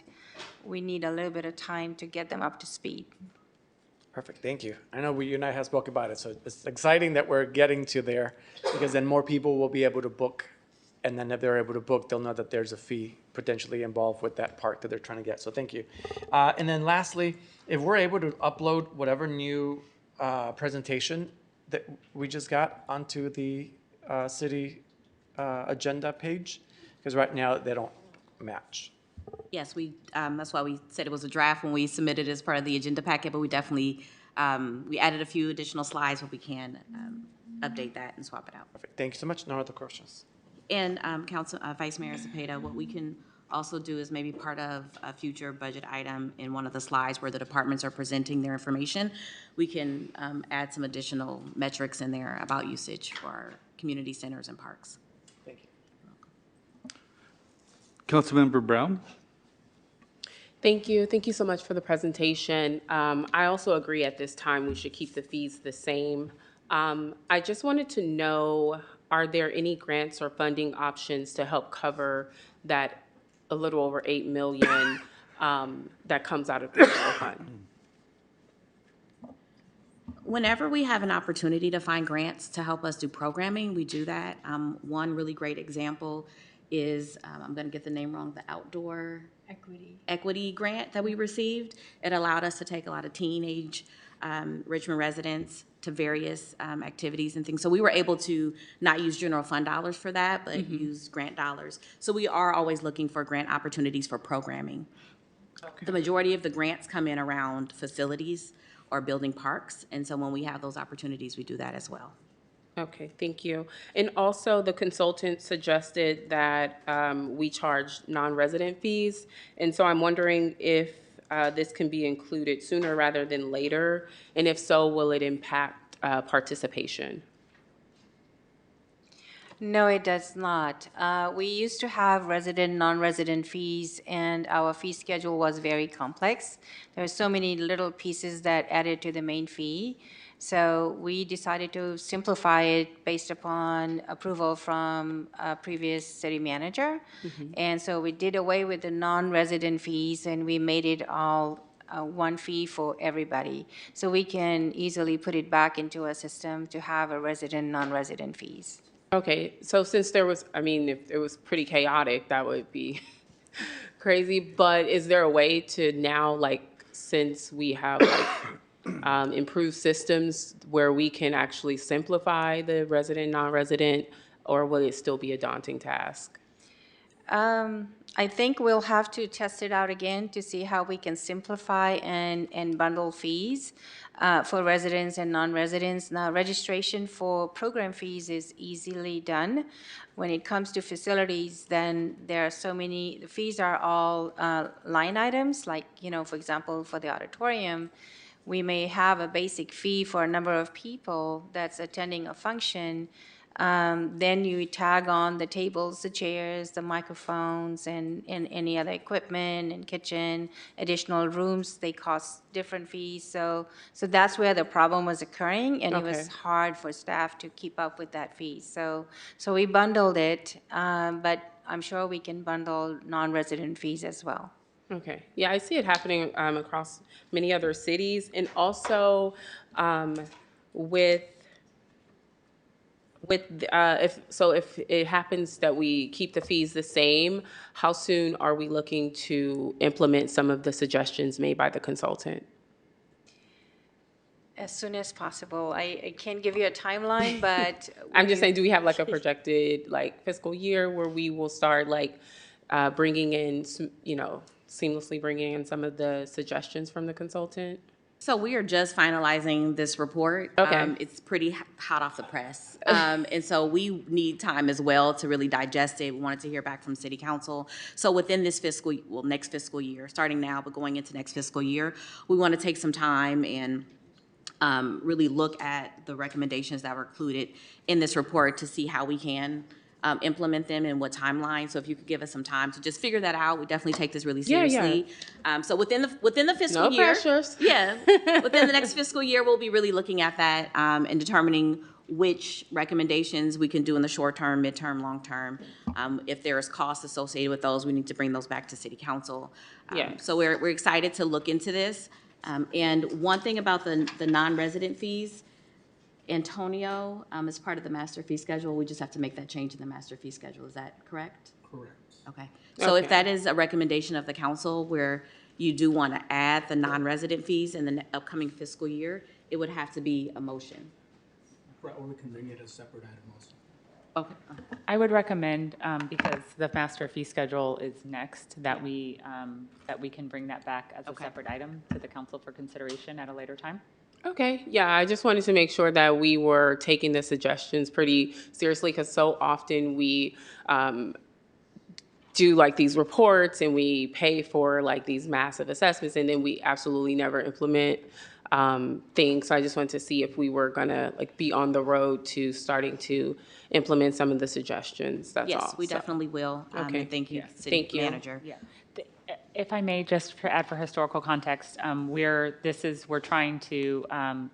we need a little bit of time to get them up to speed. Perfect, thank you. I know you and I have spoken about it, so it's exciting that we're getting to there, because then more people will be able to book, and then if they're able to book, they'll know that there's a fee potentially involved with that park that they're trying to get, so thank you. And then lastly, if we're able to upload whatever new presentation that we just got onto the city agenda page, because right now they don't match. Yes, that's why we said it was a draft when we submitted it as part of the agenda packet, but we definitely, we added a few additional slides, but we can update that and swap it out. Perfect, thank you so much. No other questions. And Vice Mayor Cepeda, what we can also do is maybe part of a future budget item in one of the slides where the departments are presenting their information, we can add some additional metrics in there about usage for our community centers and parks. Thank you. Councilmember Brown? Thank you. Thank you so much for the presentation. I also agree at this time we should keep the fees the same. I just wanted to know, are there any grants or funding options to help cover that a little over $8 million that comes out of the general fund? Whenever we have an opportunity to find grants to help us do programming, we do that. One really great example is, I'm going to get the name wrong, the outdoor equity grant that we received. It allowed us to take a lot of teenage Richmond residents to various activities and things. So we were able to not use general fund dollars for that, but use grant dollars. So we are always looking for grant opportunities for programming. Okay. The majority of the grants come in around facilities or building parks. And so when we have those opportunities, we do that as well. Okay, thank you. And also the consultant suggested that we charge non-resident fees. And so I'm wondering if this can be included sooner rather than later. And if so, will it impact participation? No, it does not. We used to have resident, non-resident fees, and our fee schedule was very complex. There were so many little pieces that added to the main fee. So we decided to simplify it based upon approval from a previous city manager. And so we did away with the non-resident fees, and we made it all one fee for everybody. So we can easily put it back into a system to have a resident, non-resident fees. Okay, so since there was, I mean, if it was pretty chaotic, that would be crazy. But is there a way to now, like, since we have like improved systems where we can actually simplify the resident, non-resident, or will it still be a daunting task? I think we'll have to test it out again to see how we can simplify and bundle fees for residents and non-residents. Now, registration for program fees is easily done. When it comes to facilities, then there are so many, the fees are all line items, like, you know, for example, for the auditorium, we may have a basic fee for a number of people that's attending a function. Then you tag on the tables, the chairs, the microphones, and any other equipment and kitchen, additional rooms, they cost different fees. So that's where the problem was occurring, and it was hard for staff to keep up with that fee. So we bundled it, but I'm sure we can bundle non-resident fees as well. Okay, yeah, I see it happening across many other cities, and also if it happens that we keep the fees the same, how soon are we looking to implement some of the suggestions made by the consultant? As soon as possible. I can't give you a timeline, but I'm just saying, do we have like a projected like fiscal year where we will start like bringing in, you know, seamlessly bringing in some of the suggestions from the consultant? So we are just finalizing this report. Okay. It's pretty hot off the press. And so we need time as well to really digest it. We wanted to hear back from City Council. So within this next fiscal year, starting now, but going into next fiscal year, we want to take some time and really look at the recommendations that were included in this report to see how we can implement them and what timeline. So if you could give us some time to just figure that out, we definitely take this really seriously. Yeah. So within the fiscal year, pressures. Yeah, within the next fiscal year, we'll be really looking at that and determining which recommendations we can do in the short term, midterm, long term. If there is cost associated with those, we need to bring those back to City Council. So we're excited to look into this. And one thing about the non-resident fees, Antonio, as part of the master fee schedule, we just have to make that change in the master fee schedule. Is that correct? Correct. Okay. So if that is a recommendation of the council where you do want to add the non-resident fees in the upcoming fiscal year, it would have to be a motion. Right, or we can bring it as a separate item also. Okay. I would recommend, because the master fee schedule is next, that we can bring that back as a separate item to the council for consideration at a later time. Okay, yeah, I just wanted to make sure that we were taking the suggestions pretty seriously, because so often we do like these reports and we pay for like these massive assessments, and then we absolutely never implement things. So I just wanted to see if we were gonna like be on the road to starting to implement some of the suggestions. That's all. Yes, we definitely will. Okay. Thank you, City Manager. Yeah. If I may, just add for historical context, we're trying to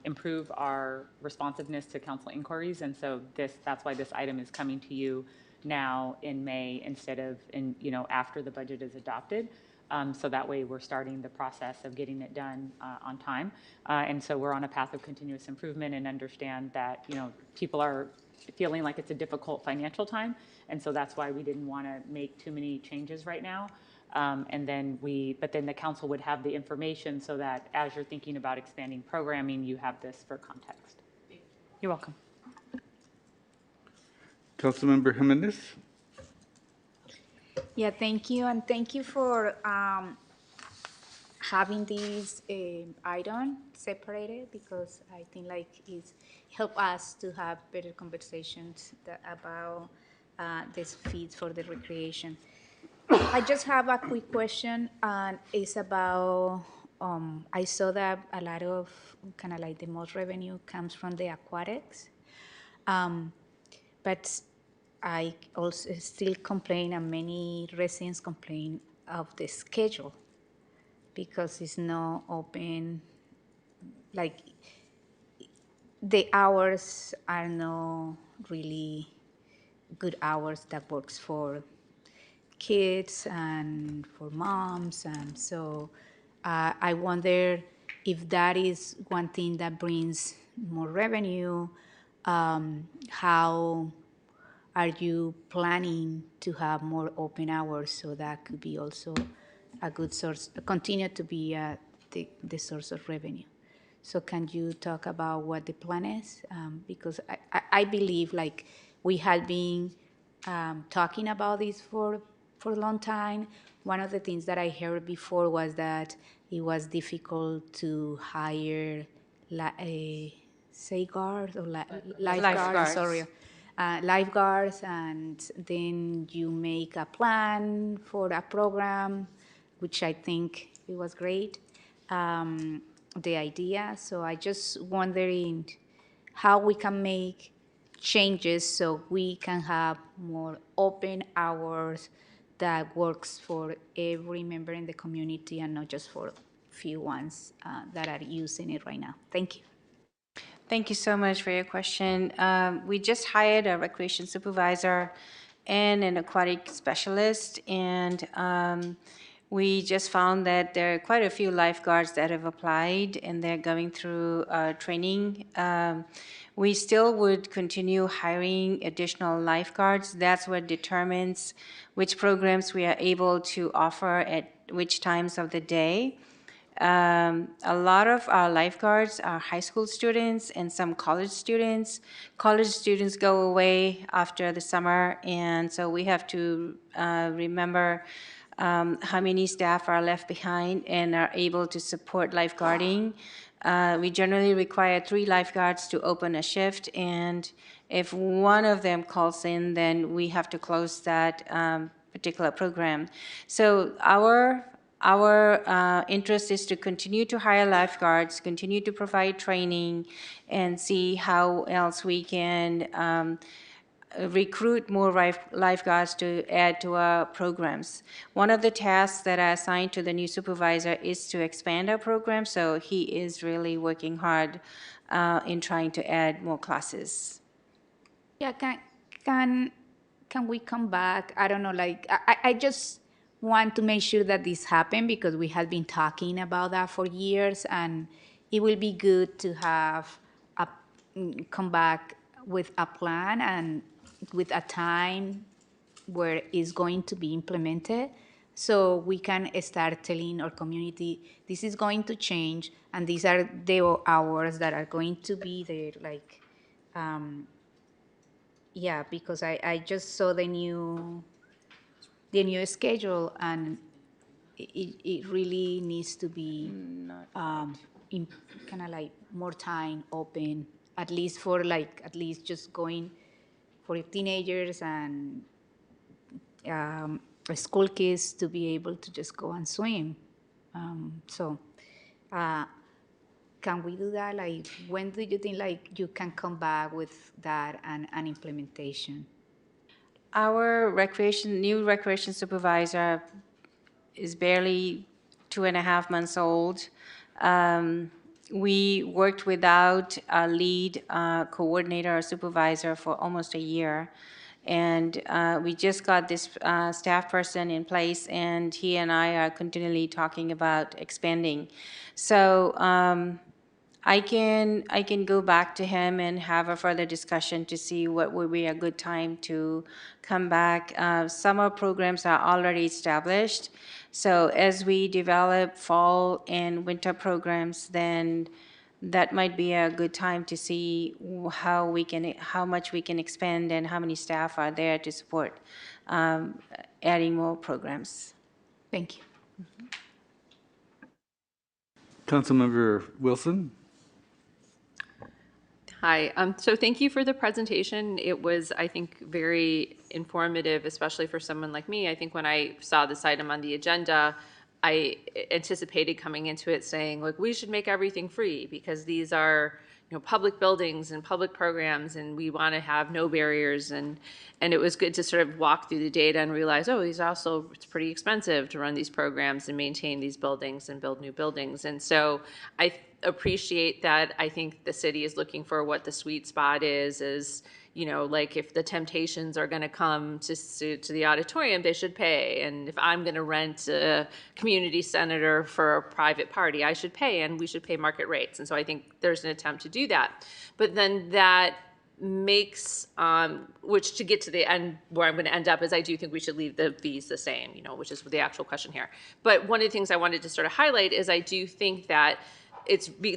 improve our responsiveness to council inquiries, and so that's why this item is coming to you now in May instead of after the budget is adopted. So that way we're starting the process of getting it done on time. And so we're on a path of continuous improvement and understand that, people are feeling like it's a difficult financial time. And so that's why we didn't want to make too many changes right now. But then the council would have the information so that as you're thinking about expanding programming, you have this for context. You're welcome. Councilmember Jimenez? Yeah, thank you, and thank you for having these item separated, because I think like it's help us to have better conversations about these feeds for the recreation. I just have a quick question, and it's about I saw that a lot of kind of like the most revenue comes from the aquatics, but I also still complain, and many residents complain of the schedule, because it's not open, like the hours are not really good hours that works for kids and for moms. And so I wonder if that is one thing that brings more revenue. How are you planning to have more open hours, so that could be also a good source, continue to be the source of revenue? So can you talk about what the plan is? Because I believe like we had been talking about this for a long time. One of the things that I heard before was that it was difficult to hire safeguards or lifeguards, sorry. Lifeguards, and then you make a plan for a program, which I think it was great, the idea. So I just wondering how we can make changes so we can have more open hours that works for every member in the community and not just for few ones that are using it right now. Thank you. Thank you so much for your question. We just hired a recreation supervisor and an aquatic specialist, and we just found that there are quite a few lifeguards that have applied, and they're going through training. We still would continue hiring additional lifeguards. That's what determines which programs we are able to offer at which times of the day. A lot of our lifeguards are high school students and some college students. College students go away after the summer, and so we have to remember how many staff are left behind and are able to support lifeguarding. We generally require 3 lifeguards to open a shift, and if one of them calls in, then we have to close that particular program. So our interest is to continue to hire lifeguards, continue to provide training, and see how else we can recruit more lifeguards to add to our programs. One of the tasks that I assigned to the new supervisor is to expand our program, so he is really working hard in trying to add more classes. Yeah, can we come back? I don't know, like, I just want to make sure that this happen, because we have been talking about that for years, and it will be good to have come back with a plan and with a time where it's going to be implemented, so we can start telling our community this is going to change and these are the hours that are going to be there. Like, yeah, because I just saw the new schedule, and it really needs to be kind of like more time open, at least for like, at least just going for teenagers and school kids to be able to just go and swim. Can we do that? Like, when do you think like you can come back with that and an implementation? Our new recreation supervisor is barely 2.5 months old. We worked without a lead coordinator or supervisor for almost a year. And we just got this staff person in place, and he and I are continually talking about expanding. So I can go back to him and have a further discussion to see what would be a good time to come back. Summer programs are already established. So as we develop fall and winter programs, then that might be a good time to see how much we can expand and how many staff are there to support adding more programs. Thank you. Councilmember Wilson? Hi, so thank you for the presentation. It was, I think, very informative, especially for someone like me. I think when I saw this item on the agenda, I anticipated coming into it saying, like, we should make everything free because these are, public buildings and public programs, and we want to have no barriers. And it was good to sort of walk through the data and realize, oh, it's pretty expensive to run these programs and maintain these buildings and build new buildings. And so I appreciate that. I think the city is looking for what the sweet spot is, like if the Temptations are going to come to the auditorium, they should pay. And if I'm going to rent a community center for a private party, I should pay, and we should pay market rates. And so I think there's an attempt to do that. But then that makes, which to get to the end where I'm going to end up is I do think we should leave the fees the same, which is the actual question here. But one of the things I wanted to sort of highlight is I do think that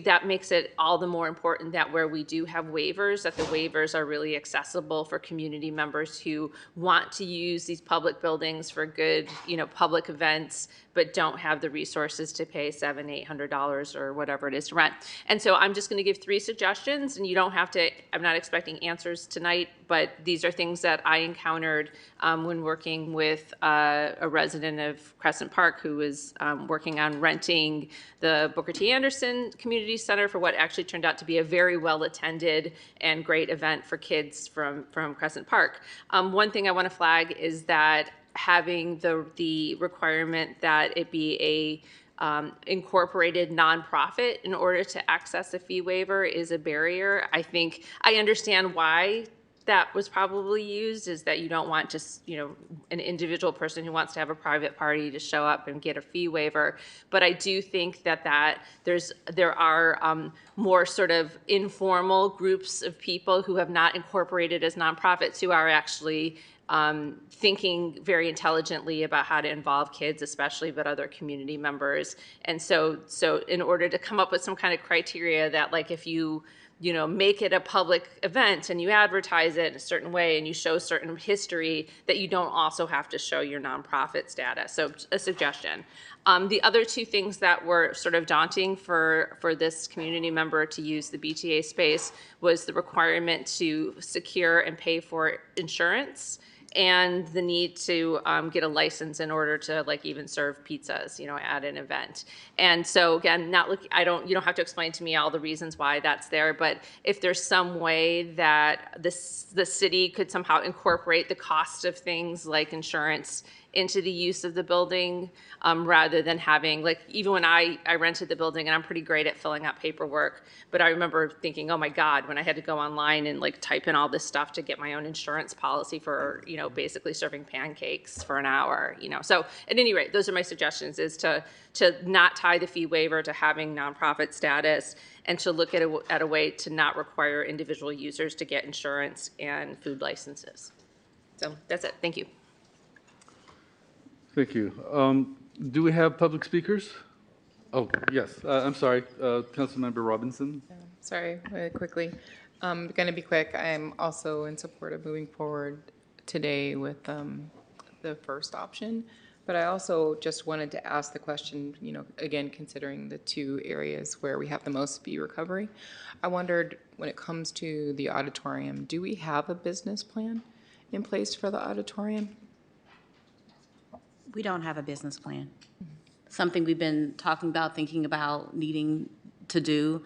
that makes it all the more important that where we do have waivers, that the waivers are really accessible for community members who want to use these public buildings for good, public events, but don't have the resources to pay $700-800 or whatever it is to rent. And so I'm just going to give 3 suggestions, and you don't have to, I'm not expecting answers tonight, but these are things that I encountered when working with a resident of Crescent Park who was working on renting the Booker T. Anderson Community Center for what actually turned out to be a very well-attended and great event for kids from Crescent Park. One thing I want to flag is that having the requirement that it be a incorporated nonprofit in order to access a fee waiver is a barrier. I think I understand why that was probably used, is that you don't want just, an individual person who wants to have a private party to show up and get a fee waiver. But I do think that there are more sort of informal groups of people who have not incorporated as nonprofits who are actually thinking very intelligently about how to involve kids, especially, but other community members. And so in order to come up with some kind of criteria that, like, if you make it a public event and you advertise it in a certain way and you show certain history, that you don't also have to show your nonprofit status. So a suggestion. The other 2 things that were sort of daunting for this community member to use the BTA space was the requirement to secure and pay for insurance, and the need to get a license in order to, like, even serve pizzas, at an event. And so again, you don't have to explain to me all the reasons why that's there, but if there's some way that the city could somehow incorporate the cost of things like insurance into the use of the building, rather than having, like, even when I rented the building, and I'm pretty great at filling out paperwork, but I remember thinking, oh my God, when I had to go online and, like, type in all this stuff to get my own insurance policy for, basically serving pancakes for an hour, So at any rate, those are my suggestions, is to not tie the fee waiver to having nonprofit status, and to look at a way to not require individual users to get insurance and food licenses. So that's it. Thank you. Thank you. Do we have public speakers? Oh, yes. I'm sorry. Councilmember Robinson. Sorry, really quickly. I'm going to be quick. I'm also in support of moving forward today with the first option. But I also just wanted to ask the question, again, considering the 2 areas where we have the most fee recovery, I wondered, when it comes to the auditorium, do we have a business plan in place for the auditorium? We don't have a business plan. Something we've been talking about, thinking about, needing to do,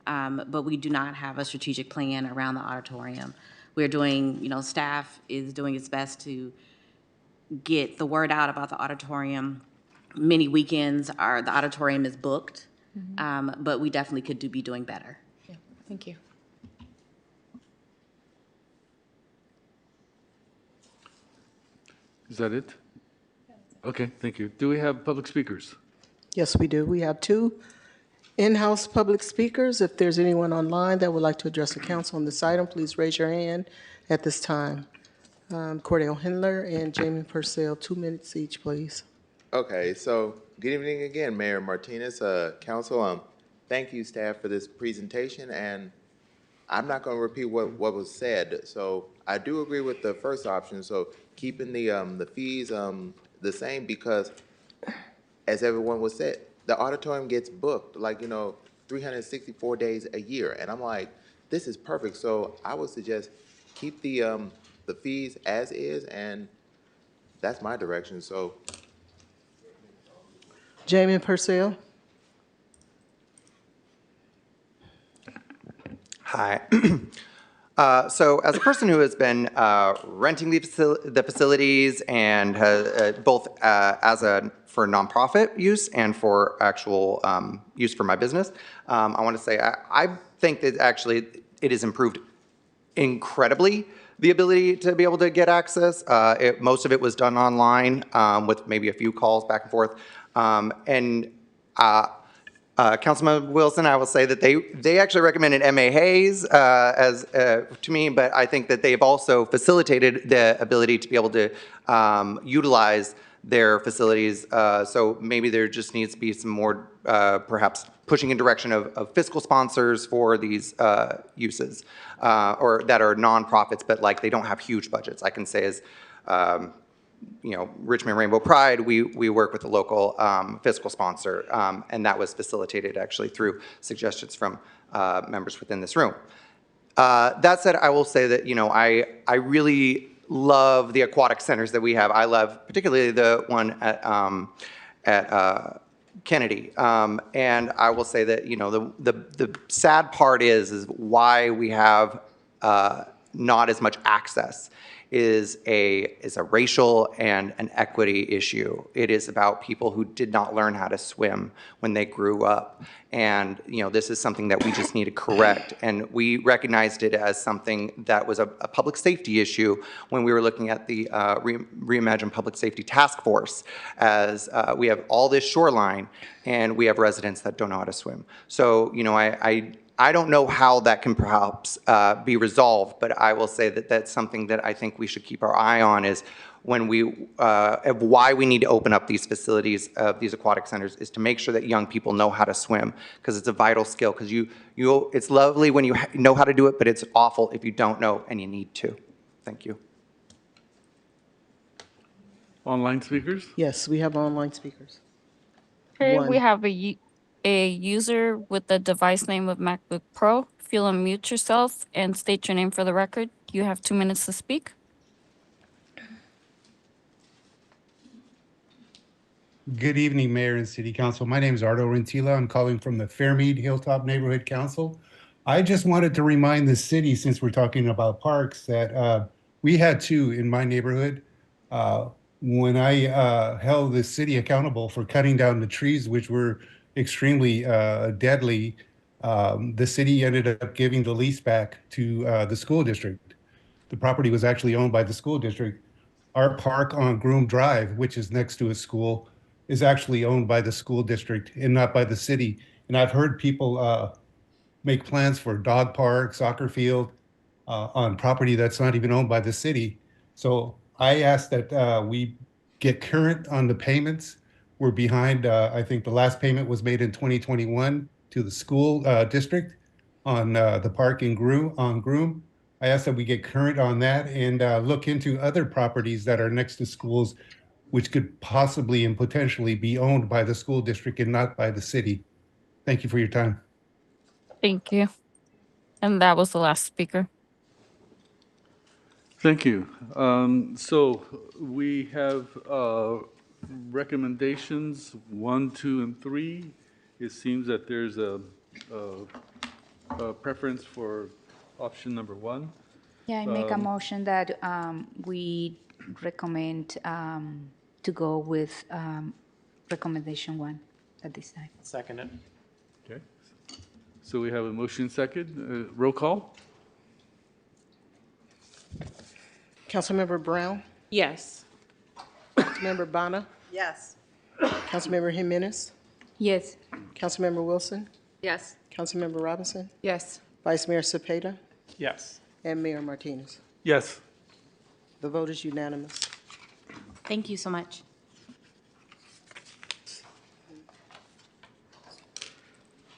but we do not have a strategic plan around the auditorium. We're doing, staff is doing its best to get the word out about the auditorium. Many weekends the auditorium is booked, but we definitely could be doing better. Yeah, thank you. Is that it? Okay, thank you. Do we have public speakers? Yes, we do. We have two in-house public speakers. If there's anyone online that would like to address the council on this item, please raise your hand at this time. Cordell Hindler and Jamie Purcell, 2 minutes each, please. Okay, so good evening again, Mayor Martinez, council. Thank you, staff, for this presentation, and I'm not going to repeat what was said. So I do agree with the first option. So keeping the fees the same, because as everyone was said, the auditorium gets booked 364 days a year, and I'm like, this is perfect. So I would suggest keep the fees as is, and that's my direction. So. Jamie Purcell. Hi. So as a person who has been renting the facilities and has, both for nonprofit use and for actual use for my business, I want to say I think that actually it has improved incredibly, the ability to be able to get access. Most of it was done online with maybe a few calls back and forth. Councilman Wilson, I will say that they actually recommended M.A. Hayes to me, but I think that they've also facilitated the ability to be able to utilize their facilities. So maybe there just needs to be some more, perhaps pushing in direction of fiscal sponsors for these uses, or that are nonprofits, but like they don't have huge budgets. I can say as Richmond Rainbow Pride, we work with a local fiscal sponsor, and that was facilitated actually through suggestions from members within this room. That said, I will say that, I really love the aquatic centers that we have. I love particularly the one at Kennedy. And I will say that, the sad part is why we have not as much access is a racial and an equity issue. It is about people who did not learn how to swim when they grew up. And this is something that we just need to correct. And we recognized it as something that was a public safety issue when we were looking at the Reimagine Public Safety Task Force, as we have all this shoreline and we have residents that don't know how to swim. So, I don't know how that can perhaps be resolved, but I will say that that's something that I think we should keep our eye on, is when of why we need to open up these facilities, these aquatic centers, is to make sure that young people know how to swim, because it's a vital skill. Because it's lovely when you know how to do it, but it's awful if you don't know and you need to. Thank you. Online speakers? Yes, we have online speakers. Okay, One. we have a user with the device name of MacBook Pro. If you'll unmute yourself and state your name for the record, you have 2 minutes to speak. Good evening, Mayor and City Council. My name is Ardo Rentila. I'm calling from the Fairmead Hilltop Neighborhood Council. I just wanted to remind the city, since we're talking about parks, that we had two in my neighborhood. When I held the city accountable for cutting down the trees, which were extremely deadly, the city ended up giving the lease back to the school district. The property was actually owned by the school district. Our park on Groom Drive, which is next to a school, is actually owned by the school district and not by the city. And I've heard people make plans for dog park, soccer field on property that's not even owned by the city. So I asked that we get current on the payments. We're behind. I think the last payment was made in 2021 to the school district on the park in Groom. I asked that we get current on that and look into other properties that are next to schools, which could possibly and potentially be owned by the school district and not by the city. Thank you for your time. Thank you. And that was the last speaker. Thank you. So we have recommendations 1, 2, and 3. It seems that there's a preference for option number 1. Yeah, I make a motion that we recommend to go with recommendation 1 at this time. Second it. Okay. So we have a motion second. Roll call? Councilmember Brown, Yes. Councilmember Bonner, Yes. Councilmember Jimenez, Yes. Councilmember Wilson, Yes. Councilmember Robinson, Yes. Vice Mayor Cepeda, Yes. and Mayor Martinez. Yes. The vote is unanimous. Thank you so much.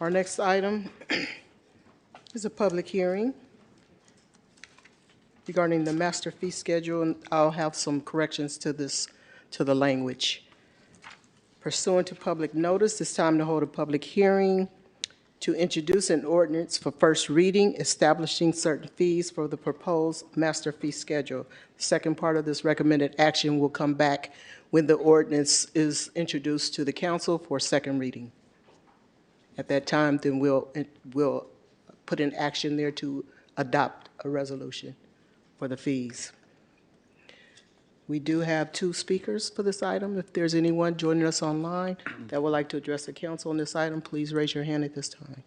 Our next item is a public hearing regarding the master fee schedule, and I'll have some corrections to this, to the language. Pursuant to public notice, it's time to hold a public hearing to introduce an ordinance for first reading establishing certain fees for the proposed master fee schedule. The second part of this recommended action will come back when the ordinance is introduced to the council for second reading. At that time, then we'll put in action there to adopt a resolution for the fees. We do have 2 speakers for this item. If there's anyone joining us online that would like to address the council on this item, please raise your hand at this time.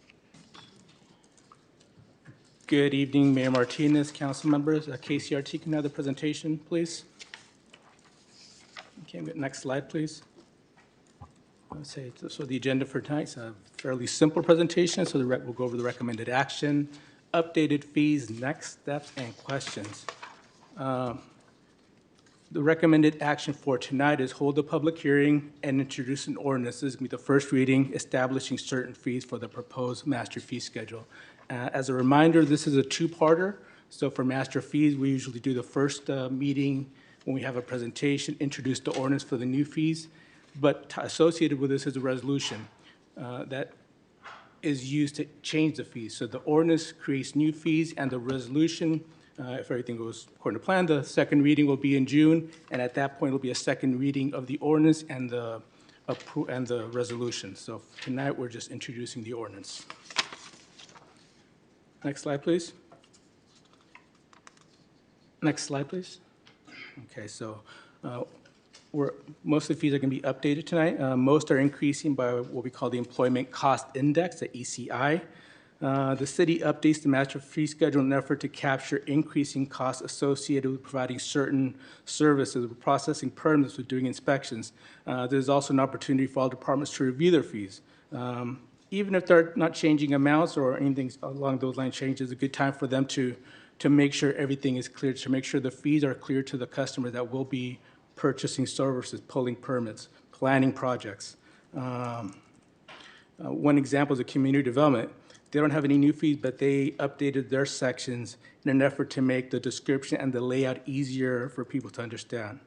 Good evening, Mayor Martinez, council members. KCRT, can I have the presentation, please? Okay, next slide, please. Let's say, so the agenda for tonight's a fairly simple presentation, so we'll go over the recommended action, updated fees, next steps, and questions. The recommended action for tonight is hold a public hearing and introduce an ordinance. This is going to be the first reading establishing certain fees for the proposed master fee schedule. As a reminder, this is a 2-parter. So for master fees, we usually do the first meeting when we have a presentation, introduce the ordinance for the new fees. But associated with this is a resolution that is used to change the fees. So the ordinance creates new fees, and the resolution, if everything goes according to plan, the second reading will be in June, and at that point, it'll be a second reading of the ordinance and the resolution. So tonight, we're just introducing the ordinance. Next slide, please. Next slide, please. Okay, so most of the fees are going to be updated tonight. Most are increasing by what we call the Employment Cost Index, the ECI. The city updates the master fee schedule in an effort to capture increasing costs associated with providing certain services, with processing permits, with doing inspections. There's also an opportunity for all departments to review their fees. Even if they're not changing amounts or anything along those lines changes, it's a good time for them to make sure everything is clear, to make sure the fees are clear to the customer that will be purchasing services, pulling permits, planning projects. One example is a community development. They don't have any new fees, but they updated their sections in an effort to make the description and the layout easier for people to understand.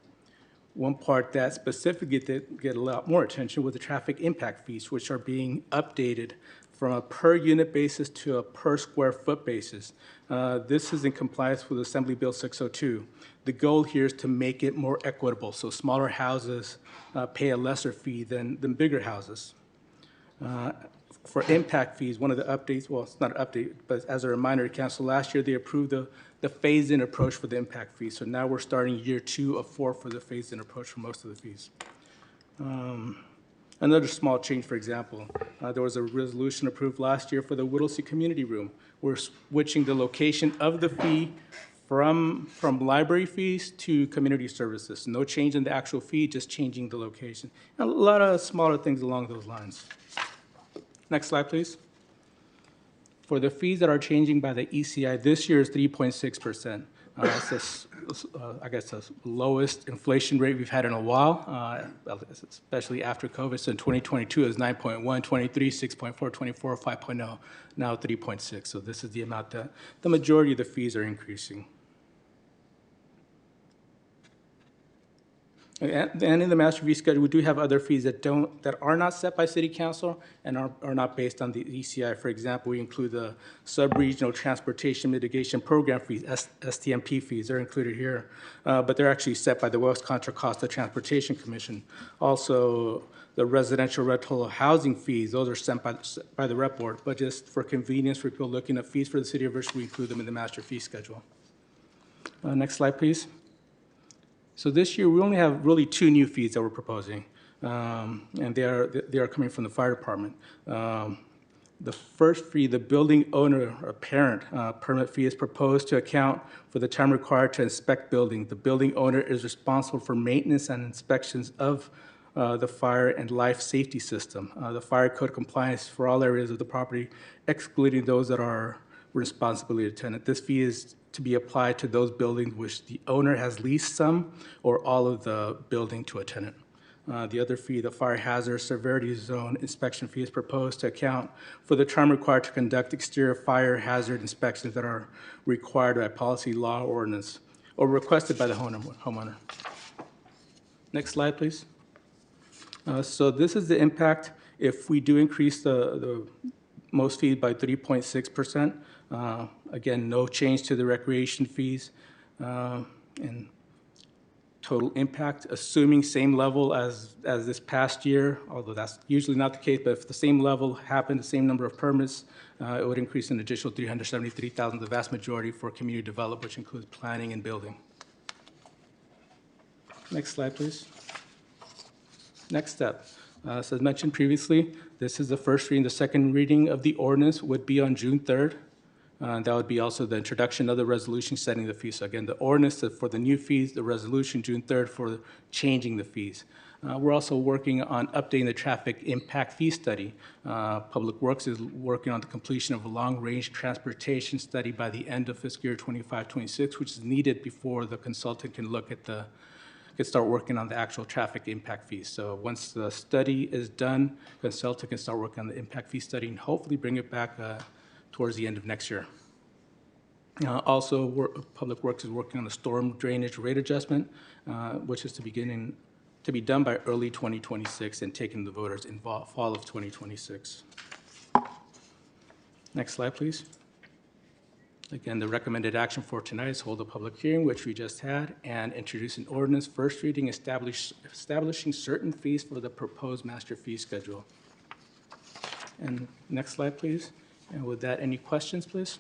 One part that specifically did get a lot more attention was the traffic impact fees, which are being updated from a per unit basis to a per square foot basis. This is in compliance with Assembly Bill 602. The goal here is to make it more equitable, so smaller houses pay a lesser fee than bigger houses. For impact fees, one of the updates, well, it's not an update, but as a reminder to council, last year they approved the phased-in approach for the impact fees. So now we're starting year 2 of 4 for the phased-in approach for most of the fees. Another small change, for example, there was a resolution approved last year for the Whittlesey Community Room. We're switching the location of the fee from library fees to community services. No change in the actual fee, just changing the location. A lot of smaller things along those lines. Next slide, please. For the fees that are changing by the ECI, this year is 3.6%. I guess the lowest inflation rate we've had in a while, especially after COVID. So in 2022, it was 9.1, 23, 6.4, 24, 5.0, now 3.6. So this is the amount that the majority of the fees are increasing. And in the master fee schedule, we do have other fees that are not set by City Council and are not based on the ECI. For example, we include the Sub-Regional Transportation Mitigation Program fees, STMP fees. They're included here, but they're actually set by the West Contra Costa Transportation Commission. Also, the residential rental housing fees, those are set by the Rep Board, but just for convenience for people looking at fees for the City of Richmond, we include them in the master fee schedule. Next slide, please. So this year, we only have really 2 new fees that we're proposing, and they are coming from the fire department. The first fee, the building owner or parent permit fee is proposed to account for the time required to inspect building. The building owner is responsible for maintenance and inspections of the fire and life safety system. The fire code compliance for all areas of the property, excluding those that are responsibility of the tenant. This fee is to be applied to those buildings which the owner has leased some or all of the building to a tenant. The other fee, the fire hazard severity zone inspection fee, is proposed to account for the time required to conduct exterior fire hazard inspections that are required by policy, law, ordinance, or requested by the homeowner. Next slide, please. So this is the impact if we do increase the most fee by 3.6%. Again, no change to the recreation fees. And total impact, assuming same level as this past year, although that's usually not the case, but if the same level happened, the same number of permits, it would increase an additional $373,000, the vast majority for community development, which includes planning and building. Next slide, please. Next step. So as mentioned previously, this is the first reading. The second reading of the ordinance would be on June 3rd. That would be also the introduction of the resolution setting the fees. So again, the ordinance for the new fees, the resolution June 3rd for changing the fees. We're also working on updating the traffic impact fee study. Public Works is working on the completion of a long-range transportation study by the end of fiscal year 25-26, which is needed before the consultant can look at can start working on the actual traffic impact fees. So once the study is done, the consultant can start working on the impact fee study and hopefully bring it back towards the end of next year. Also, Public Works is working on a storm drainage rate adjustment, which is to be done by early 2026 and taking the voters in fall of 2026. Next slide, please. Again, the recommended action for tonight is hold a public hearing, which we just had, and introduce an ordinance, first reading, establishing certain fees for the proposed master fee schedule. And next slide, please. And with that, any questions, please?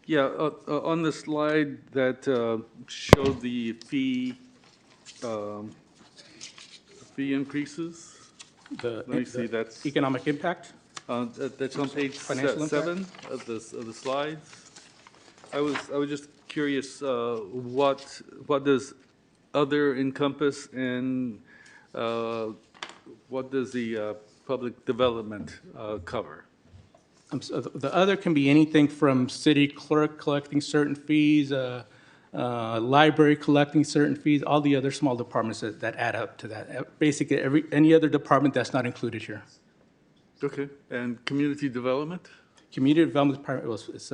Yeah, on the slide that showed the fee increases. Let me see, that's economic impact. That's on page Financial 7 of the slides. I was just curious, what does other encompass, and what does the public development cover? So the other can be anything from city clerk collecting certain fees, library collecting certain fees, all the other small departments that add up to that. Basically, any other department that's not included here. Okay, and community development? Community development is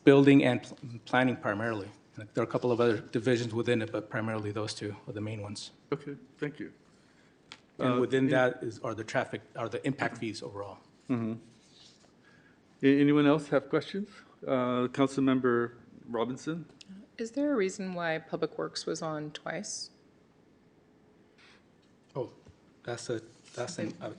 building and planning primarily. There are a couple of other divisions within it, but primarily those two are the main ones. Okay, thank you. And within that are the impact fees overall. Mm-hmm. Anyone else have questions? Councilmember Robinson? Is there a reason why Public Works was on twice? Oh, that's a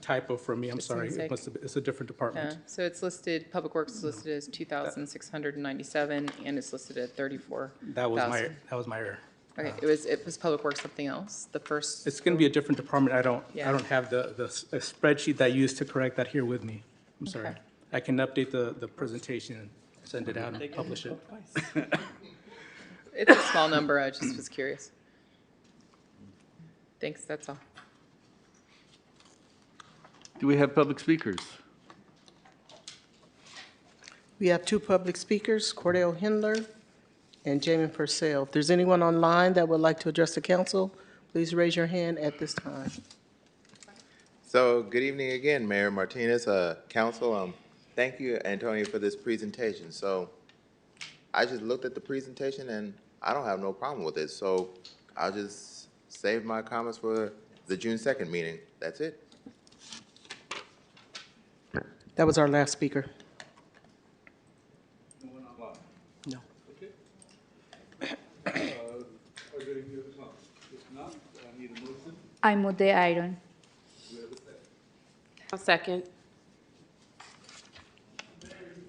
typo for me. I'm sorry. It's a different department. Yeah, so it's listed, Public Works is listed as 2,697, and it's listed at 34,000. That was my error. Okay, it was Public Works something else, the first? It's going to be a different department. I don't have the spreadsheet that I used to correct that here with me. I'm sorry. Okay. I can update the presentation and send it out and publish it. It's a small number, I just was curious. Thanks, that's all. Do we have public speakers? We have two public speakers, Cordell Hindler and Jamin Purcell. If there's anyone online that would like to address the council, please raise your hand at this time. So, good evening again, Mayor Martinez, council. Thank you, Antonio, for this presentation. So, I just looked at the presentation and I don't have no problem with it. So, I'll just save my comments for the June 2nd meeting. That's it. That was our last speaker. No. Okay. Are there any other comments? If not, I need a motion. I move the item. I'll second.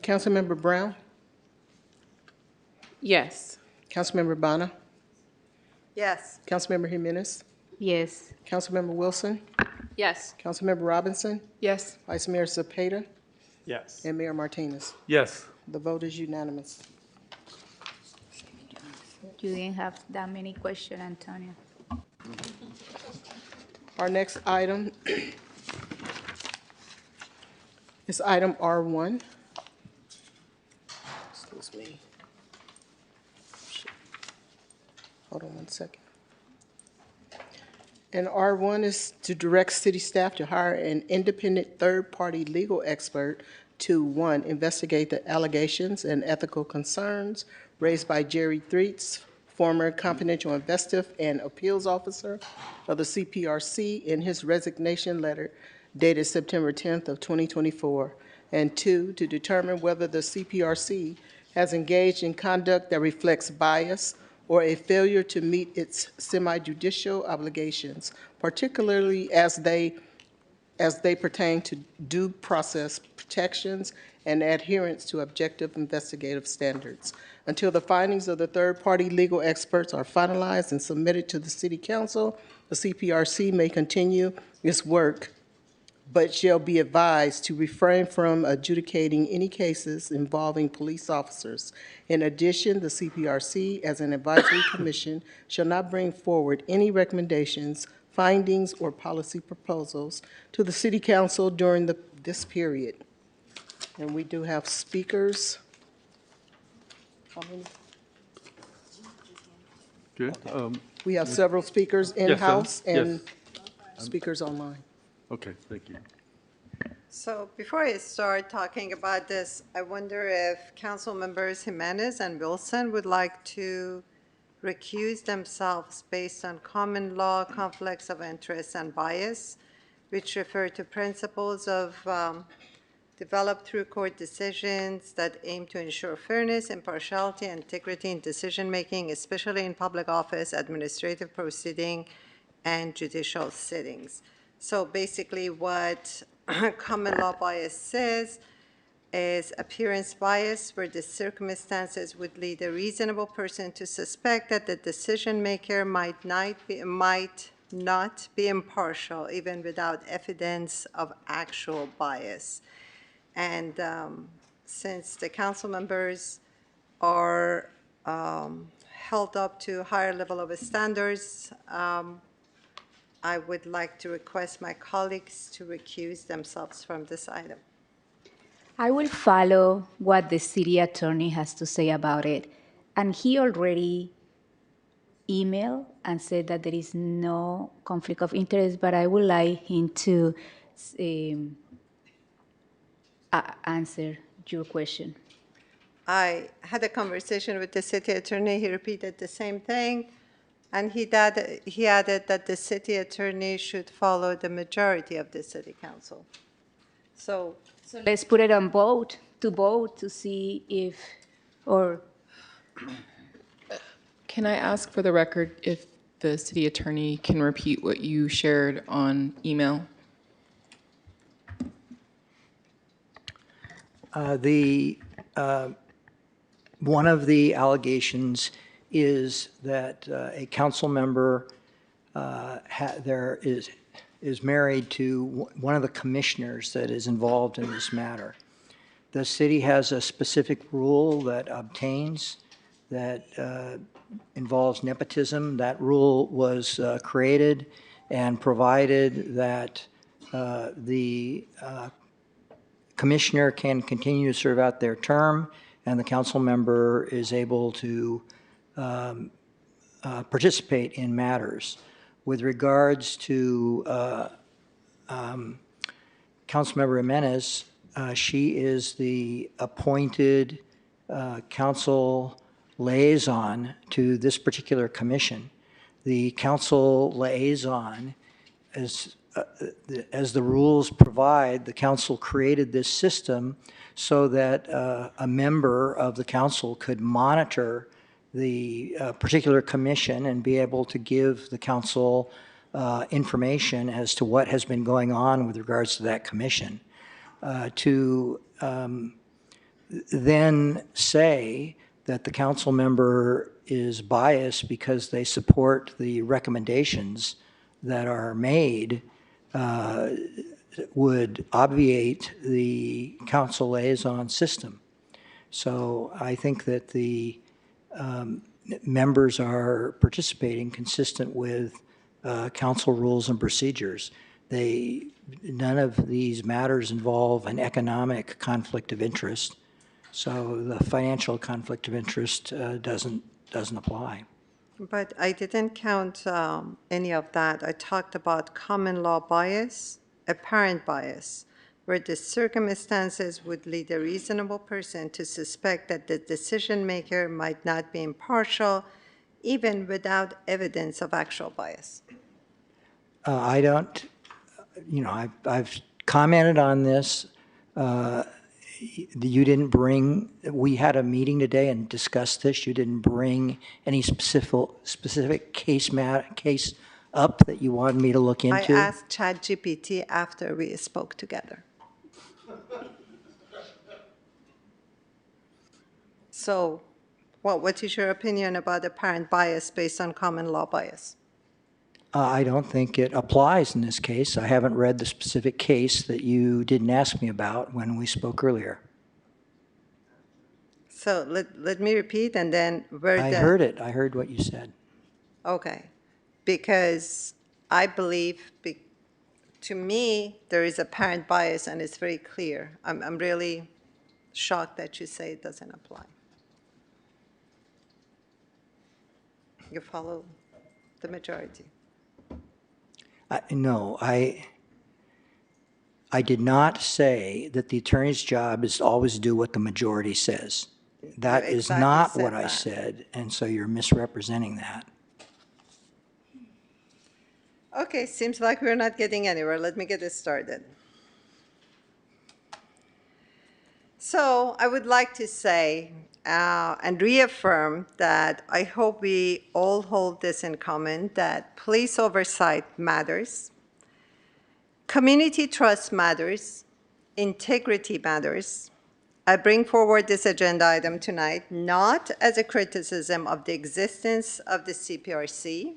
Councilmember Brown? Yes. Councilmember Bonner? Yes. Councilmember Jimenez? Yes. Councilmember Wilson, Yes. Councilmember Robinson, Yes. Vice Mayor Cepeda, Yes. and Mayor Martinez. Yes. The vote is unanimous. You didn't have that many questions, Antonio. Our next item is item R1. Excuse me. Hold on one second. And R1 is to direct city staff to hire an independent third-party legal expert to, one, investigate the allegations and ethical concerns raised by Jerry Threets, former confidential investigative and appeals officer of the CPRC, in his resignation letter dated September 10th of 2024, and two, to determine whether the CPRC has engaged in conduct that reflects bias or a failure to meet its semi-judicial obligations, particularly as they pertain to due process protections and adherence to objective investigative standards. Until the findings of the third-party legal experts are finalized and submitted to the City Council, the CPRC may continue its work, but shall be advised to refrain from adjudicating any cases involving police officers. In addition, the CPRC, as an advisory commission, shall not bring forward any recommendations, findings, or policy proposals to the City Council during this period. And we do have speakers. How many? Good. We have several speakers Yes, in-house and yes. speakers online. Okay, thank you. So before I start talking about this, I wonder if council members Jimenez and Wilson would like to recuse themselves based on common law conflicts of interest and bias, which refer to principles of developed through court decisions that aim to ensure fairness, impartiality, and integrity in decision-making, especially in public office, administrative proceeding, and judicial sittings. So basically what common law bias says is appearance bias, where the circumstances would lead a reasonable person to suspect that the decision maker might not be impartial, even without evidence of actual bias. And since the council members are held up to higher level of standards, I would like to request my colleagues to recuse themselves from this item. I will follow what the city attorney has to say about it. And he already emailed and said that there is no conflict of interest, but I would like him to answer your question. I had a conversation with the city attorney. He repeated the same thing. And he added that the city attorney should follow the majority of the city council. So let's put it on vote to see if, or. Can I ask for the record if the city attorney can repeat what you shared on email? One of the allegations is that a council member is married to one of the commissioners that is involved in this matter. The city has a specific rule that obtains that involves nepotism. That rule was created and provided that the commissioner can continue to serve out their term, and the council member is able to participate in matters. With regards to Councilmember Jimenez, she is the appointed council liaison to this particular commission. The council liaison, as the rules provide, the council created this system so that a member of the council could monitor the particular commission and be able to give the council information as to what has been going on with regards to that commission. To then say that the council member is biased because they support the recommendations that are made would obviate the council liaison system. So I think that the members are participating consistent with council rules and procedures. None of these matters involve an economic conflict of interest, so the financial conflict of interest doesn't apply. But I didn't count any of that. I talked about common law bias, apparent bias, where the circumstances would lead a reasonable person to suspect that the decision maker might not be impartial, even without evidence of actual bias. I don't, I've commented on this. You didn't bring, we had a meeting today and discussed this. You didn't bring any specific case up that you wanted me to look into. I asked ChatGPT after we spoke together. So, what is your opinion about apparent bias based on common law bias? I don't think it applies in this case. I haven't read the specific case that you didn't ask me about when we spoke earlier. So let me repeat, and then I heard it. I heard what you said. Okay. Because I believe, to me, there is apparent bias, and it's very clear. I'm really shocked that you say it doesn't apply. You follow the majority. No, I did not say that the attorney's job is to always do what the majority says. That is exactly not said what I that. said, and so you're misrepresenting that. Okay, seems like we're not getting anywhere. Let me get this started. So I would like to say and reaffirm that I hope we all hold this in common, that police oversight matters, community trust matters, integrity matters. I bring forward this agenda item tonight not as a criticism of the existence of the CPRC,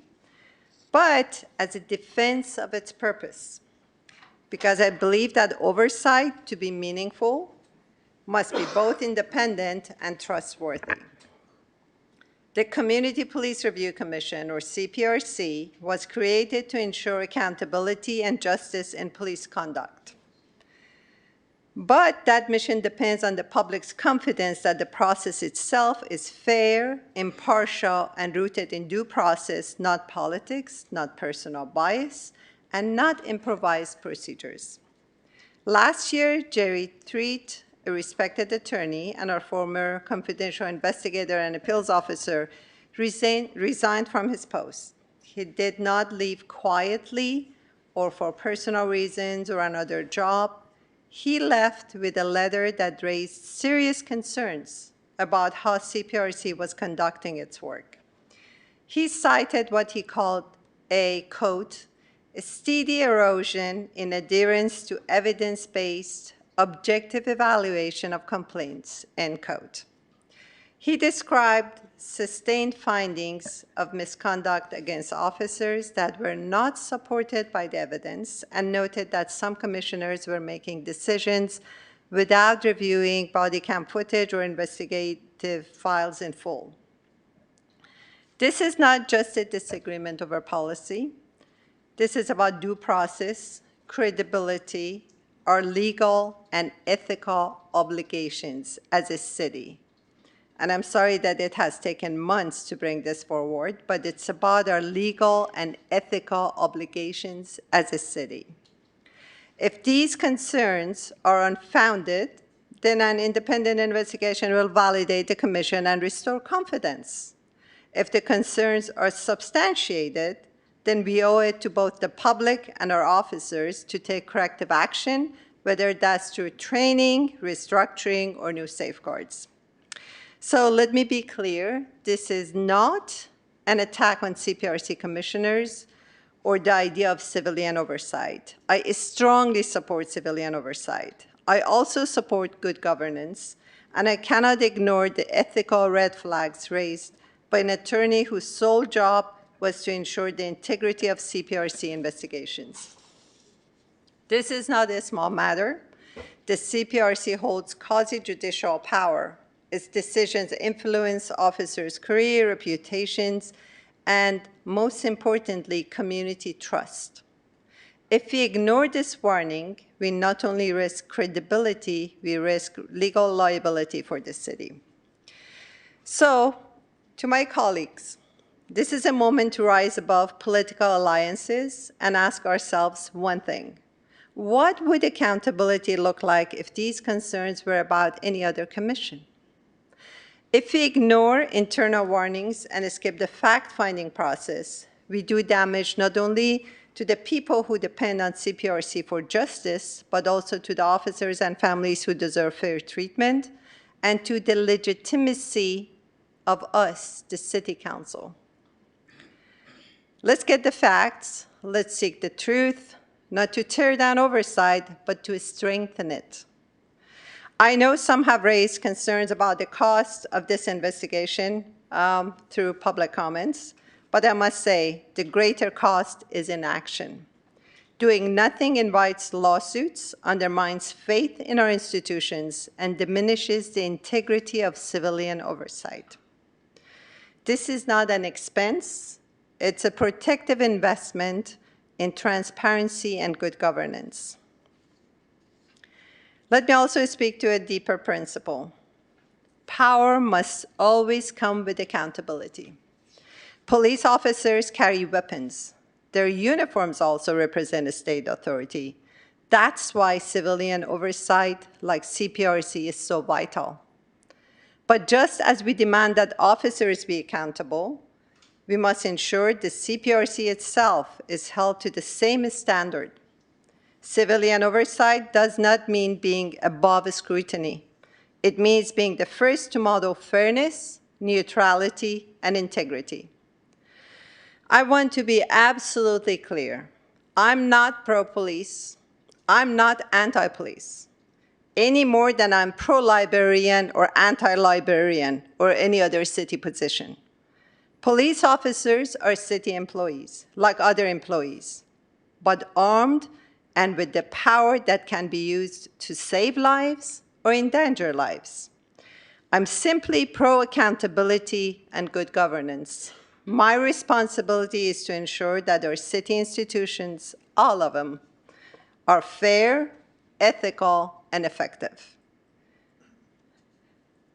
but as a defense of its purpose, because I believe that oversight, to be meaningful, must be both independent and trustworthy. The Community Police Review Commission, or CPRC, was created to ensure accountability and justice in police conduct. But that mission depends on the public's confidence that the process itself is fair, impartial, and rooted in due process, not politics, not personal bias, and not improvised procedures. Last year, Jerry Treat, a respected attorney and our former confidential investigator and appeals officer, resigned from his post. He did not leave quietly or for personal reasons or another job. He left with a letter that raised serious concerns about how CPRC was conducting its work. He cited what he called a, quote, a steady erosion in adherence to evidence-based objective evaluation of complaints, end quote. He described sustained findings of misconduct against officers that were not supported by the evidence and noted that some commissioners were making decisions without reviewing body cam footage or investigative files in full. This is not just a disagreement over policy. This is about due process, credibility, our legal and ethical obligations as a city. And I'm sorry that it has taken months to bring this forward, but it's about our legal and ethical obligations as a city. If these concerns are unfounded, then an independent investigation will validate the commission and restore confidence. If the concerns are substantiated, then we owe it to both the public and our officers to take corrective action, whether that's through training, restructuring, or new safeguards. So let me be clear, this is not an attack on CPRC commissioners or the idea of civilian oversight. I strongly support civilian oversight. I also support good governance, and I cannot ignore the ethical red flags raised by an attorney whose sole job was to ensure the integrity of CPRC investigations. This is not a small matter. The CPRC holds quasi-judicial power. Its decisions influence officers' career, reputations, and most importantly, community trust. If we ignore this warning, we not only risk credibility, we risk legal liability for the city. So, to my colleagues, this is a moment to rise above political alliances and ask ourselves one thing. What would accountability look like if these concerns were about any other commission? If we ignore internal warnings and skip the fact-finding process, we do damage not only to the people who depend on CPRC for justice, but also to the officers and families who deserve fair treatment, and to the legitimacy of us, the City Council. Let's get the facts, let's seek the truth, not to tear down oversight, but to strengthen it. I know some have raised concerns about the cost of this investigation through public comments, but I must say the greater cost is inaction. Doing nothing invites lawsuits, undermines faith in our institutions, and diminishes the integrity of civilian oversight. This is not an expense, it's a protective investment in transparency and good governance. Let me also speak to a deeper principle. Power must always come with accountability. Police officers carry weapons. Their uniforms also represent a state authority. That's why civilian oversight like CPRC is so vital. But just as we demand that officers be accountable, we must ensure the CPRC itself is held to the same standard. Civilian oversight does not mean being above scrutiny. It means being the first to model fairness, neutrality, and integrity. I want to be absolutely clear. I'm not pro-police. I'm not anti-police, any more than I'm pro-librarian or anti-librarian or any other city position. Police officers are city employees, like other employees, but armed and with the power that can be used to save lives or endanger lives. I'm simply pro-accountability and good governance. My responsibility is to ensure that our city institutions, all of them, are fair, ethical, and effective.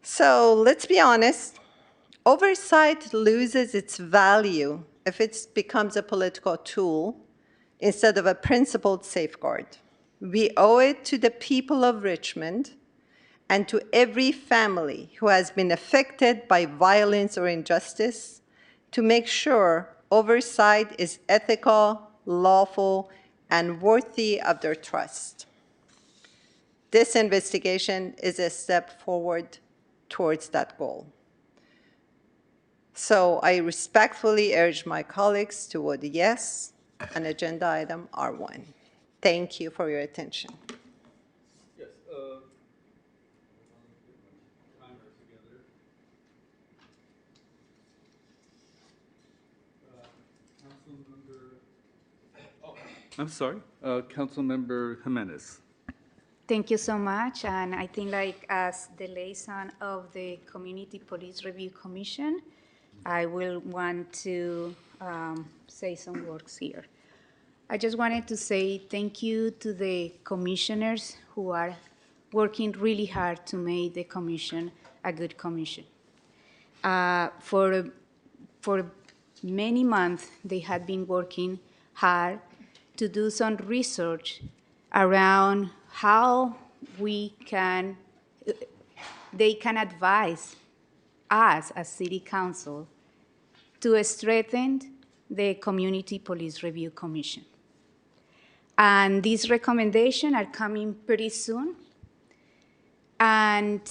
So let's be honest, oversight loses its value if it becomes a political tool instead of a principled safeguard. We owe it to the people of Richmond and to every family who has been affected by violence or injustice to make sure oversight is ethical, lawful, and worthy of their trust. This investigation is a step forward towards that goal. So I respectfully urge my colleagues to vote yes on agenda item R1. Thank you for your attention. Yes, I'm sorry, Councilmember Jimenez. Thank you so much. And I think like as the liaison of the Community Police Review Commission, I will want to say some words here. I just wanted to say thank you to the commissioners who are working really hard to make the commission a good commission. For many months, they had been working hard to do some research around how they can advise us as City Council to strengthen the Community Police Review Commission. And these recommendations are coming pretty soon. And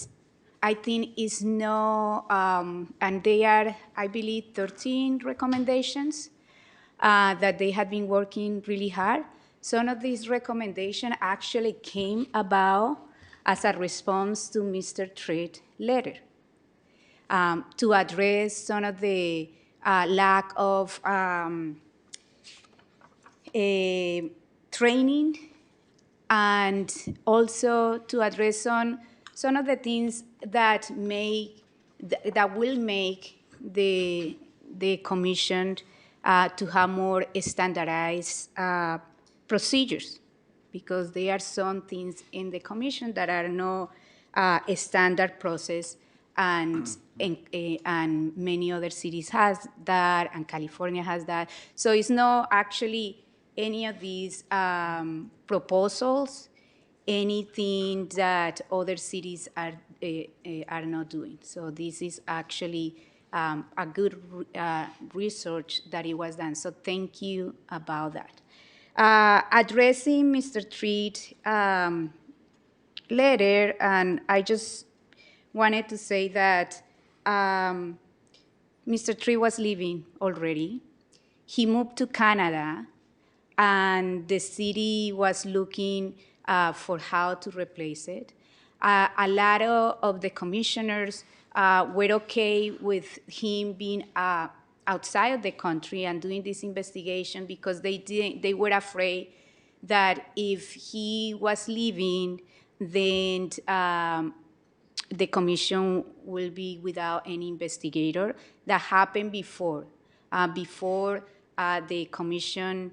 I think it's and they are, I believe, 13 recommendations that they have been working really hard. Some of these recommendations actually came about as a response to Mr. Tritt's letter to address some of the lack of training, and also to address some of the things that will make the commission to have more standardized procedures, because there are some things in the commission that are no a standard process, and many other cities has that, and California has that. So it's not actually any of these proposals, anything that other cities are not doing. So this is actually a good research that it was done. So thank you about that. Addressing Mr. Treat letter, and I just wanted to say that Mr. Treat was leaving already. He moved to Canada, and the city was looking for how to replace it. A lot of the commissioners were okay with him being outside of the country and doing this investigation, because they were afraid that if he was leaving, then the commission will be without any investigator. That happened before. Before the commission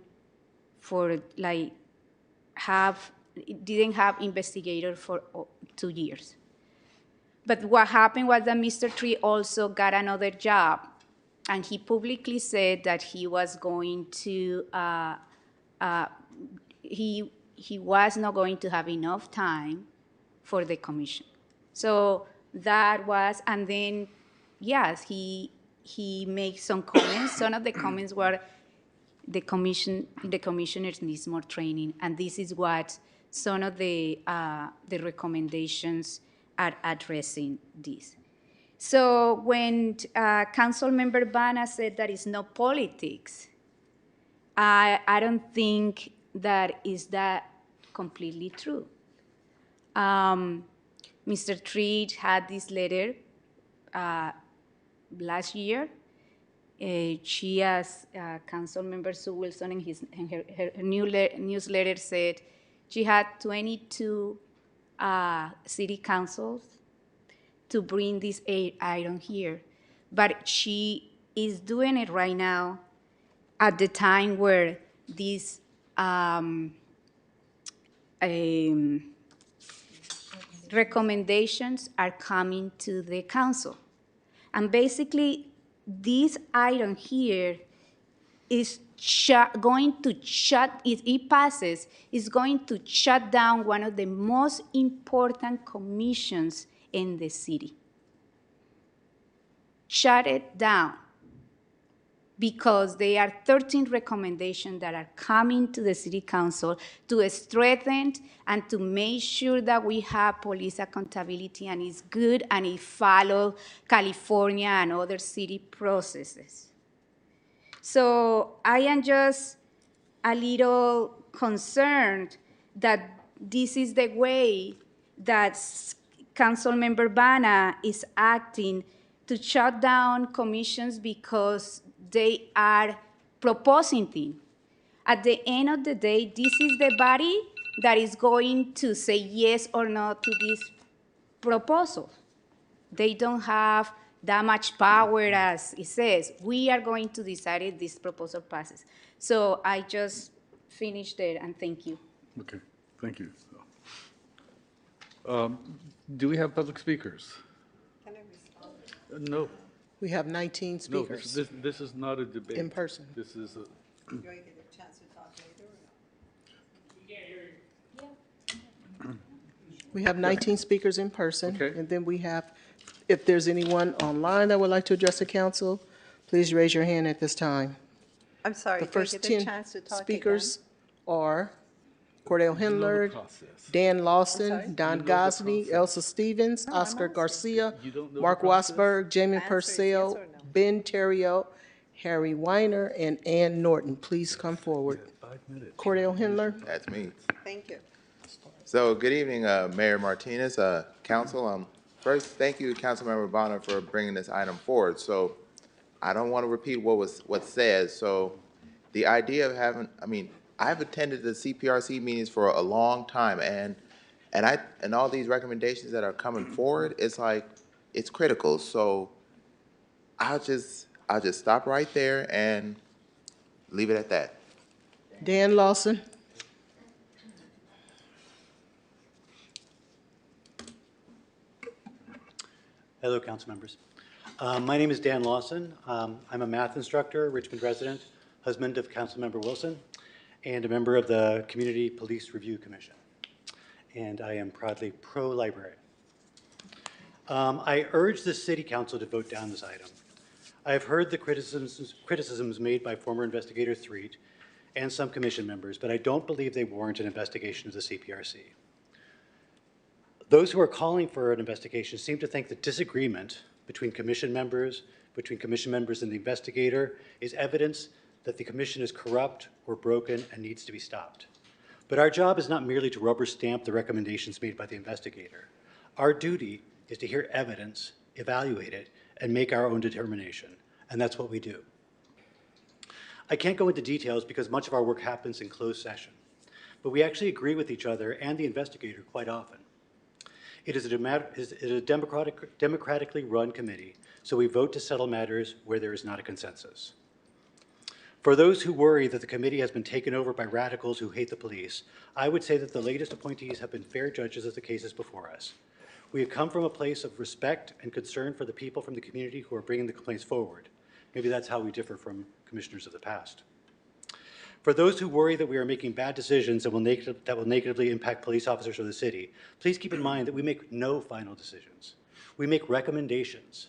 didn't have investigator for 2 years. But what happened was that Mr. Tree also got another job, and he publicly said that he was going to he was not going to have enough time for the commission. So that was, and then yes, he made some comments. Some of the comments were the commissioners needs more training, and this is what some of the recommendations are addressing this. So when Council Member Bana said that it's no politics, I don't think that is that completely true. Mr. Treat had this letter last year. She, as Council Member Sue Wilson, in her newsletter said she had 22 city councils to bring this item here. But she is doing it right now at the time where these recommendations are coming to the council. And basically, this item here is going to if it passes, is going to shut down one of the most important commissions in the city. Shut it down, because there are 13 recommendations that are coming to the city council to strengthen and to make sure that we have police accountability, and it's good, and it follows California and other city processes. So I am just a little concerned that this is the way that Councilmember Bana is acting to shut down commissions because they are proposing things. At the end of the day, this is the body that is going to say yes or no to this proposal. They don't have that much power as it says. We are going to decide if this proposal passes. So I just finished there, and thank you. Okay, thank you. Do we have public speakers? Can I respond? No. We have 19 speakers. No, this is not a debate. In person. This is a. Do I get a chance to talk later or no? We have 19 speakers in person. Okay. And then we have, if there's anyone online that would like to address the council, please raise your hand at this time. I'm sorry, The do I first get a 10 chance to talk speakers are Cordell Hindler, process. Dan sorry? Lawson, Don You know the Gosney, process. Elsa Stevens, No, I'm Oscar asking. Garcia, You don't know Mark the process? Wasberg, Jamie Answer is yes Purcell, or no. Ben Terrio, Harry Weiner, and Ann Norton. Please come forward. 5 minutes. Cordell Hindler. That's me. Thank you. So, good evening, Mayor Martinez, Council. First, thank you, Councilmember Bonner, for bringing this item forward. So, I don't want to repeat what's said. So the idea of having, I mean, I've attended the CPRC meetings for a long time, and all these recommendations that are coming forward, it's like, it's critical. So I'll just stop right there and leave it at that. Dan Lawson. Hello, council members. My name is Dan Lawson. I'm a math instructor, Richmond resident, husband of Councilmember Wilson, and a member of the Community Police Review Commission. And I am proudly pro-library. I urge the City Council to vote down this item. I have heard the criticisms made by former investigator Threet and some commission members, but I don't believe they warrant an investigation of the CPRC. Those who are calling for an investigation seem to think that disagreement between commission members and the investigator is evidence that the commission is corrupt or broken and needs to be stopped. But our job is not merely to rubber stamp the recommendations made by the investigator. Our duty is to hear evidence, evaluate it, and make our own determination, and that's what we do. I can't go into details because much of our work happens in closed session, but we actually agree with each other and the investigator quite often. It is a democratically run committee, so we vote to settle matters where there is not a consensus. For those who worry that the committee has been taken over by radicals who hate the police, I would say that the latest appointees have been fair judges of the cases before us. We have come from a place of respect and concern for the people from the community who are bringing the complaints forward. Maybe that's how we differ from commissioners of the past. For those who worry that we are making bad decisions that will negatively impact police officers or the city, please keep in mind that we make no final decisions. We make recommendations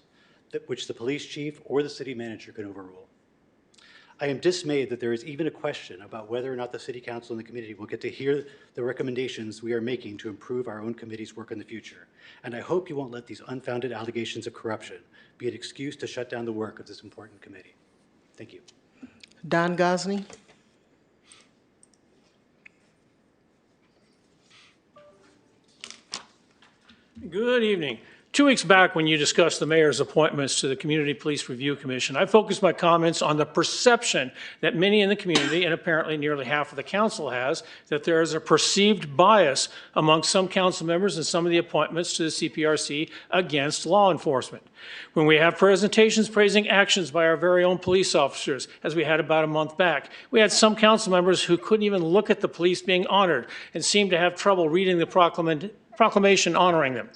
which the police chief or the city manager can overrule. I am dismayed that there is even a question about whether or not the City Council and the community will get to hear the recommendations we are making to improve our own committee's work in the future. And I hope you won't let these unfounded allegations of corruption be an excuse to shut down the work of this important committee. Thank you. Don Gosney. Good evening. 2 weeks back, when you discussed the mayor's appointments to the Community Police Review Commission, I focused my comments on the perception that many in the community, and apparently nearly half of the council has, that there is a perceived bias among some council members and some of the appointments to the CPRC against law enforcement. When we have presentations praising actions by our very own police officers, as we had about a month back, we had some council members who couldn't even look at the police being honored and seemed to have trouble reading the proclamation honoring them.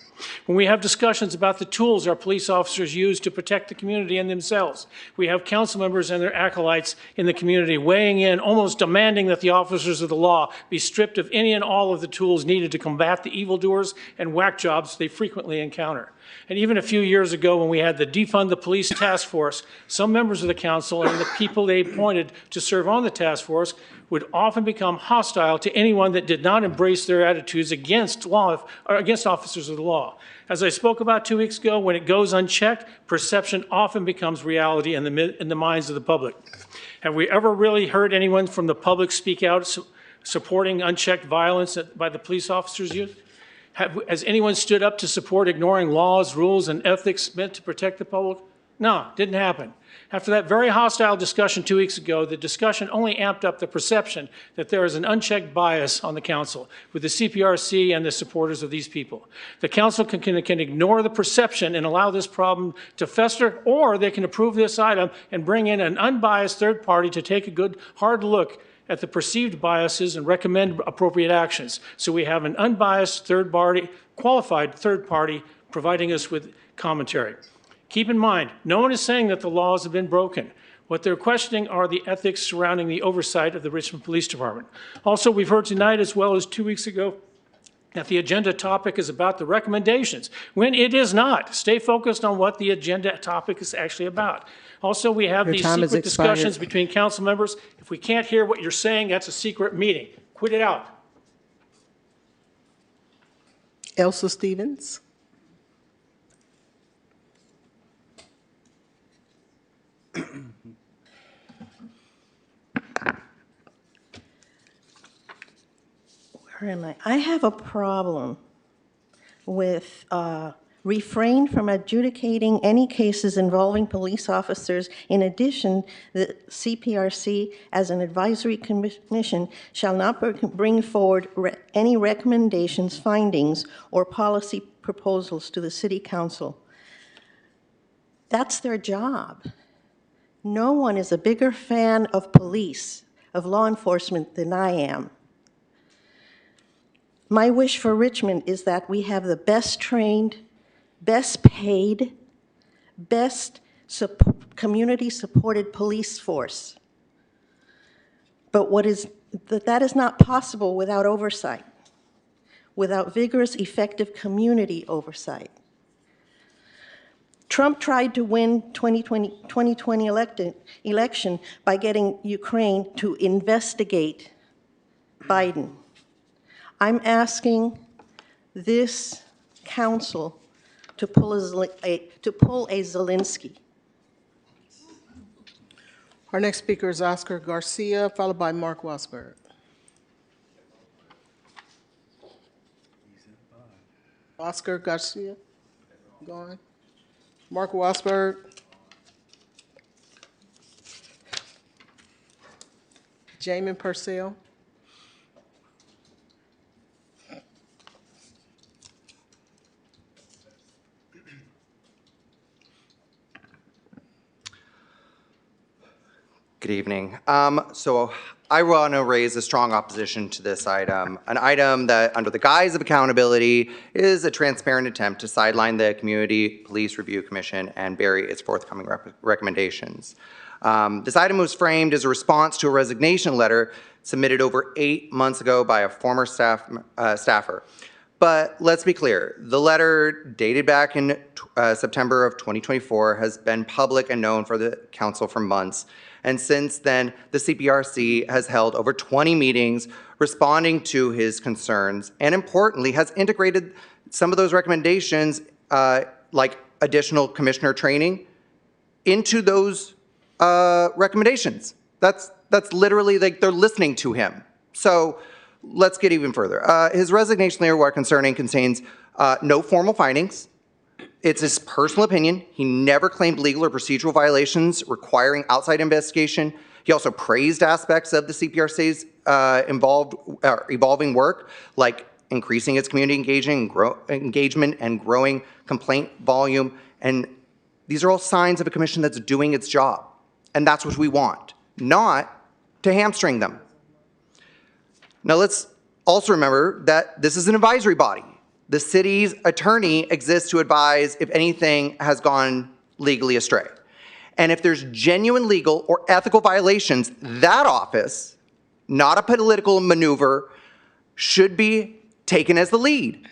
When we have discussions about the tools our police officers use to protect the community and themselves, we have council members and their acolytes in the community weighing in, almost demanding that the officers of the law be stripped of any and all of the tools needed to combat the evildoers and whack jobs they frequently encounter. And even a few years ago, when we had the Defund the Police Task Force, some members of the council and the people they appointed to serve on the task force would often become hostile to anyone that did not embrace their attitudes against officers of the law. As I spoke about 2 weeks ago, when it goes unchecked, perception often becomes reality in the minds of the public. Have we ever really heard anyone from the public speak out supporting unchecked violence by the police officers used? Has anyone stood up to support ignoring laws, rules, and ethics meant to protect the public? No, didn't happen. After that very hostile discussion 2 weeks ago, the discussion only amped up the perception that there is an unchecked bias on the council with the CPRC and the supporters of these people. The council can ignore the perception and allow this problem to fester, or they can approve this item and bring in an unbiased third party to take a good hard look at the perceived biases and recommend appropriate actions. So we have an unbiased third party, qualified third party, providing us with commentary. Keep in mind, no one is saying that the laws have been broken. What they're questioning are the ethics surrounding the oversight of the Richmond Police Department. Also, we've heard tonight, as well as 2 weeks ago, that the agenda topic is about the recommendations, when it is not. Stay focused on what the agenda topic is actually about. Also, we have these secret discussions between council members. If we can't hear what you're saying, that's a secret meeting. Quit it out. Elsa Stevens. Where am I? I have a problem with refrain from adjudicating any cases involving police officers. In addition, the CPRC, as an advisory commission, shall not bring forward any recommendations, findings, or policy proposals to the City Council. That's their job. No one is a bigger fan of police, of law enforcement, than I am. My wish for Richmond is that we have the best trained, best paid, best community-supported police force. But that is not possible without oversight, without vigorous, effective community oversight. Trump tried to win 2020 election by getting Ukraine to investigate Biden. I'm asking this council to pull a Zelensky. Our next speaker is Oscar Garcia, followed by Mark Wasberg. Oscar Garcia, gone. Mark Wasberg. Jamin Purcell. Good evening. So I want to raise a strong opposition to this item, an item that, under the guise of accountability, is a transparent attempt to sideline the Community Police Review Commission and bury its forthcoming recommendations. This item was framed as a response to a resignation letter submitted over 8 months ago by a former staffer. But let's be clear, the letter dated back in September of 2024 has been public and known for the council for months. And since then, the CPRC has held over 20 meetings responding to his concerns, and importantly, has integrated some of those recommendations, like additional commissioner training, into those recommendations. That's literally, like, they're listening to him. So let's get even further. His resignation letter, what concerning, contains no formal findings. It's his personal opinion. He never claimed legal or procedural violations requiring outside investigation. He also praised aspects of the CPRC's evolving work, like increasing its community engagement and growing complaint volume. And these are all signs of a commission that's doing its job. And that's what we want, not to hamstring them. Now, let's also remember that this is an advisory body. The city's attorney exists to advise if anything has gone legally astray. And if there's genuine legal or ethical violations, that office, not a political maneuver, should be taken as the lead.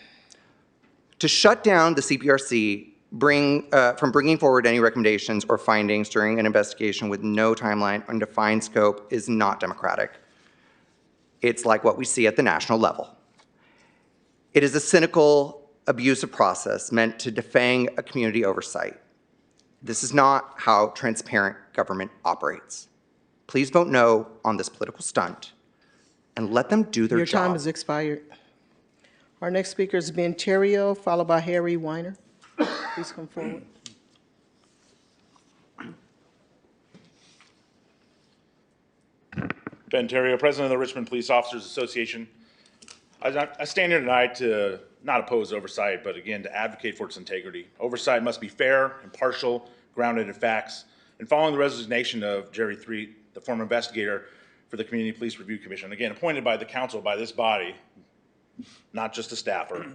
To shut down the CPRC from bringing forward any recommendations or findings during an investigation with no timeline and defined scope is not democratic. It's like what we see at the national level. It is a cynical, abusive process meant to defang a community oversight. This is not how transparent government operates. Please vote no on this political stunt and let them do their job. Your time has expired. Our next speaker is Ben Terrio, followed by Harry Weiner. Please come forward. Ben Terrio, President of the Richmond Police Officers Association. I stand here tonight to not oppose oversight, but again, to advocate for its integrity. Oversight must be fair, impartial, grounded in facts. And following the resignation of Jerry Threet, the former investigator for the Community Police Review Commission, again, appointed by the council, by this body, not just a staffer.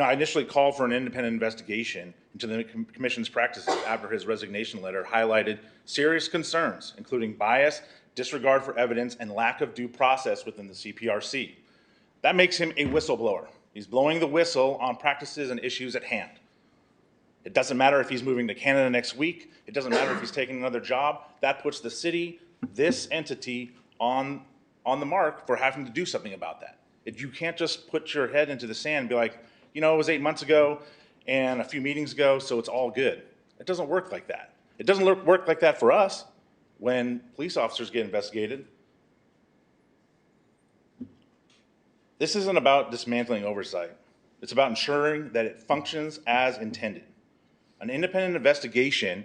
I initially called for an independent investigation into the commission's practices after his resignation letter highlighted serious concerns, including bias, disregard for evidence, and lack of due process within the CPRC. That makes him a whistleblower. He's blowing the whistle on practices and issues at hand. It doesn't matter if he's moving to Canada next week. It doesn't matter if he's taking another job. That puts the city, this entity, on the mark for having to do something about that. You can't just put your head into the sand and be like, it was 8 months ago and a few meetings ago, so it's all good. It doesn't work like that. It doesn't work like that for us when police officers get investigated. This isn't about dismantling oversight. It's about ensuring that it functions as intended. An independent investigation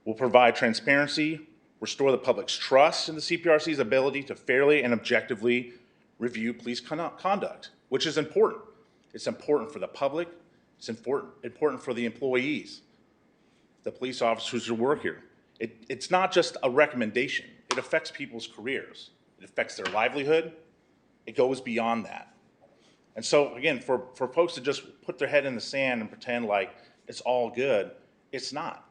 will provide transparency, restore the public's trust in the CPRC's ability to fairly and objectively review police conduct, which is important. It's important for the public. It's important for the employees, the police officers who work here. It's not just a recommendation. It affects people's careers. It affects their livelihood. It goes beyond that. And so, again, for folks to just put their head in the sand and pretend like it's all good, it's not.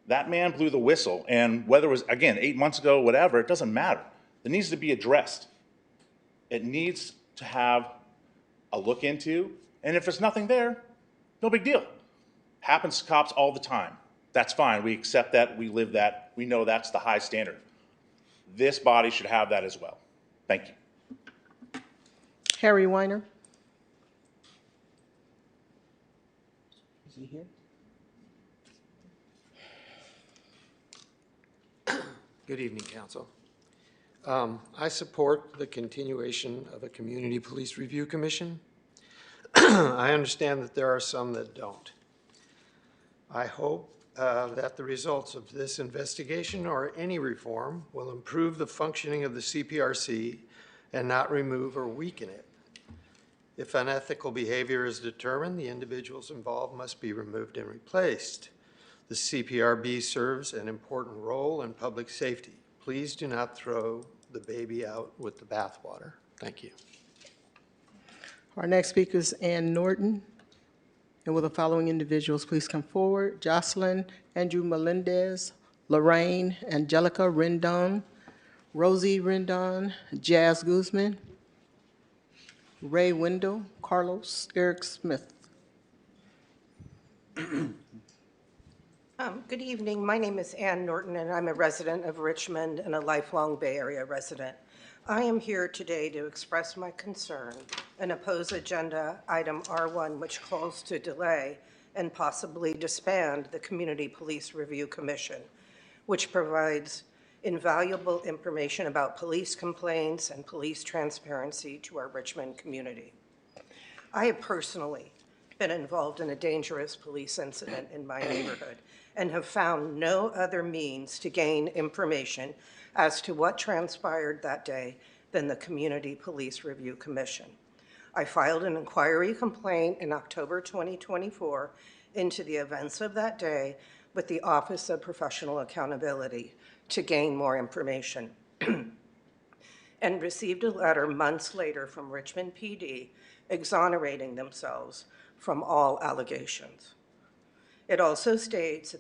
That man blew the whistle, and whether it was, again, 8 months ago, whatever, it doesn't matter. It needs to be addressed. It needs to have a look into, and if there's nothing there, no big deal. Happens to cops all the time. That's fine. We accept that. We live that. We know that's the high standard. This body should have that as well. Thank you. Harry Weiner. Is he here? Good evening, Council. I support the continuation of a Community Police Review Commission. I understand that there are some that don't. I hope that the results of this investigation or any reform will improve the functioning of the CPRC and not remove or weaken it. If unethical behavior is determined, the individuals involved must be removed and replaced. The CPRB serves an important role in public safety. Please do not throw the baby out with the bathwater. Thank you. Our next speaker is Ann Norton. And will the following individuals please come forward? Jocelyn Andrew Melendez, Lorraine Angelica Rendon, Rosie Rendon, Jazz Guzman, Ray Wendell, Carlos Eric Smith. Good evening. My name is Ann Norton, and I'm a resident of Richmond and a lifelong Bay Area resident. I am here today to express my concern and oppose Agenda Item R1, which calls to delay and possibly disband the Community Police Review Commission, which provides invaluable information about police complaints and police transparency to our Richmond community. I have personally been involved in a dangerous police incident in my neighborhood and have found no other means to gain information as to what transpired that day than the Community Police Review Commission. I filed an inquiry complaint in October 2024 into the events of that day with the Office of Professional Accountability to gain more information and received a letter months later from Richmond PD exonerating themselves from all allegations. It also states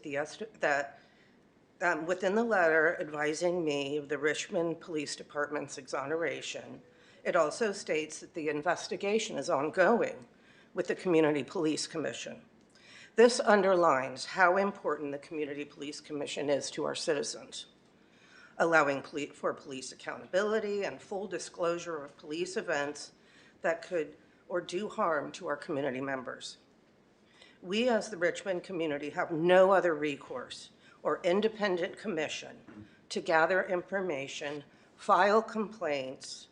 that within the letter advising me of the Richmond Police Department's exoneration, it also states that the investigation is ongoing with the Community Police Commission. This underlines how important the Community Police Commission is to our citizens, allowing for police accountability and full disclosure of police events that could or do harm to our community members. We as the Richmond community have no other recourse or independent commission to gather information, file complaints,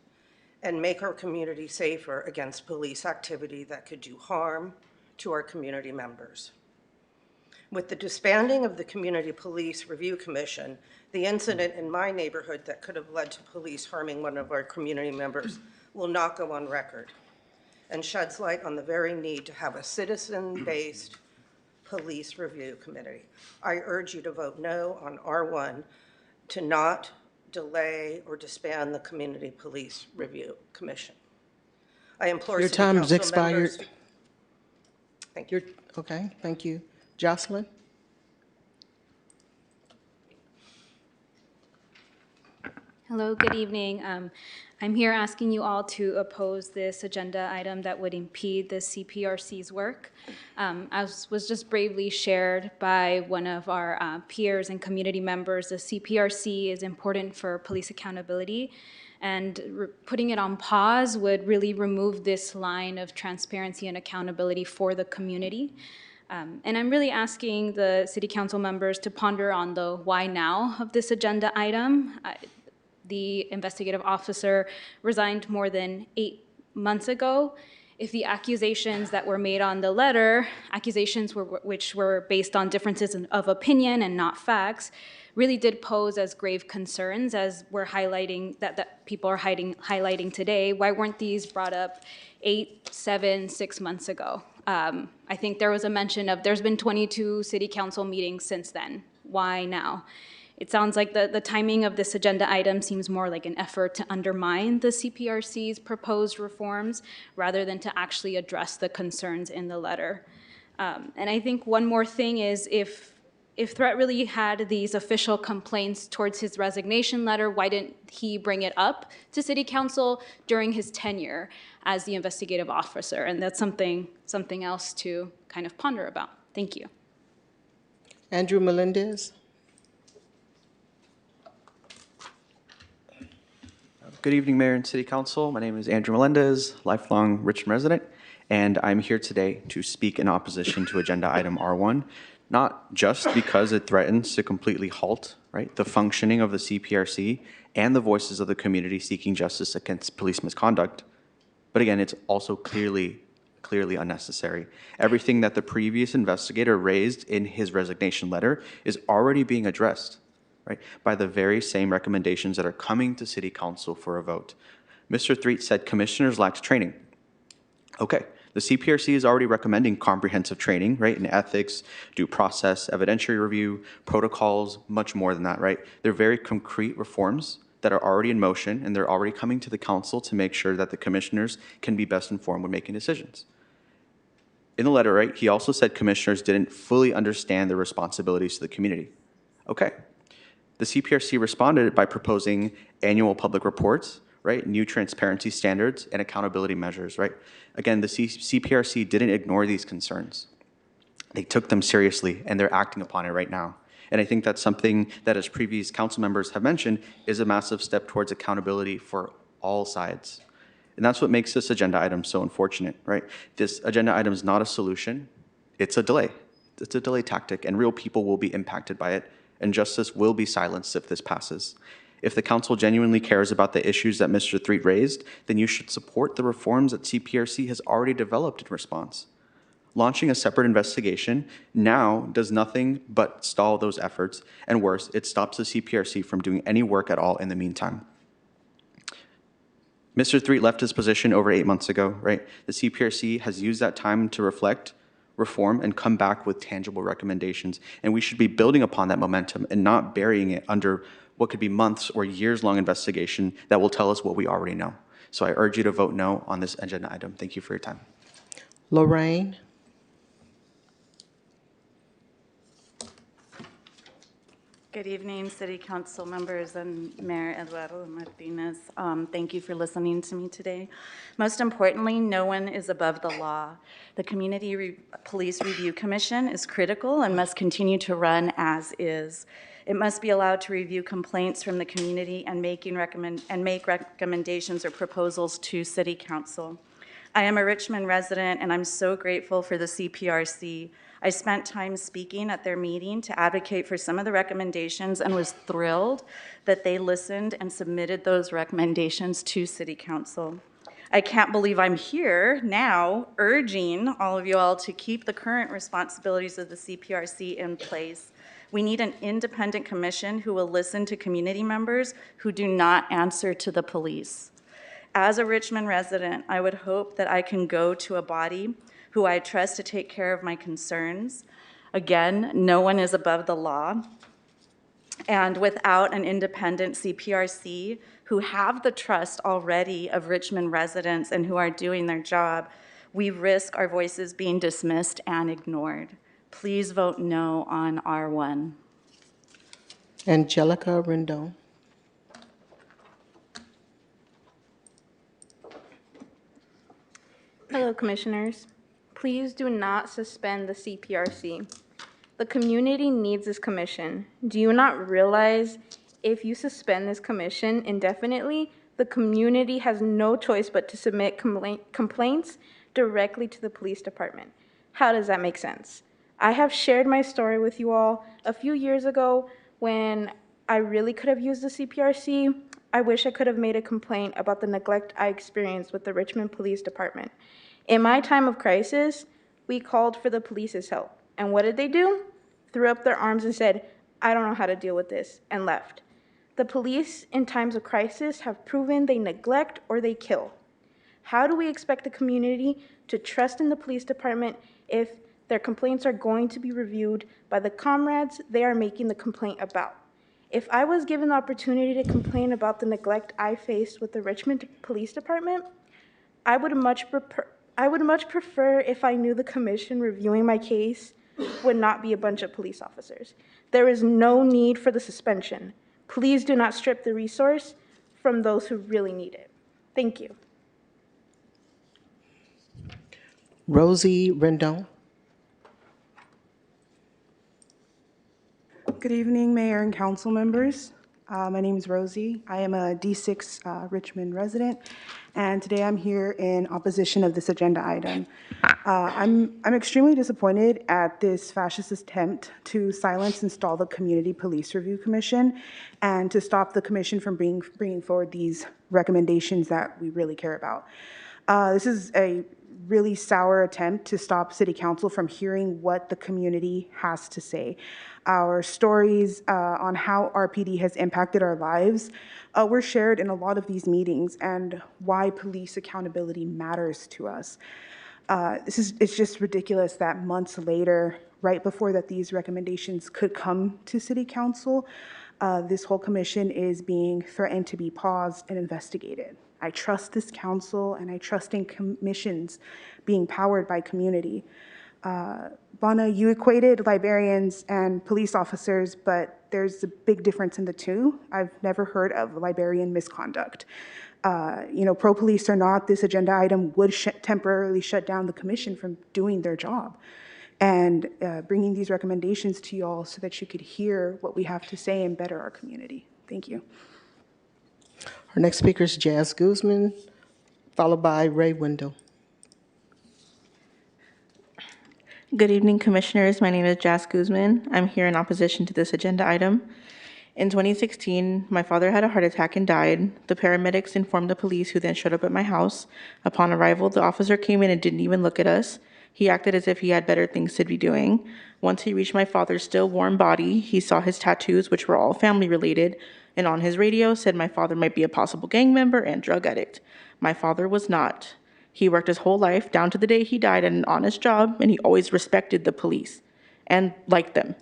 and make our community safer against police activity that could do harm to our community members. With the disbanding of the Community Police Review Commission, the incident in my neighborhood that could have led to police harming one of our community members will not go on record and sheds light on the very need to have a citizen-based police review committee. I urge you to vote no on R1 to not delay or disband the Community Police Review Commission. I implore Your city time is council expired. members- Thank you. Okay, thank you. Jocelyn? Hello, good evening. I'm here asking you all to oppose this agenda item that would impede the CPRC's work. As was just bravely shared by one of our peers and community members, the CPRC is important for police accountability, and putting it on pause would really remove this line of transparency and accountability for the community. And I'm really asking the city council members to ponder on the why now of this agenda item. The investigative officer resigned more than 8 months ago, if the accusations that were made on the letter, which were based on differences of opinion and not facts, really did pose as grave concerns, as we're highlighting, that people are highlighting today. Why weren't these brought up 8, 7, 6 months ago? I think there was a mention of there's been 22 city council meetings since then. Why now? It sounds like the timing of this agenda item seems more like an effort to undermine the CPRC's proposed reforms rather than to actually address the concerns in the letter. And I think one more thing is if Threat really had these official complaints towards his resignation letter, why didn't he bring it up to city council during his tenure as the investigative officer? And that's something else to kind of ponder about. Thank you. Andrew Melendez. Good evening, Mayor and City Council. My name is Andrew Melendez, lifelong Richmond resident, and I'm here today to speak in opposition to agenda item R1, not just because it threatens to completely halt, right, the functioning of the CPRC and the voices of the community seeking justice against police misconduct, but again, it's also clearly unnecessary. Everything that the previous investigator raised in his resignation letter is already being addressed, right, by the very same recommendations that are coming to City Council for a vote. Mr. Threet said commissioners lacked training. Okay, the CPRC is already recommending comprehensive training, right, in ethics, due process, evidentiary review, protocols, much more than that, right? They're very concrete reforms that are already in motion, and they're already coming to the council to make sure that the commissioners can be best informed when making decisions. In the letter, right, he also said commissioners didn't fully understand their responsibilities to the community. Okay. The CPRC responded by proposing annual public reports, right, new transparency standards, and accountability measures, right? Again, the CPRC didn't ignore these concerns. They took them seriously, and they're acting upon it right now. And I think that's something that, as previous council members have mentioned, is a massive step towards accountability for all sides. And that's what makes this agenda item so unfortunate, right? This agenda item is not a solution. It's a delay. It's a delay tactic, and real people will be impacted by it, and justice will be silenced if this passes. If the council genuinely cares about the issues that Mr. Threet raised, then you should support the reforms that CPRC has already developed in response. Launching a separate investigation now does nothing but stall those efforts, and worse, it stops the CPRC from doing any work at all in the meantime. Mr. Threet left his position over 8 months ago, right? The CPRC has used that time to reflect, reform, and come back with tangible recommendations. And we should be building upon that momentum and not burying it under what could be months or years-long investigation that will tell us what we already know. So I urge you to vote no on this agenda item. Thank you for your time. Lorraine. Good evening, City Council members and Mayor Eduardo Martinez. Thank you for listening to me today. Most importantly, no one is above the law. The Community Police Review Commission is critical and must continue to run as is. It must be allowed to review complaints from the community and make recommendations or proposals to City Council. I am a Richmond resident, and I'm so grateful for the CPRC. I spent time speaking at their meeting to advocate for some of the recommendations and was thrilled that they listened and submitted those recommendations to City Council. I can't believe I'm here now urging all of you all to keep the current responsibilities of the CPRC in place. We need an independent commission who will listen to community members who do not answer to the police. As a Richmond resident, I would hope that I can go to a body who I trust to take care of my concerns. Again, no one is above the law. And without an independent CPRC who have the trust already of Richmond residents and who are doing their job, we risk our voices being dismissed and ignored. Please vote no on R1. Angelica Rendon. Hello, Commissioners. Please do not suspend the CPRC. The community needs this commission. Do you not realize if you suspend this commission indefinitely, the community has no choice but to submit complaints directly to the police department? How does that make sense? I have shared my story with you all a few years ago when I really could have used the CPRC. I wish I could have made a complaint about the neglect I experienced with the Richmond Police Department. In my time of crisis, we called for the police's help. And what did they do? Threw up their arms and said, I don't know how to deal with this, and left. The police in times of crisis have proven they neglect or they kill. How do we expect the community to trust in the police department if their complaints are going to be reviewed by the comrades they are making the complaint about? If I was given the opportunity to complain about the neglect I faced with the Richmond Police Department, I would much prefer if I knew the commission reviewing my case would not be a bunch of police officers. There is no need for the suspension. Please do not strip the resource from those who really need it. Thank you. Rosie Rendon. Good evening, Mayor and council members. My name is Rosie. I am a D6 Richmond resident, and today I'm here in opposition of this agenda item. I'm extremely disappointed at this fascist attempt to silence and stall the Community Police Review Commission and to stop the commission from bringing forward these recommendations that we really care about. This is a really sour attempt to stop City Council from hearing what the community has to say. Our stories on how RPD has impacted our lives were shared in a lot of these meetings and why police accountability matters to us. It's just ridiculous that months later, right before that these recommendations could come to City Council, this whole commission is being threatened to be paused and investigated. I trust this council and I trust in commissions being powered by community. Bonna, you equated librarians and police officers, but there's a big difference in the two. I've never heard of librarian misconduct. Pro-police or not, this agenda item would temporarily shut down the commission from doing their job. And bringing these recommendations to you all so that you could hear what we have to say and better our community. Thank you. Our next speaker is Jazz Guzman, followed by Ray Wendell. Good evening, Commissioners. My name is Jazz Guzman. I'm here in opposition to this agenda item. In 2016, my father had a heart attack and died. The paramedics informed the police, who then showed up at my house. Upon arrival, the officer came in and didn't even look at us. He acted as if he had better things to be doing. Once he reached my father's still warm body, he saw his tattoos, which were all family related, and on his radio said my father might be a possible gang member and drug addict. My father was not. He worked his whole life down to the day he died at an honest job, and he always respected the police and liked them.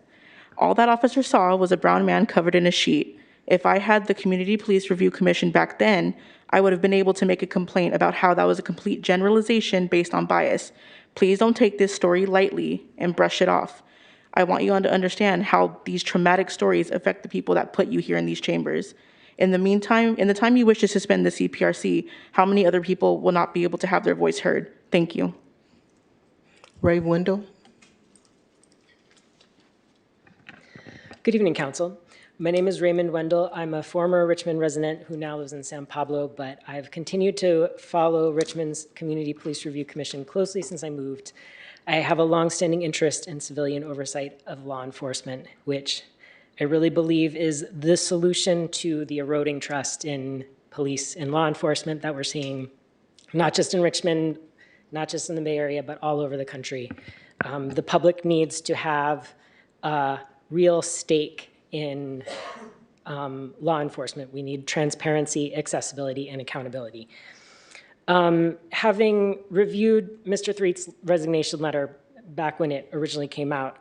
All that officer saw was a brown man covered in a sheet. If I had the Community Police Review Commission back then, I would have been able to make a complaint about how that was a complete generalization based on bias. Please don't take this story lightly and brush it off. I want you all to understand how these traumatic stories affect the people that put you here in these chambers. In the meantime, in the time you wish to suspend the CPRC, how many other people will not be able to have their voice heard? Thank you. Ray Wendell. Good evening, Council. My name is Raymond Wendell. I'm a former Richmond resident who now lives in San Pablo, but I've continued to follow Richmond's Community Police Review Commission closely since I moved. I have a longstanding interest in civilian oversight of law enforcement, which I really believe is the solution to the eroding trust in police and law enforcement that we're seeing, not just in Richmond, not just in the Bay Area, but all over the country. The public needs to have a real stake in law enforcement. We need transparency, accessibility, and accountability. Having reviewed Mr. Threet's resignation letter back when it originally came out,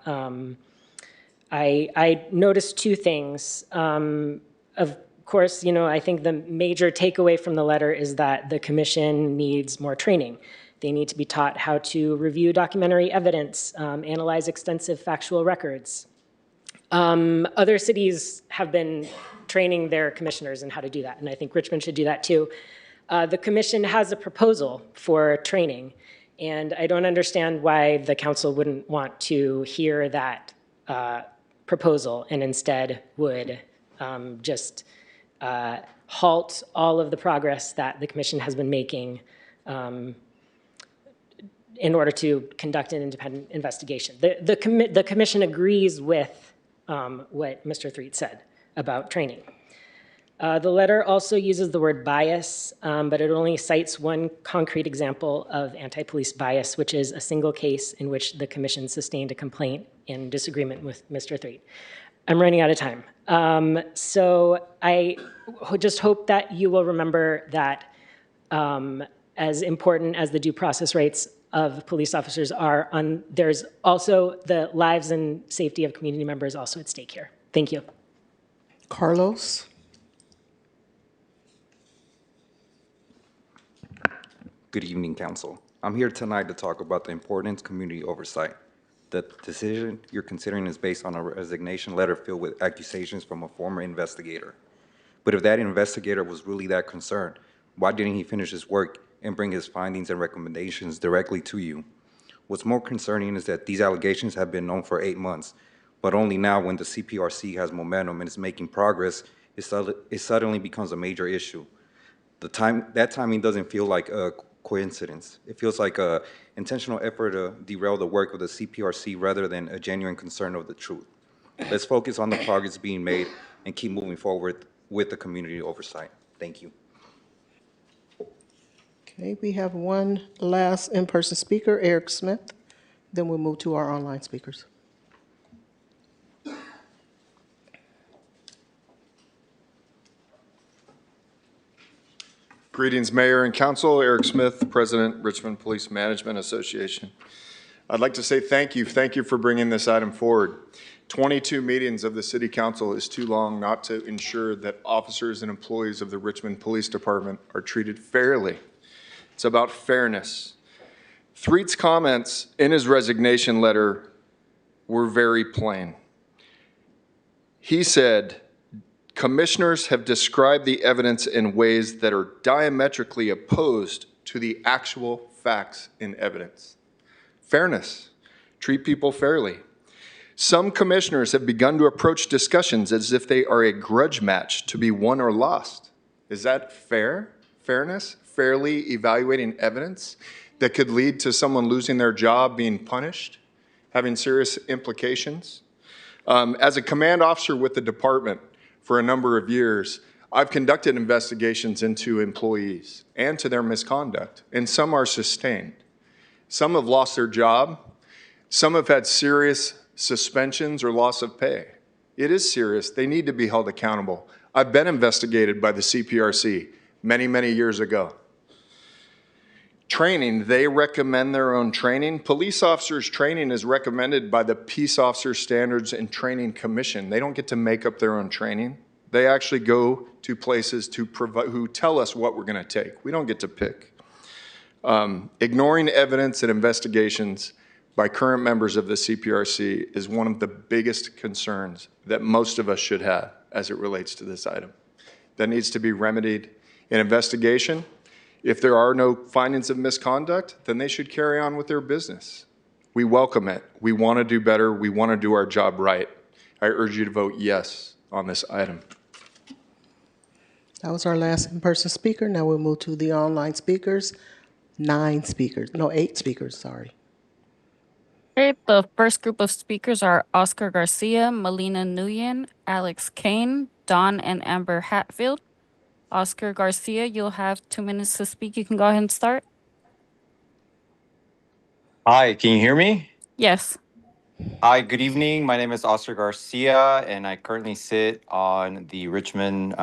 I noticed two things. Of course, I think the major takeaway from the letter is that the commission needs more training. They need to be taught how to review documentary evidence, analyze extensive factual records. Other cities have been training their commissioners in how to do that, and I think Richmond should do that too. The commission has a proposal for training, and I don't understand why the council wouldn't want to hear that proposal and instead would just halt all of the progress that the commission has been making in order to conduct an independent investigation. The commission agrees with what Mr. Threet said about training. The letter also uses the word bias, but it only cites one concrete example of anti-police bias, which is a single case in which the commission sustained a complaint in disagreement with Mr. Threet. I'm running out of time. So I just hope that you will remember that as important as the due process rights of police officers are, there's also the lives and safety of community members also at stake here. Thank you. Carlos? Good evening, Council. I'm here tonight to talk about the importance of community oversight. The decision you're considering is based on a resignation letter filled with accusations from a former investigator. But if that investigator was really that concerned, why didn't he finish his work and bring his findings and recommendations directly to you? What's more concerning is that these allegations have been known for 8 months, but only now when the CPRC has momentum and is making progress, it suddenly becomes a major issue. That timing doesn't feel like a coincidence. It feels like an intentional effort to derail the work of the CPRC rather than a genuine concern of the truth. Let's focus on the progress being made and keep moving forward with the community oversight. Thank you. Okay, we have one last in-person speaker, Eric Smith. Then we'll move to our online speakers. Greetings, Mayor and Council. Eric Smith, President, Richmond Police Management Association. I'd like to say thank you. Thank you for bringing this item forward. 22 meetings of the City Council is too long not to ensure that officers and employees of the Richmond Police Department are treated fairly. It's about fairness. Threet's comments in his resignation letter were very plain. He said, "Commissioners have described the evidence in ways that are diametrically opposed to the actual facts in evidence." Fairness. Treat people fairly. Some commissioners have begun to approach discussions as if they are a grudge match to be won or lost. Is that fair? Fairness? Fairly evaluating evidence that could lead to someone losing their job, being punished, having serious implications? As a command officer with the department for a number of years, I've conducted investigations into employees and to their misconduct, and some are sustained. Some have lost their job. Some have had serious suspensions or loss of pay. It is serious. They need to be held accountable. I've been investigated by the CPRC many, many years ago. Training, they recommend their own training. Police officers' training is recommended by the Peace Officer Standards and Training Commission. They don't get to make up their own training. They actually go to places to provide, who tell us what we're going to take. We don't get to pick. Ignoring evidence and investigations by current members of the CPRC is one of the biggest concerns that most of us should have as it relates to this item. That needs to be remedied in investigation. If there are no findings of misconduct, then they should carry on with their business. We welcome it. We want to do better. We want to do our job right. I urge you to vote yes on this item. That was our last in-person speaker. Now we'll move to the online speakers. 8 speakers, sorry. Okay, the first group of speakers are Oscar Garcia, Melina Nguyen, Alex Kane, Don and Amber Hatfield. Oscar Garcia, you'll have 2 minutes to speak. You can go ahead and start. Hi, can you hear me? Yes. Hi, good evening. My name is Oscar Garcia, and I currently sit on the Richmond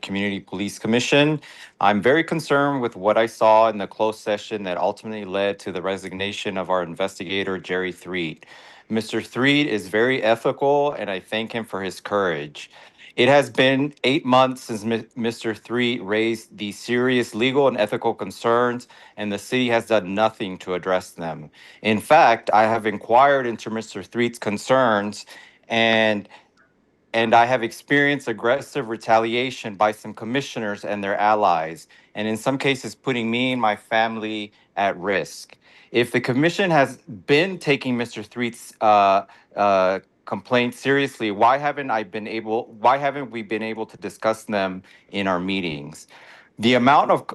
Community Police Commission. I'm very concerned with what I saw in the closed session that ultimately led to the resignation of our investigator, Jerry Threet. Mr. Threet is very ethical, and I thank him for his courage. It has been 8 months since Mr. Threet raised these serious legal and ethical concerns, and the city has done nothing to address them. In fact, I have inquired into Mr. Threet's concerns, and I have experienced aggressive retaliation by some commissioners and their allies, and in some cases putting me and my family at risk. If the commission has been taking Mr. Threet's complaints seriously, why haven't we been able to discuss them in our meetings? The amount of,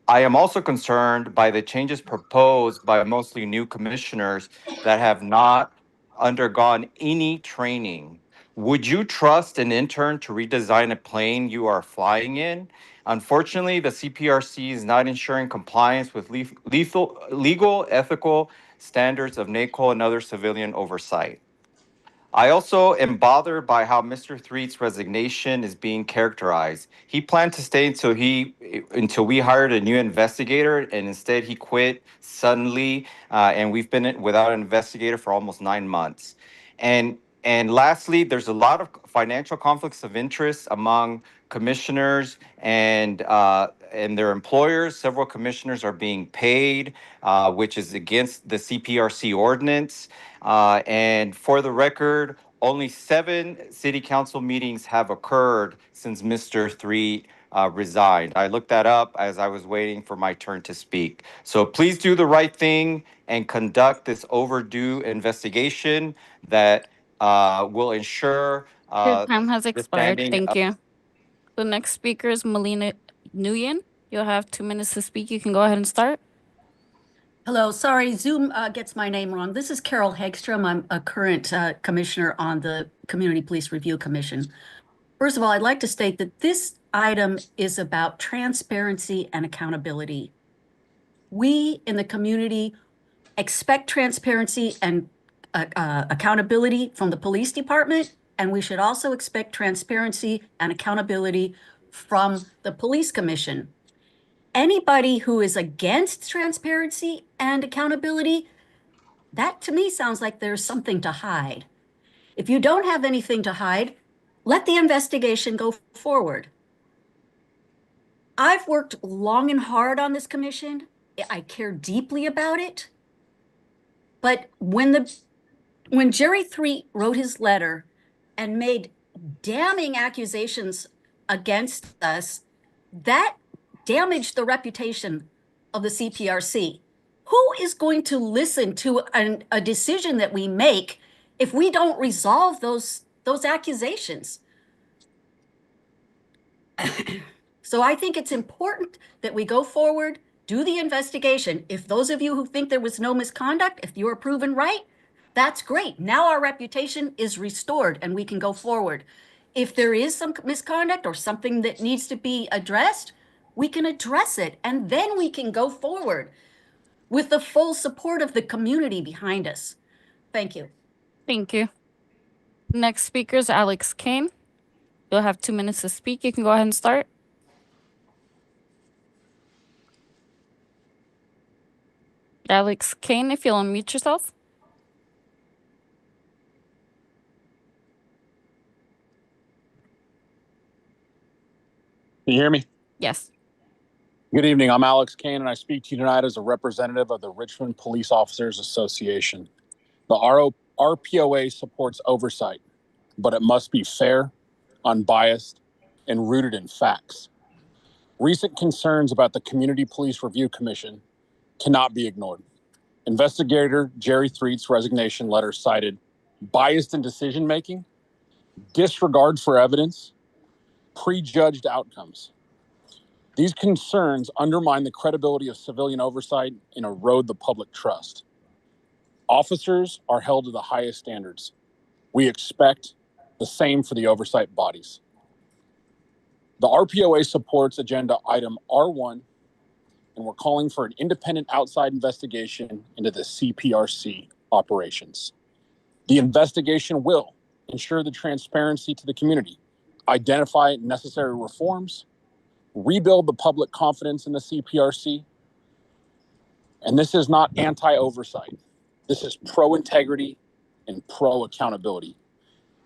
I am also concerned by the changes proposed by mostly new commissioners that have not undergone any training. Would you trust an intern to redesign a plane you are flying in? Unfortunately, the CPRC is not ensuring compliance with legal, ethical standards of NACO and other civilian oversight. I also am bothered by how Mr. Threet's resignation is being characterized. He planned to stay until we hired a new investigator, and instead he quit suddenly, and we've been without an investigator for almost 9 months. And lastly, there's a lot of financial conflicts of interest among commissioners and their employers. Several commissioners are being paid, which is against the CPRC ordinance. And for the record, only 7 city council meetings have occurred since Mr. Threet resigned. I looked that up as I was waiting for my turn to speak. So please do the right thing and conduct this overdue investigation that will ensure Your time has the expired. standing Thank of you. The next speaker is Melina Nguyen. You'll have 2 minutes to speak. You can go ahead and start. Hello, sorry, Zoom gets my name wrong. This is Carol Hagstrom. I'm a current commissioner on the Community Police Review Commission. First of all, I'd like to state that this item is about transparency and accountability. We in the community expect transparency and accountability from the police department, and we should also expect transparency and accountability from the police commission. Anybody who is against transparency and accountability, that to me sounds like there's something to hide. If you don't have anything to hide, let the investigation go forward. I've worked long and hard on this commission. I care deeply about it. But when Jerry Threet wrote his letter and made damning accusations against us, that damaged the reputation of the CPRC. Who is going to listen to a decision that we make if we don't resolve those accusations? So I think it's important that we go forward, do the investigation. If those of you who think there was no misconduct, if you are proven right, that's great. Now our reputation is restored and we can go forward. If there is some misconduct or something that needs to be addressed, we can address it, and then we can go forward with the full support of the community behind us. Thank you. Thank you. Next speaker is Alex Kane. You'll have 2 minutes to speak. You can go ahead and start. Alex Kane, if you'll unmute yourself. Can you hear me? Yes. Good evening. I'm Alex Kane, and I speak to you tonight as a representative of the Richmond Police Officers Association. The RPOA supports oversight, but it must be fair, unbiased, and rooted in facts. Recent concerns about the Community Police Review Commission cannot be ignored. Investigator Jerry Threet's resignation letter cited bias in decision-making, disregard for evidence, prejudged outcomes. These concerns undermine the credibility of civilian oversight and erode the public trust. Officers are held to the highest standards. We expect the same for the oversight bodies. The RPOA supports agenda item R1, and we're calling for an independent outside investigation into the CPRC operations. The investigation will ensure the transparency to the community, identify necessary reforms, rebuild the public confidence in the CPRC. And this is not anti-oversight. This is pro-integrity and pro-accountability.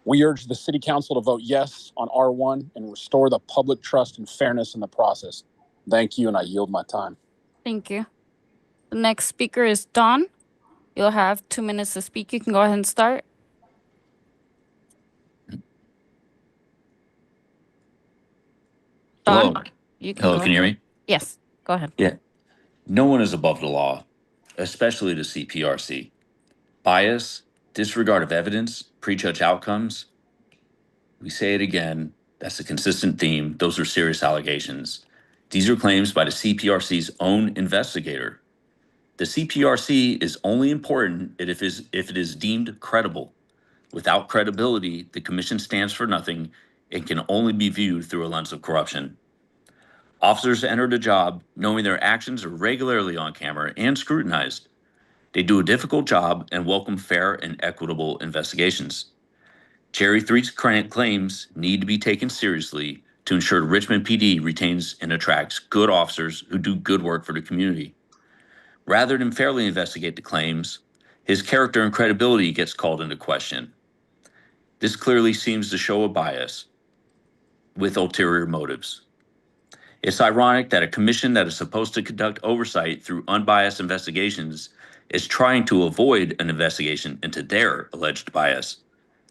We urge the City Council to vote yes on R1 and restore the public trust and fairness in the process. Thank you, and I yield my time. Thank you. The next speaker is Don. You'll have 2 minutes to speak. You can go ahead and start. Don, Hello. you can Hello, go can you hear ahead. me? Yes, go ahead. Yeah. No one is above the law, especially the CPRC. Bias, disregard of evidence, prejudge outcomes. We say it again. That's a consistent theme. Those are serious allegations. These are claims by the CPRC's own investigator. The CPRC is only important if it is deemed credible. Without credibility, the commission stands for nothing and can only be viewed through a lens of corruption. Officers enter the job knowing their actions are regularly on camera and scrutinized. They do a difficult job and welcome fair and equitable investigations. Cherry 3's claims need to be taken seriously to ensure Richmond PD retains and attracts good officers who do good work for the community. Rather than fairly investigate the claims, his character and credibility gets called into question. This clearly seems to show a bias with ulterior motives. It's ironic that a commission that is supposed to conduct oversight through unbiased investigations is trying to avoid an investigation into their alleged bias,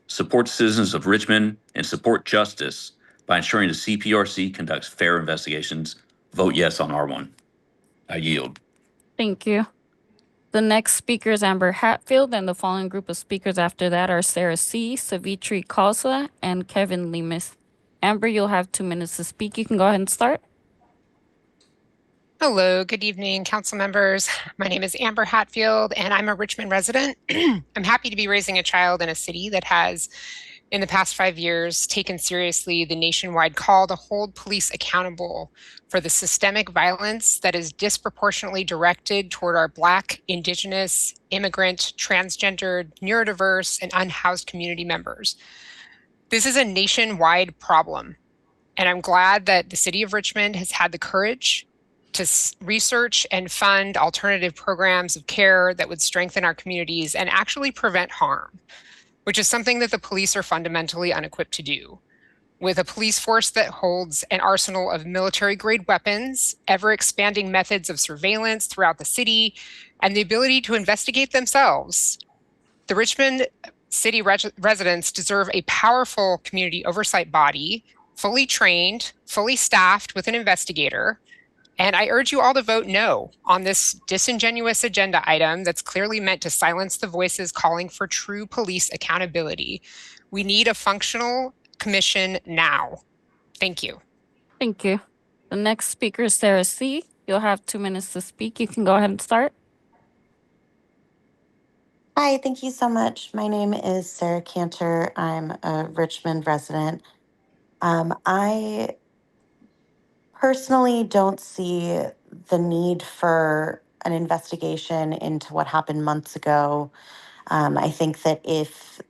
support citizens of Richmond, and support justice by ensuring the CPRC conducts fair investigations. Vote yes on R1. I yield. Thank you. The next speaker is Amber Hatfield, and the following group of speakers after that are Sarah C., Savitri Khalsa, and Kevin Lemus. Amber, you'll have 2 minutes to speak. You can go ahead and start. Hello, good evening, council members. My name is Amber Hatfield, and I'm a Richmond resident. I'm happy to be raising a child in a city that has, in the past 5 years, taken seriously the nationwide call to hold police accountable for the systemic violence that is disproportionately directed toward our Black, Indigenous, immigrant, transgendered, neurodiverse, and unhoused community members. This is a nationwide problem, and I'm glad that the city of Richmond has had the courage to research and fund alternative programs of care that would strengthen our communities and actually prevent harm, which is something that the police are fundamentally unequipped to do. With a police force that holds an arsenal of military-grade weapons, ever-expanding methods of surveillance throughout the city, and the ability to investigate themselves, the Richmond city residents deserve a powerful community oversight body, fully trained, fully staffed with an investigator. And I urge you all to vote no on this disingenuous agenda item that's clearly meant to silence the voices calling for true police accountability. We need a functional commission now. Thank you. Thank you. The next speaker is Sarah C. You'll have 2 minutes to speak. You can go ahead and start. Hi, thank you so much. My name is Sarah Cantor. I'm a Richmond resident. I personally don't see the need for an investigation into what happened months ago. I think that if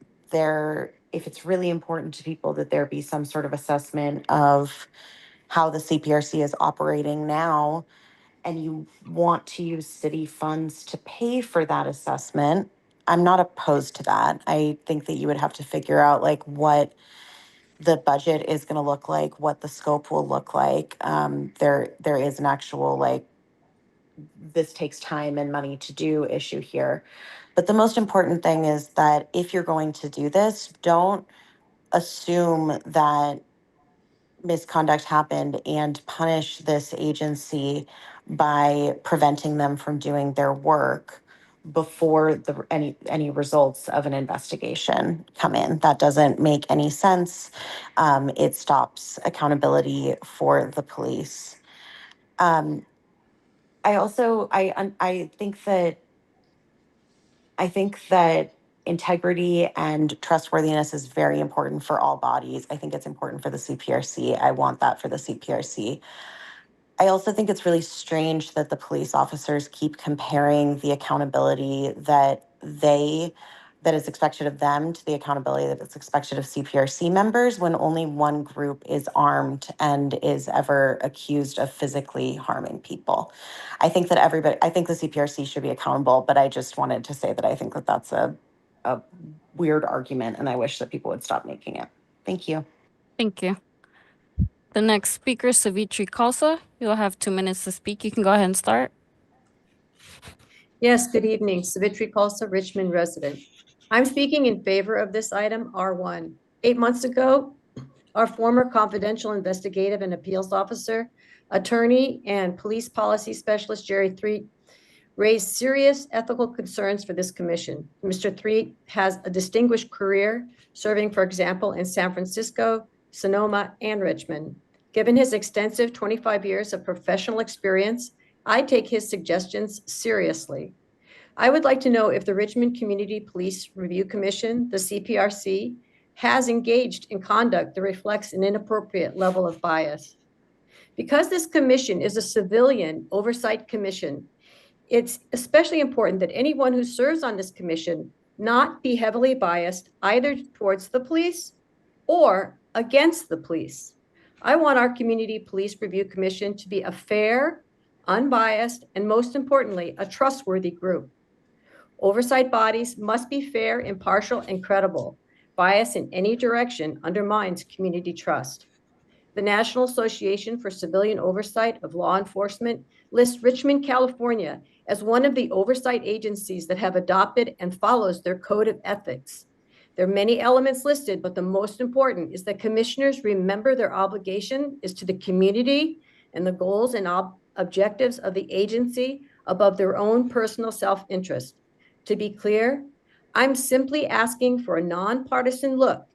it's really important to people that there be some sort of assessment of how the CPRC is operating now, and you want to use city funds to pay for that assessment, I'm not opposed to that. I think that you would have to figure out like what the budget is going to look like, what the scope will look like. There is an actual like this takes time and money to do issue here. But the most important thing is that if you're going to do this, don't assume that misconduct happened and punish this agency by preventing them from doing their work before any results of an investigation come in. That doesn't make any sense. It stops accountability for the police. I think that integrity and trustworthiness is very important for all bodies. I think it's important for the CPRC. I want that for the CPRC. I also think it's really strange that the police officers keep comparing the accountability that is expected of them to the accountability that is expected of CPRC members when only one group is armed and is ever accused of physically harming people. I think that I think the CPRC should be accountable, but I just wanted to say that I think that that's a weird argument and I wish that people would stop making it. Thank you. Thank you. The next speaker is Savitri Khalsa. You'll have 2 minutes to speak. You can go ahead and start. Yes, good evening. Savitri Khalsa, Richmond resident. I'm speaking in favor of this item, R1. 8 months ago, our former confidential investigative and appeals officer, attorney, and police policy specialist, Jerry Threet, raised serious ethical concerns for this commission. Mr. Threet has a distinguished career serving, for example, in San Francisco, Sonoma, and Richmond. Given his extensive 25 years of professional experience, I take his suggestions seriously. I would like to know if the Richmond Community Police Review Commission, the CPRC, has engaged in conduct that reflects an inappropriate level of bias. Because this commission is a civilian oversight commission, it's especially important that anyone who serves on this commission not be heavily biased either towards the police or against the police. I want our Community Police Review Commission to be a fair, unbiased, and most importantly, a trustworthy group. Oversight bodies must be fair, impartial, and credible. Bias in any direction undermines community trust. The National Association for Civilian Oversight of Law Enforcement lists Richmond, California as one of the oversight agencies that have adopted and follows their code of ethics. There are many elements listed, but the most important is that commissioners remember their obligation is to the community and the goals and objectives of the agency above their own personal self-interest. To be clear, I'm simply asking for a nonpartisan look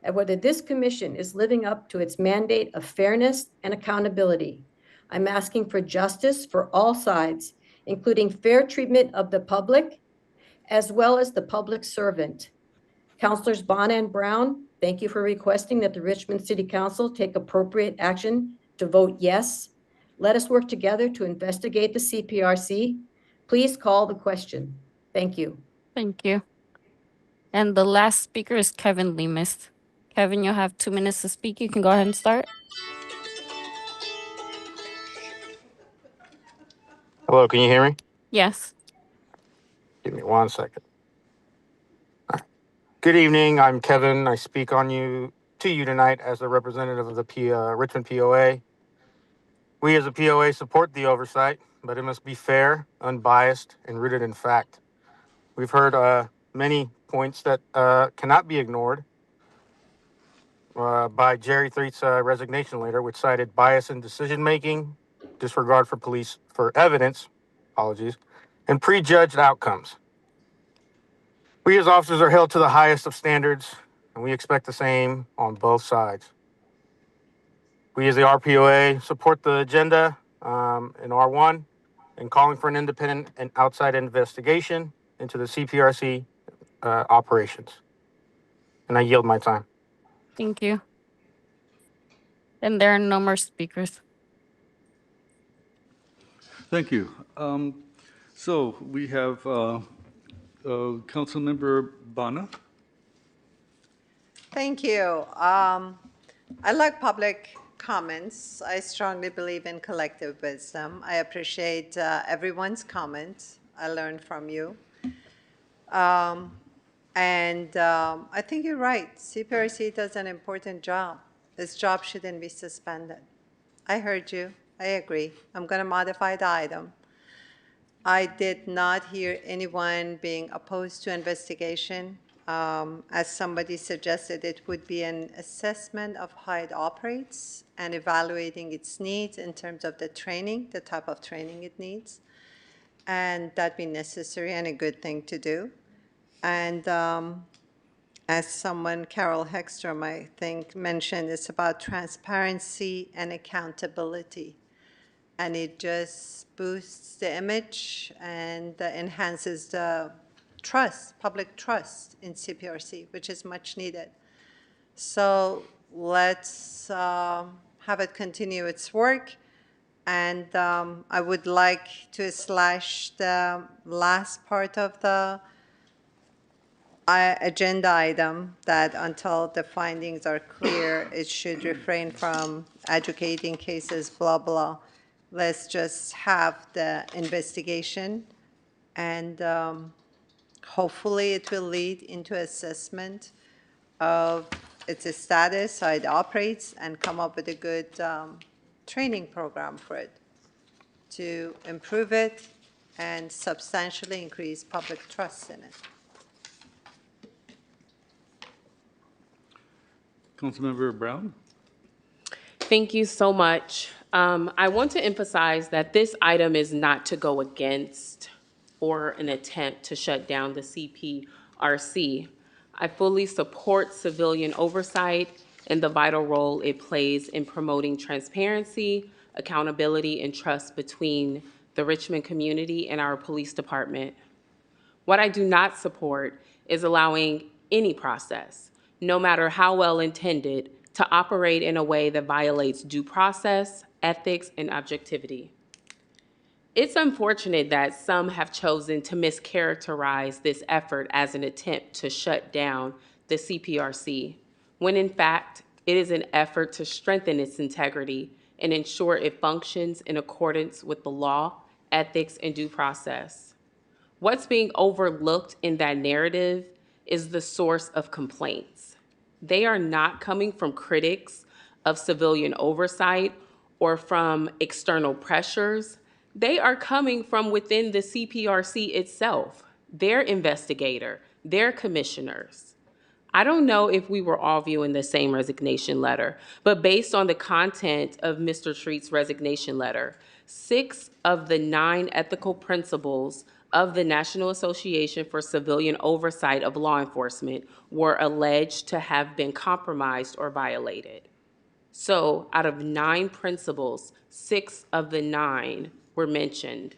at whether this commission is living up to its mandate of fairness and accountability. I'm asking for justice for all sides, including fair treatment of the public, as well as the public servant. Councilors Bonner and Brown, thank you for requesting that the Richmond City Council take appropriate action to vote yes. Let us work together to investigate the CPRC. Please call the question. Thank you. Thank you. And the last speaker is Kevin Lemus. Kevin, you'll have 2 minutes to speak. You can go ahead and start. Hello, can you hear me? Yes. Give me 1 second. All right. Good evening. I'm Kevin. I speak to you tonight as a representative of the Richmond POA. We as a POA support the oversight, but it must be fair, unbiased, and rooted in fact. We've heard many points that cannot be ignored by Jerry Threet's resignation letter, which cited bias in decision-making, disregard for evidence, and prejudged outcomes. We as officers are held to the highest of standards, and we expect the same on both sides. We as the RPOA support the agenda in R1 and calling for an independent and outside investigation into the CPRC operations. And I yield my time. Thank you. And there are no more speakers. Thank you. So we have Councilmember Bana. Thank you. I like public comments. I strongly believe in collective wisdom. I appreciate everyone's comments. I learned from you. I think you're right. CPRC does an important job. This job shouldn't be suspended. I heard you. I agree. I'm going to modify the item. I did not hear anyone being opposed to investigation. As somebody suggested, it would be an assessment of how it operates and evaluating its needs in terms of the training, the type of training it needs. And that'd be necessary and a good thing to do. And as someone, Carol Hegstrom, I think, mentioned, it's about transparency and accountability. And it just boosts the image and enhances the trust, public trust in CPRC, which is much needed. So let's have it continue its work. And I would like to slash the last part of the agenda item that until the findings are clear, it should refrain from adjudicating cases, blah, blah. Let's just have the investigation, and hopefully it will lead into assessment of its status, how it operates, and come up with a good training program for it to improve it and substantially increase public trust in it. Councilmember Brown. Thank you so much. I want to emphasize that this item is not to go against or an attempt to shut down the CPRC. I fully support civilian oversight and the vital role it plays in promoting transparency, accountability, and trust between the Richmond community and our police department. What I do not support is allowing any process, no matter how well intended, to operate in a way that violates due process, ethics, and objectivity. It's unfortunate that some have chosen to mischaracterize this effort as an attempt to shut down the CPRC, when in fact, it is an effort to strengthen its integrity and ensure it functions in accordance with the law, ethics, and due process. What's being overlooked in that narrative is the source of complaints. They are not coming from critics of civilian oversight or from external pressures. They are coming from within the CPRC itself, their investigator, their commissioners. I don't know if we were all viewing the same resignation letter, but based on the content of Mr. Treat's resignation letter, 6 of the 9 ethical principles of the National Association for Civilian Oversight of Law Enforcement were alleged to have been compromised or violated. So out of 9 principles, 6 of the 9 were mentioned.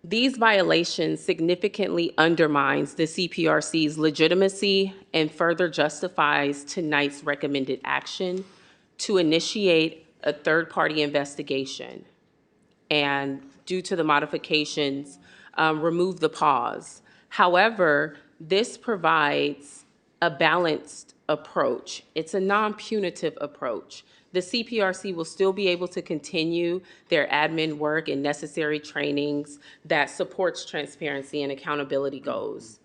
These violations significantly undermines the CPRC's legitimacy and further justifies tonight's recommended action to initiate a third-party investigation and, due to the modifications, remove the pause. However, this provides a balanced approach. It's a non-punitive approach. The CPRC will still be able to continue their admin work and necessary trainings that supports transparency and accountability goals.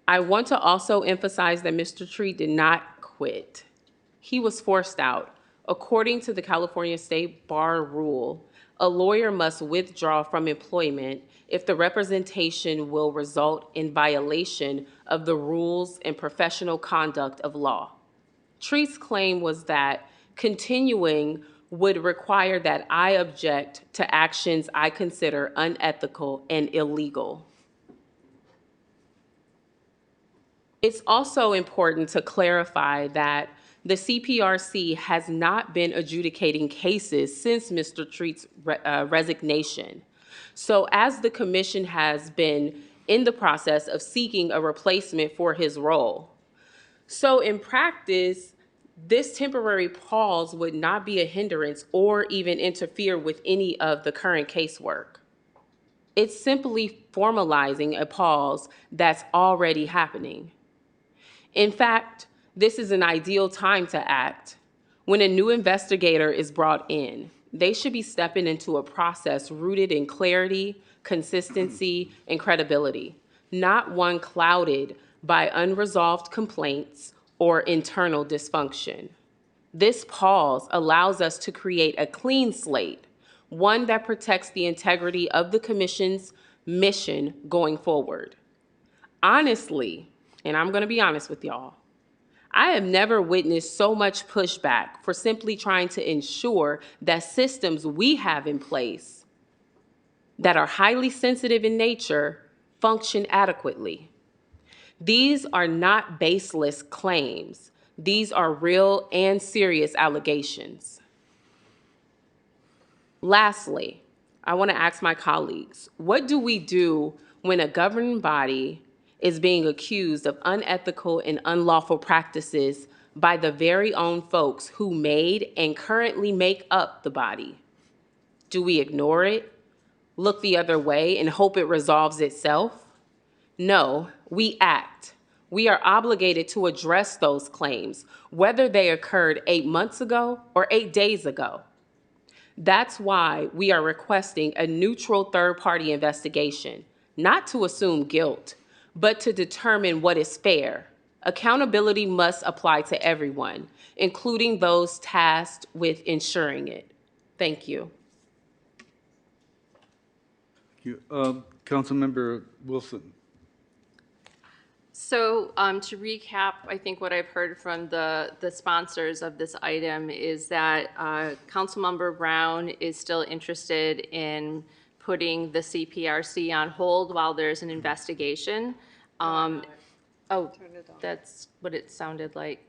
I want to also emphasize that Mr. Treat did not quit. He was forced out. According to the California State Bar rule, a lawyer must withdraw from employment if the representation will result in violation of the rules and professional conduct of law. Treat's claim was that continuing would require that I object to actions I consider unethical and illegal. It's also important to clarify that the CPRC has not been adjudicating cases since Mr. Treat's resignation. So as the commission has been in the process of seeking a replacement for his role. So in practice, this temporary pause would not be a hindrance or even interfere with any of the current casework. It's simply formalizing a pause that's already happening. In fact, this is an ideal time to act. When a new investigator is brought in, they should be stepping into a process rooted in clarity, consistency, and credibility, not one clouded by unresolved complaints or internal dysfunction. This pause allows us to create a clean slate, one that protects the integrity of the commission's mission going forward. Honestly, and I'm going to be honest with y'all, I have never witnessed so much pushback for simply trying to ensure that systems we have in place that are highly sensitive in nature function adequately. These are not baseless claims. These are real and serious allegations. Lastly, I want to ask my colleagues, what do we do when a governing body is being accused of unethical and unlawful practices by the very own folks who made and currently make up the body? Do we ignore it, look the other way, and hope it resolves itself? No, we act. We are obligated to address those claims, whether they occurred 8 months ago or 8 days ago. That's why we are requesting a neutral third-party investigation, not to assume guilt, but to determine what is fair. Accountability must apply to everyone, including those tasked with ensuring it. Thank you. Thank you. Councilmember Wilson. So to recap, I think what I've heard from the sponsors of this item is that Councilmember Brown is still interested in putting the CPRC on hold while there's an investigation. Oh, that's what it sounded like.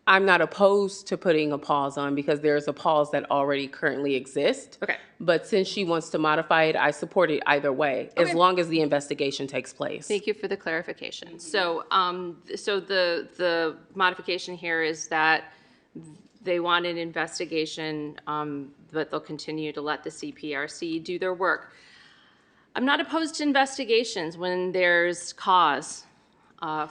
I'm not opposed to putting a pause on because there's a pause that already currently exists. Okay. But since she wants to modify it, I support it either way, as long as the investigation takes place. Thank you for the clarification. So, so the modification here is that they want an investigation, but they'll continue to let the CPRC do their work. I'm not opposed to investigations when there's cause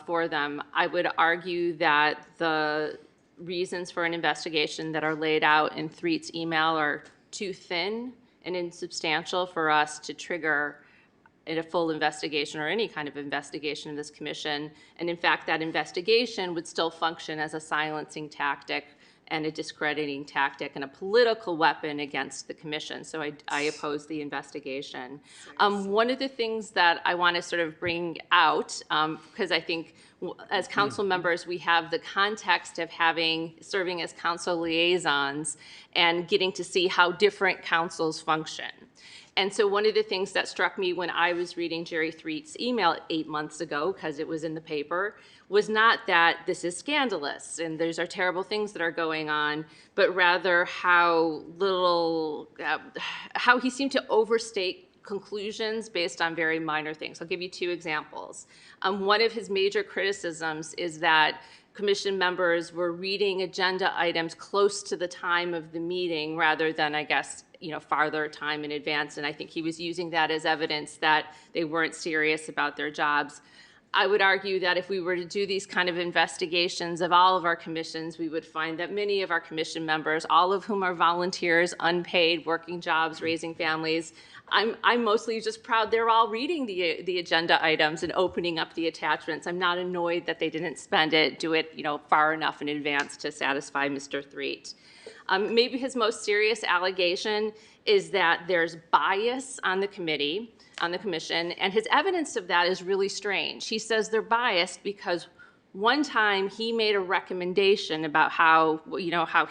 for them. I would argue that the reasons for an investigation that are laid out in Threet's email are too thin and insubstantial for us to trigger in a full investigation or any kind of investigation of this commission. And in fact, that investigation would still function as a silencing tactic and a discrediting tactic and a political weapon against the commission. So I oppose the investigation. One of the things that I want to sort of bring out, because I think as council members, we have the context of serving as council liaisons and getting to see how different councils function. And so one of the things that struck me when I was reading Jerry Threet's email 8 months ago, because it was in the paper, was not that this is scandalous and these are terrible things that are going on, but rather how how he seemed to overstate conclusions based on very minor things. I'll give you 2 examples. One of his major criticisms is that commission members were reading agenda items close to the time of the meeting rather than, I guess, farther time in advance. And I think he was using that as evidence that they weren't serious about their jobs. I would argue that if we were to do these kind of investigations of all of our commissions, we would find that many of our commission members, all of whom are volunteers, unpaid, working jobs, raising families, I'm mostly just proud they're all reading the agenda items and opening up the attachments. I'm not annoyed that they didn't do it far enough in advance to satisfy Mr. Threet. Maybe his most serious allegation is that there's bias on the commission, and his evidence of that is really strange. He says they're biased because one time he made a recommendation about how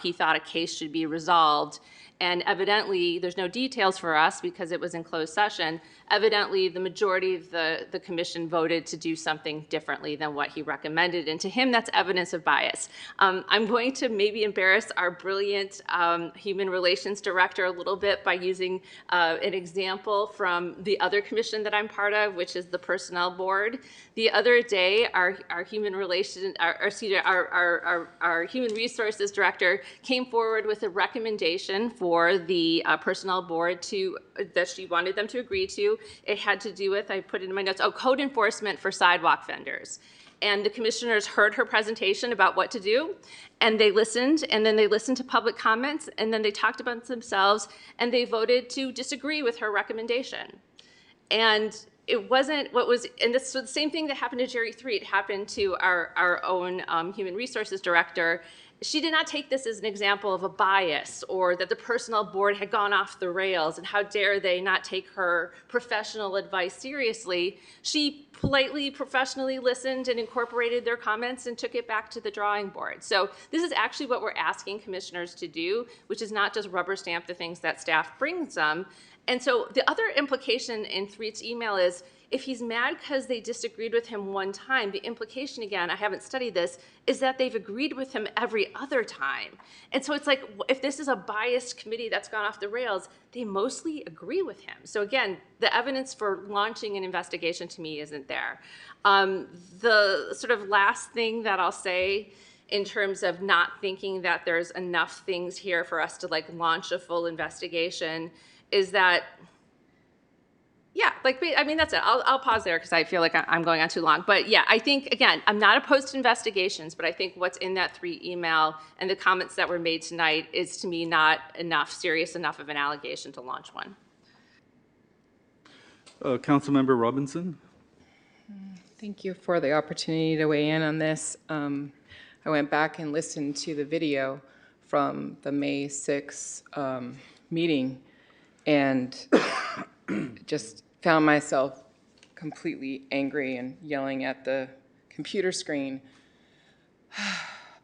he thought a case should be resolved. And evidently, there's no details for us because it was in closed session. Evidently, the majority of the commission voted to do something differently than what he recommended. And to him, that's evidence of bias. I'm going to maybe embarrass our brilliant human relations director a little bit by using an example from the other commission that I'm part of, which is the personnel board. The other day, our human human resources director came forward with a recommendation for the personnel board that she wanted them to agree to. It had to do with, I put it in my notes, code enforcement for sidewalk vendors. And the commissioners heard her presentation about what to do, and they listened, and then they listened to public comments, and then they talked about themselves, and they voted to disagree with her recommendation. And it wasn't so the same thing that happened to Jerry Threet happened to our own human resources director. She did not take this as an example of a bias or that the personnel board had gone off the rails and how dare they not take her professional advice seriously. She politely, professionally listened and incorporated their comments and took it back to the drawing board. So this is actually what we're asking commissioners to do, which is not just rubber stamp the things that staff brings them. And so the other implication in Threet's email is if he's mad because they disagreed with him one time, the implication, again, I haven't studied this, is that they've agreed with him every other time. And so it's like, if this is a biased committee that's gone off the rails, they mostly agree with him. So again, the evidence for launching an investigation to me isn't there. The sort of last thing that I'll say in terms of not thinking that there's enough things here for us to launch a full investigation is that, that's it. I'll pause there because I feel like I'm going on too long. But yeah, I think, again, I'm not opposed to investigations, but I think what's in that Threet email and the comments that were made tonight is, to me, not serious enough of an allegation to launch one. Councilmember Robinson. Thank you for the opportunity to weigh in on this. I went back and listened to the video from the May 6th meeting and just found myself completely angry and yelling at the computer screen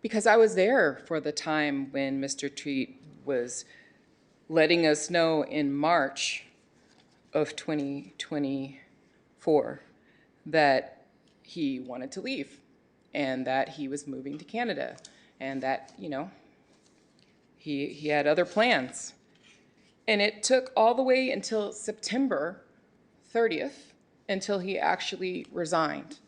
because I was there for the time when Mr. Threet was letting us know in March of 2024 that he wanted to leave and that he was moving to Canada and that, he had other plans. And it took all the way until September 30th until he actually resigned.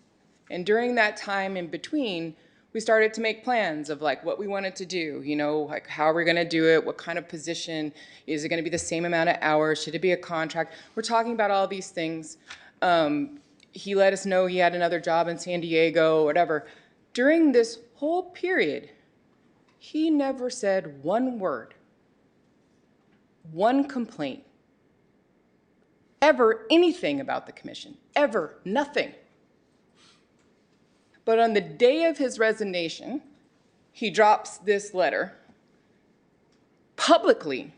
And during that time in between, we started to make plans of like what we wanted to do, like how are we going to do it? What kind of position? Is it going to be the same amount of hours? Should it be a contract? We're talking about all these things. He let us know he had another job in San Diego, whatever. During this whole period, he never said one word, one complaint, ever anything about the commission, ever, nothing. But on the day of his resignation, he drops this letter publicly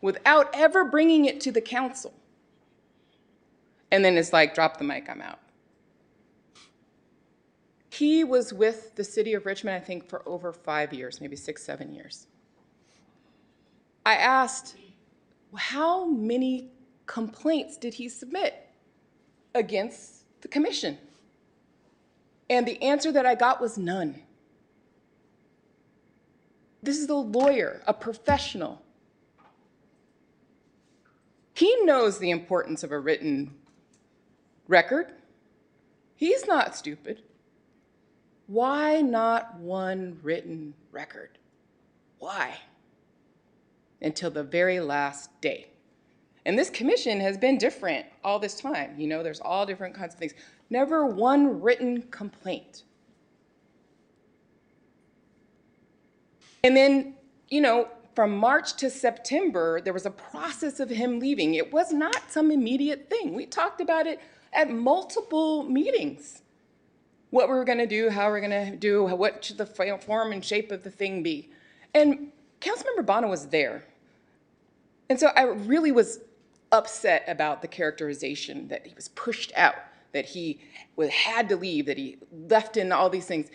without ever bringing it to the council. And then it's like, drop the mic, I'm out. He was with the city of Richmond, I think, for over 5 years, maybe 6, 7 years. I asked, how many complaints did he submit against the commission? And the answer that I got was none. This is a lawyer, a professional. He knows the importance of a written record. He's not stupid. Why not one written record? Why? Until the very last day. And this commission has been different all this time. There's all different kinds of things. Never one written complaint. And then, from March to September, there was a process of him leaving. It was not some immediate thing. We talked about it at multiple meetings. What we were going to do, how we're going to do, what should the form and shape of the thing be. And Councilmember Bono was there. And so I really was upset about the characterization that he was pushed out, that he had to leave, that he left in all these things.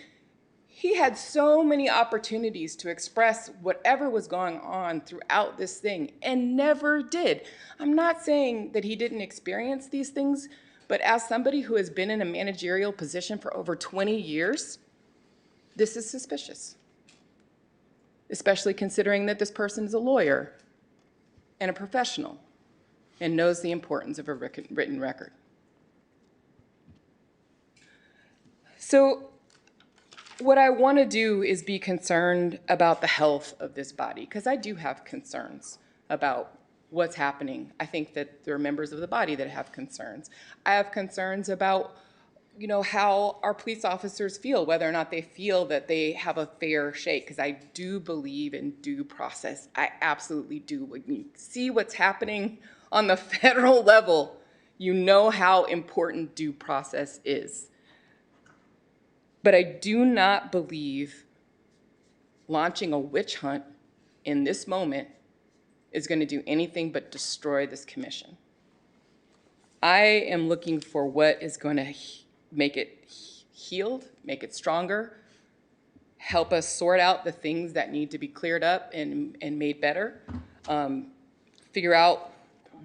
He had so many opportunities to express whatever was going on throughout this thing and never did. I'm not saying that he didn't experience these things, but as somebody who has been in a managerial position for over 20 years, this is suspicious, especially considering that this person is a lawyer and a professional and knows the importance of a written record. So what I want to do is be concerned about the health of this body, because I do have concerns about what's happening. I think that there are members of the body that have concerns. I have concerns about, how our police officers feel, whether or not they feel that they have a fair shake, because I do believe in due process. I absolutely do. When you see what's happening on the federal level, you know how important due process is. But I do not believe launching a witch hunt in this moment is going to do anything but destroy this commission. I am looking for what is going to make it healed, make it stronger, help us sort out the things that need to be cleared up and made better, figure out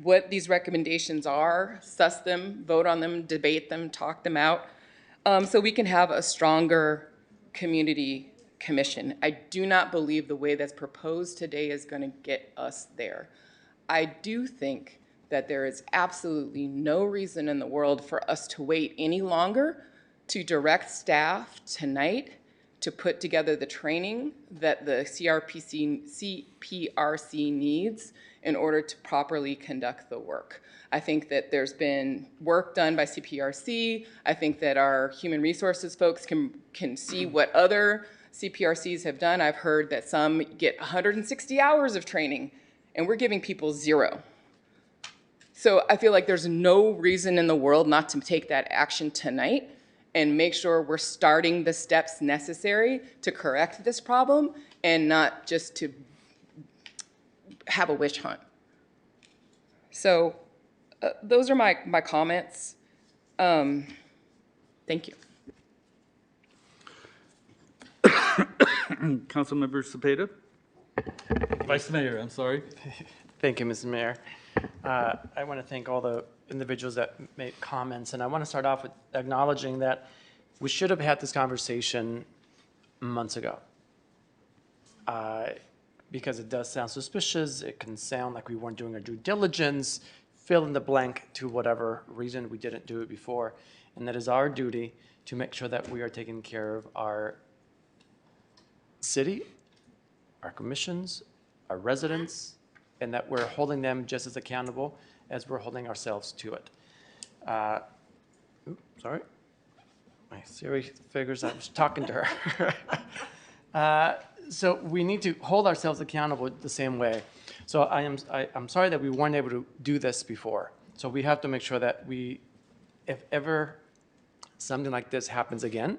what these recommendations are, suss them, vote on them, debate them, talk them out, so we can have a stronger community commission. I do not believe the way that's proposed today is going to get us there. I do think that there is absolutely no reason in the world for us to wait any longer to direct staff tonight to put together the training that the CPRC needs in order to properly conduct the work. I think that there's been work done by CPRC. I think that our human resources folks can see what other CPRCs have done. I've heard that some get 160 hours of training, and we're giving people 0. So I feel like there's no reason in the world not to take that action tonight and make sure we're starting the steps necessary to correct this problem and not just to have a witch hunt. So those are my comments. Thank you. Councilmember Cepeda. Vice Mayor, I'm sorry. Thank you, Mr. Mayor. I want to thank all the individuals that made comments, and I want to start off with acknowledging that we should have had this conversation months ago. because it does sound suspicious. It can sound like we weren't doing our due diligence, fill in the blank to whatever reason we didn't do it before. And that is our duty to make sure that we are taking care of our city, our commissions, our residents, and that we're holding them just as accountable as we're holding ourselves to it. Sorry. My Siri figures I was talking to her. So we need to hold ourselves accountable the same way. So I'm sorry that we weren't able to do this before. So we have to make sure that if ever something like this happens again,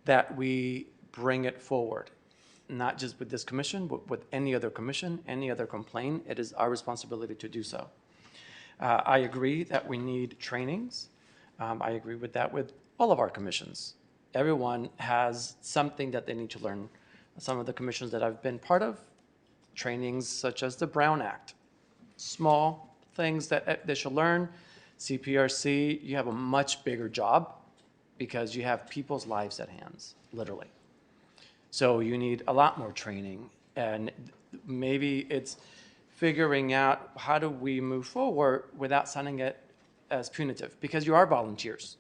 that we bring it forward, not just with this commission, but with any other commission, any other complaint. It is our responsibility to do so. I agree that we need trainings. I agree with that with all of our commissions. Everyone has something that they need to learn. Some of the commissions that I've been part of, trainings such as the Brown Act, small things that they should learn. CPRC, you have a much bigger job because you have people's lives at hands, literally. So you need a lot more training, and maybe it's figuring out how do we move forward without sounding it as punitive, because you are volunteers.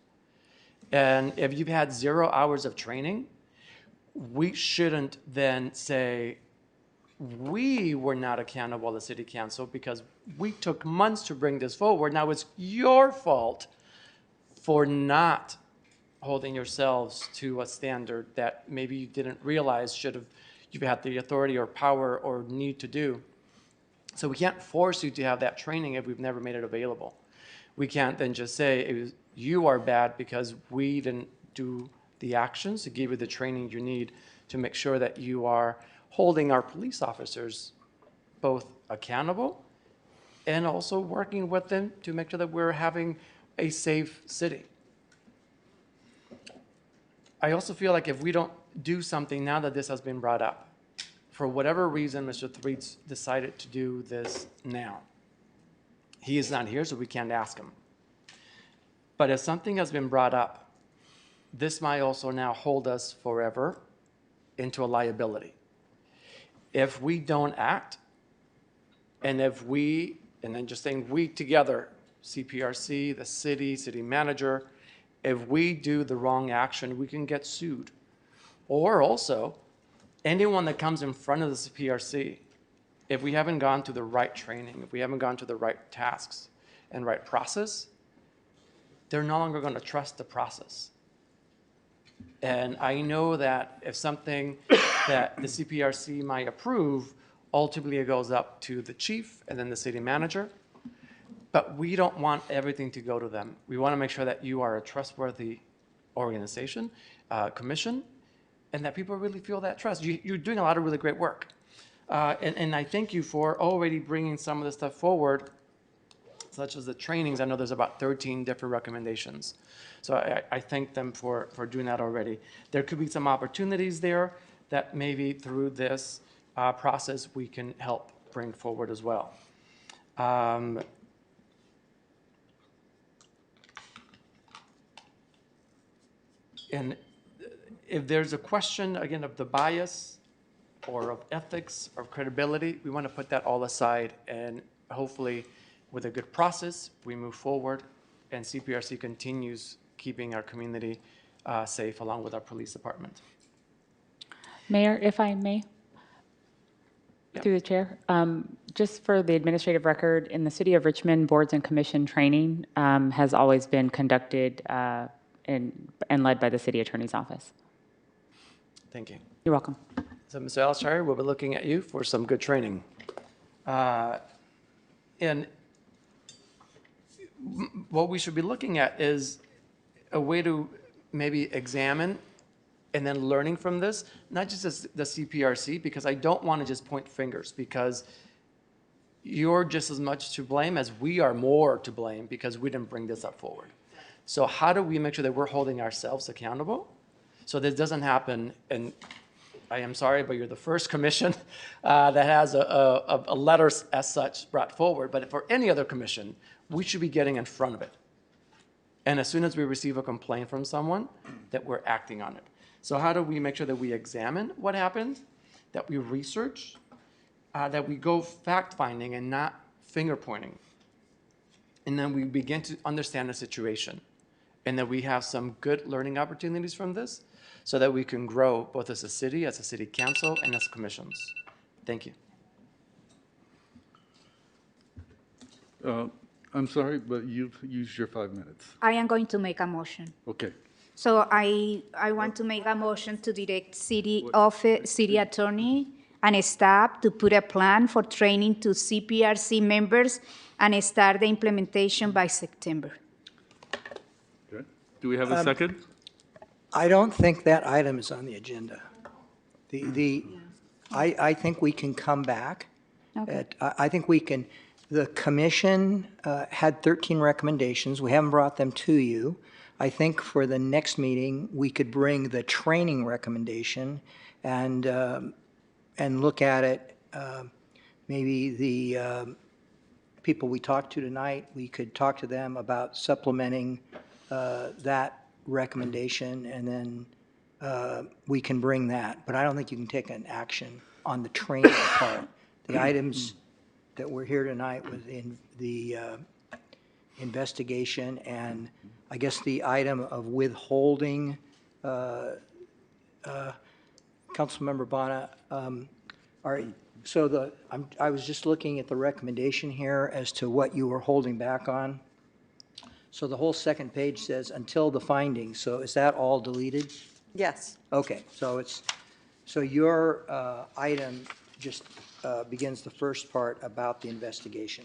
And if you've had 0 hours of training, we shouldn't then say we were not accountable as city council because we took months to bring this forward. Now it's your fault for not holding yourselves to a standard that maybe you didn't realize you've had the authority or power or need to do. So we can't force you to have that training if we've never made it available. We can't then just say you are bad because we didn't do the actions to give you the training you need to make sure that you are holding our police officers both accountable and also working with them to make sure that we're having a safe city. I also feel like if we don't do something now that this has been brought up, for whatever reason, Mr. Threets decided to do this now. He is not here, so we can't ask him. But if something has been brought up, this might also now hold us forever into a liability. If we don't act, and then just saying we together, CPRC, the city manager, if we do the wrong action, we can get sued. Or also, anyone that comes in front of the CPRC, if we haven't gone to the right training, if we haven't gone to the right tasks and right process, they're no longer going to trust the process. And I know that if something that the CPRC might approve, ultimately it goes up to the chief and then the city manager. But we don't want everything to go to them. We want to make sure that you are a trustworthy organization, commission, and that people really feel that trust. You're doing a lot of really great work. And I thank you for already bringing some of the stuff forward, such as the trainings. I know there's about 13 different recommendations. So I thank them for doing that already. There could be some opportunities there that maybe through this process we can help bring forward as well. And if there's a question, again, of the bias or of ethics or credibility, we want to put that all aside, and hopefully with a good process, we move forward and CPRC continues keeping our community safe along with our police department. Mayor, if I may, through the chair, just for the administrative record, in the city of Richmond, boards and commission training has always been conducted and led by the city attorney's office. Thank you. You're welcome. So, Mr. Alshire, we'll be looking at you for some good training. And what we should be looking at is a way to maybe examine and then learning from this, not just as the CPRC, because I don't want to just point fingers, because you're just as much to blame as we are more to blame because we didn't bring this up forward. So how do we make sure that we're holding ourselves accountable so this doesn't happen? And I am sorry, but you're the first commission that has a letter as such brought forward. But for any other commission, we should be getting in front of it. And as soon as we receive a complaint from someone, that we're acting on it. So how do we make sure that we examine what happened, that we research, that we go fact-finding and not finger-pointing. And then we begin to understand the situation. And that we have some good learning opportunities from this so that we can grow both as a city council, and as commissions. Thank you. I'm sorry, but you've used your 5 minutes. I am going to make a motion. Okay. So I want to make a motion to direct city attorney and staff to put a plan for training to CPRC members and start the implementation by September. Okay. Do we have a second? I don't think that item is on the agenda. I think we can come back. Okay. I think we can, the commission had 13 recommendations. We haven't brought them to you. I think for the next meeting, we could bring the training recommendation and look at it. Maybe the people we talked to tonight, we could talk to them about supplementing that recommendation, and then we can bring that. But I don't think you can take an action on the training part. The items that were here tonight was in the investigation, and I guess the item of withholding, Councilmember Bonner, I was just looking at the recommendation here as to what you were holding back on. So the whole second page says until the findings. So is that all deleted? Yes. Okay, so your item just begins the first part about the investigation.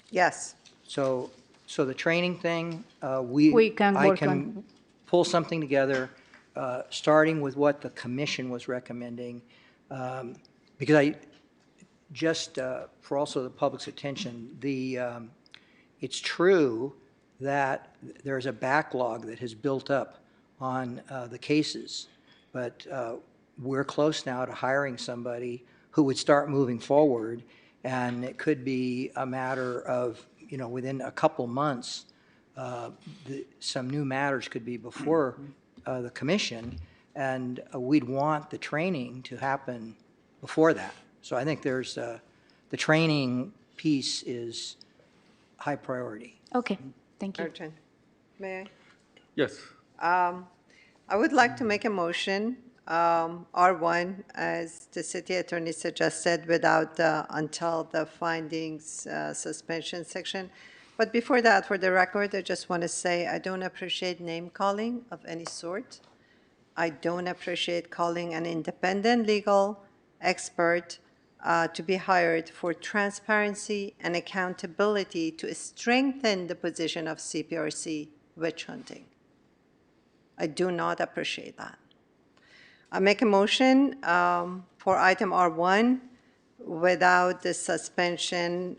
Yes. So the training thing, We can I work can on- pull something together, starting with what the commission was recommending. Because for also the public's attention, it's true that there's a backlog that has built up on the cases, but we're close now to hiring somebody who would start moving forward, and it could be a matter of, within a couple months, some new matters could be before the commission, and we'd want the training to happen before that. So I think there's, the training piece is high priority. Okay, thank you. Urgent. May I? Yes. I would like to make a motion, R1, as the city attorney suggested, without the until the findings suspension section. But before that, for the record, I just want to say I don't appreciate name calling of any sort. I don't appreciate calling an independent legal expert to be hired for transparency and accountability to strengthen the position of CPRC witch hunting. I do not appreciate that. I make a motion for item R1 without the suspension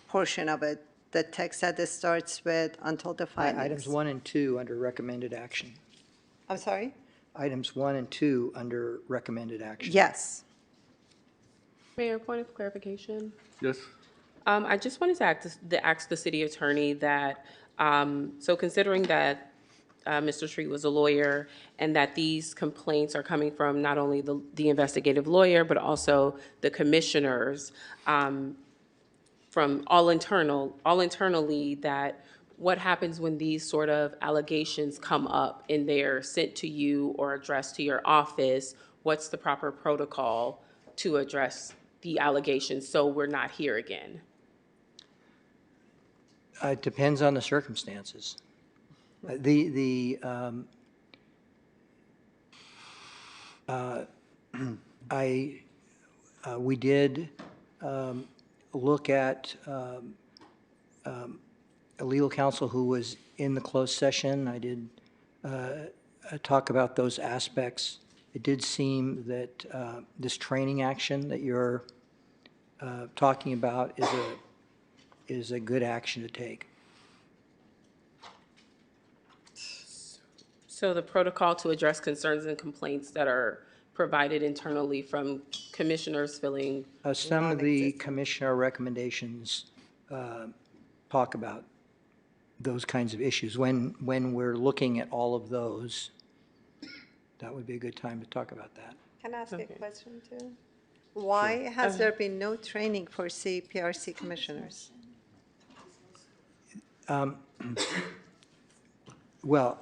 portion of it, the text that starts with until the findings. Items 1 and 2 under recommended action. I'm sorry? Items 1 and 2 under recommended action. Yes. Mayor, point of clarification. Yes. I just wanted to ask the city attorney that, so considering that Mr. Street was a lawyer and that these complaints are coming from not only the investigative lawyer, but also the commissioners, from all internally, that what happens when these sort of allegations come up and they're sent to you or addressed to your office? What's the proper protocol to address the allegations so we're not here again? It depends on the circumstances. We did look at a legal counsel who was in the closed session. I did talk about those aspects. It did seem that this training action that you're talking about is a good action to take. So the protocol to address concerns and complaints that are provided internally from commissioners filling. Some of the commissioner recommendations talk about those kinds of issues. When we're looking at all of those, that would be a good time to talk about that. Can I ask a question too? Why has there been no training for CPRC commissioners? Well,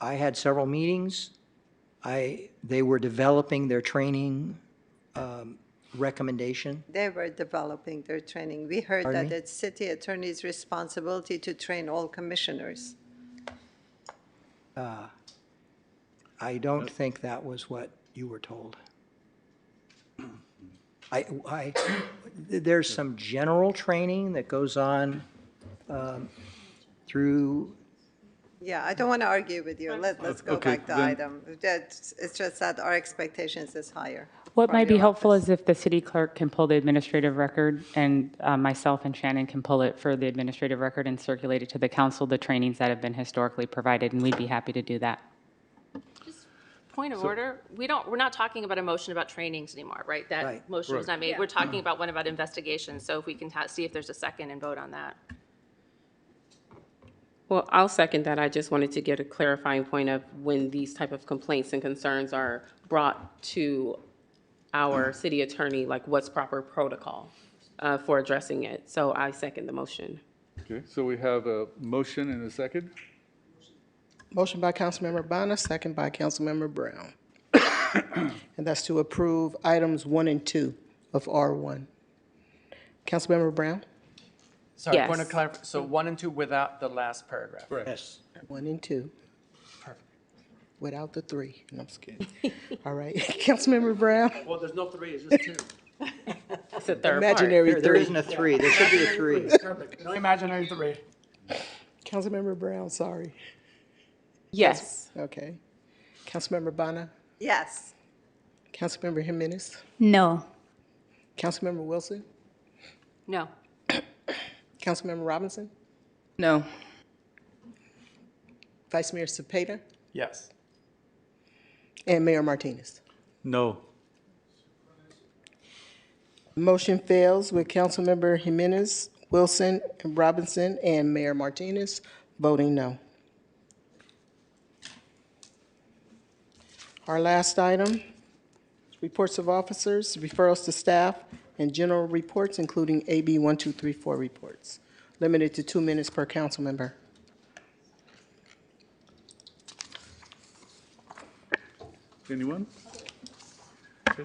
I had several meetings. They were developing their training recommendation. They were developing their training. We heard Pardon that me? it's city attorney's responsibility to train all commissioners. I don't think that was what you were told. There's some general training that goes on through. Yeah, I don't want to argue with you. Let's go Okay, back to then- item. It's just that our expectations is higher. What from might be your helpful office. is if the city clerk can pull the administrative record, and myself and Shannon can pull it for the administrative record and circulate it to the council, the trainings that have been historically provided, and we'd be happy to do that. Point of order, we're not talking about a motion about trainings anymore, right? That Right. motion was Right. not made. We're talking about one about investigations, so if we can see if there's a second and vote on that. Well, I'll second that. I just wanted to get a clarifying point of when these type of complaints and concerns are brought to our city attorney, like what's proper protocol for addressing it. So I second the motion. Okay, so we have a motion and a second. Motion by Councilmember Bonner, second by Councilmember Brown. And that's to approve items 1 and 2 of R1. Councilmember Brown? Sorry, Yes. point of clarification. So 1 and 2 without the last paragraph. Yes. 1 and 2, Perfect. without the 3. No, I'm just kidding. All right, Councilmember Brown? Well, there's no 3, it's just 2. It's a third part. Imaginary There 3. isn't a 3. There should be a 3. Perfect. No imaginary 3. Councilmember Brown, sorry. Yes. Okay. Councilmember Bonner? Yes. Councilmember Jimenez? No. Councilmember Wilson? No. Councilmember Robinson? No. Vice Mayor Cepeda? Yes. And Mayor Martinez? No. Motion fails with Councilmember Jimenez, Wilson, and Robinson, and Mayor Martinez voting no. Our last item, reports of officers, referrals to staff, and general reports, including AB 1234 reports, limited to 2 minutes per council member. Anyone? Okay,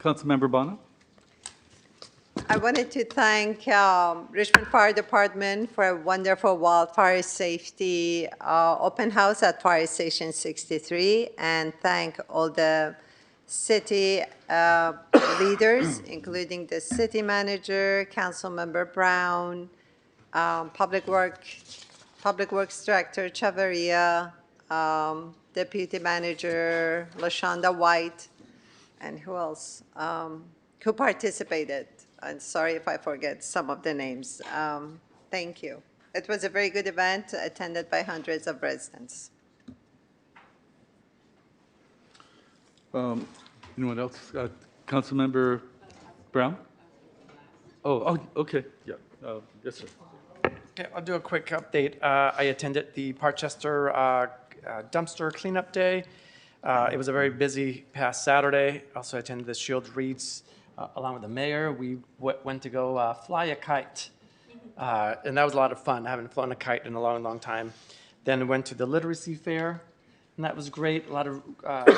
Councilmember Bonner? I wanted to thank Richmond Fire Department for a wonderful wildfire safety open house at Fire Station 63, and thank all the city leaders, including the city manager, Councilmember Brown, Public Works Director Chavarria, Deputy Manager LaShonda White, and who else? Who participated. I'm sorry if I forget some of the names. Thank you. It was a very good event attended by hundreds of residents. Anyone else? Councilmember Brown? Oh, okay, yeah. Yes, sir. Okay, I'll do a quick update. I attended the Parkchester dumpster cleanup day. It was a very busy past Saturday. Also attended the Shield Reads along with the mayor. We went to go fly a kite, and that was a lot of fun. I haven't flown a kite in a long, long time. Then went to the literacy fair, and that was great. A lot of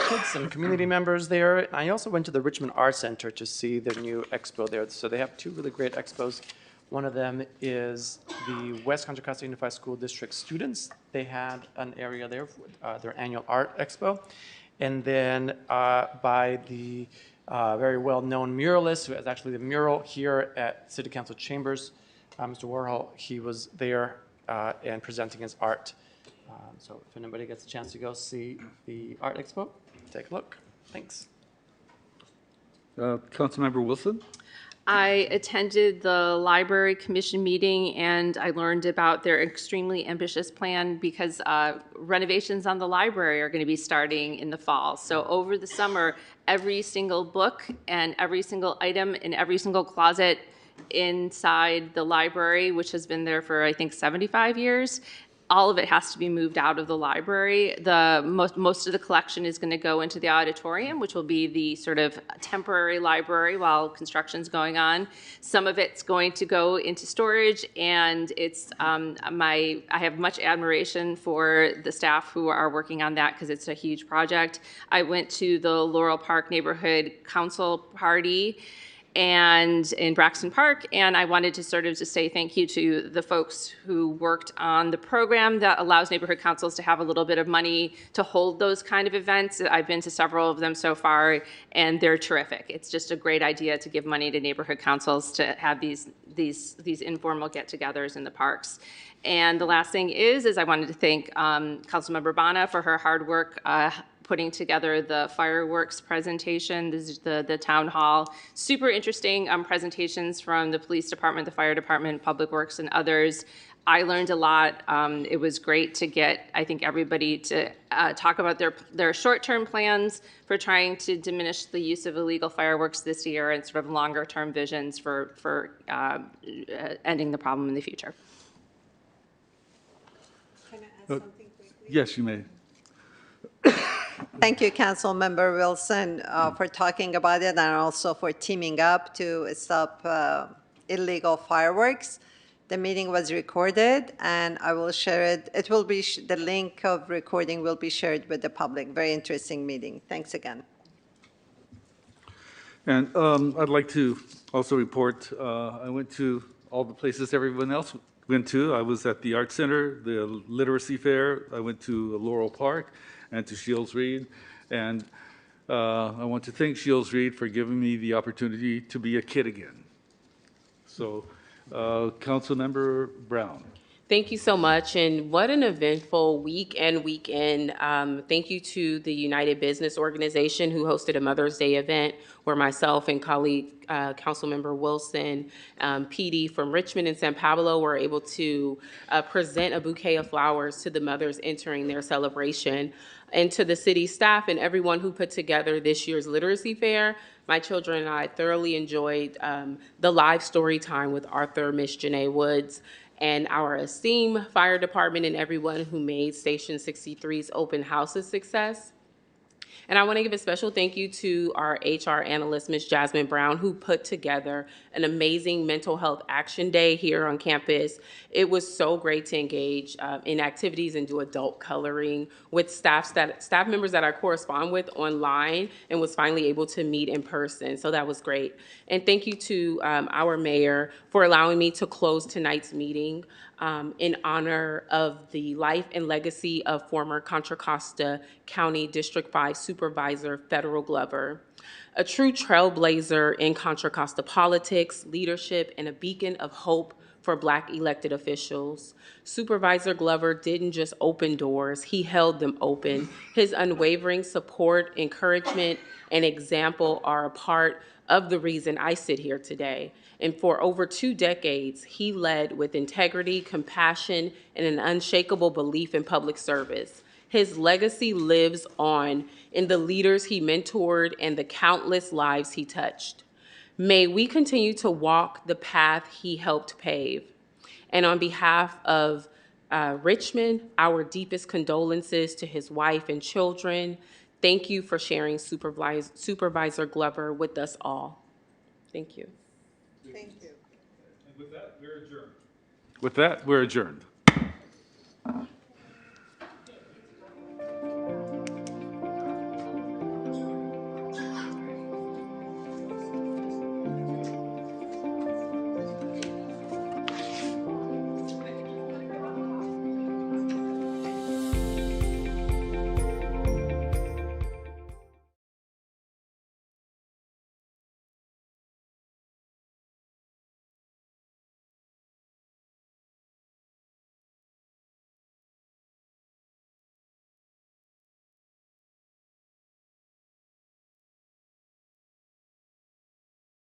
kids and community members there. And I also went to the Richmond Art Center to see their new expo there. So they have 2 really great expos. One of them is the West Contra Costa Unified School District students. They had an area there for their annual art expo. And then by the very well-known muralist, who is actually the mural here at City Council Chambers, Mr. Warhol, he was there and presenting his art. So if anybody gets a chance to go see the art expo, take a look. Thanks. Councilmember Wilson? I attended the library commission meeting and I learned about their extremely ambitious plan because renovations on the library are going to be starting in the fall. So over the summer, every single book and every single item in every single closet inside the library, which has been there for I think 75 years, all of it has to be moved out of the library. Most of the collection is going to go into the auditorium, which will be the sort of temporary library while construction's going on. Some of it's going to go into storage, and it's I have much admiration for the staff who are working on that because it's a huge project. I went to the Laurel Park Neighborhood Council party and in Braxton Park, and I wanted to sort of just say thank you to the folks who worked on the program that allows neighborhood councils to have a little bit of money to hold those kind of events. I've been to several of them so far, and they're terrific. It's just a great idea to give money to neighborhood councils to have these informal get-togethers in the parks. And the last thing is I wanted to thank Councilmember Bana for her hard work putting together the fireworks presentation. This is the town hall. Super interesting presentations from the police department, the fire department, public works, and others. I learned a lot. It was great to get, I think, everybody to talk about their short-term plans for trying to diminish the use of illegal fireworks this year and sort of longer-term visions for ending the problem in the future. Can I add something quickly? Yes, you may. Thank you, Councilmember Wilson, for talking about it and also for teaming up to stop illegal fireworks. The meeting was recorded, and I will share it. It will be the link of recording will be shared with the public. Very interesting meeting. Thanks again. And I'd like to also report, I went to all the places everyone else went to. I was at the Art Center, the Literacy Fair. I went to Laurel Park and to Shields Reed. And I want to thank Shields Reed for giving me the opportunity to be a kid again. So, Councilmember Brown. Thank you so much, and what an eventful week and weekend. Thank you to the United Business Organization who hosted a Mother's Day event where myself and colleague Councilmember Wilson, PD from Richmond and San Pablo were able to present a bouquet of flowers to the mothers entering their celebration. And to the city staff and everyone who put together this year's literacy fair. My children and I thoroughly enjoyed the live story time with Arthur, Miss Janae Woods, and our esteemed fire department and everyone who made Station 63's open house a success. And I want to give a special thank you to our HR analyst, Ms. Jasmine Brown, who put together an amazing mental health action day here on campus. It was so great to engage in activities and do adult coloring with staff members that I correspond with online and was finally able to meet in person. So that was great. And thank you to our mayor for allowing me to close tonight's meeting in honor of the life and legacy of former Contra Costa County District 5 Supervisor Federal Glover, a true trailblazer in Contra Costa politics, leadership, and a beacon of hope for Black elected officials. Supervisor Glover didn't just open doors, he held them open. His unwavering support, encouragement, and example are a part of the reason I sit here today. And for over 2 decades, he led with integrity, compassion, and an unshakable belief in public service. His legacy lives on in the leaders he mentored and the countless lives he touched. May we continue to walk the path he helped pave. And on behalf of Richmond, our deepest condolences to his wife and children. Thank you for sharing Supervisor Glover with us all. Thank you. Thank you. And with that, we're adjourned. With that, we're adjourned.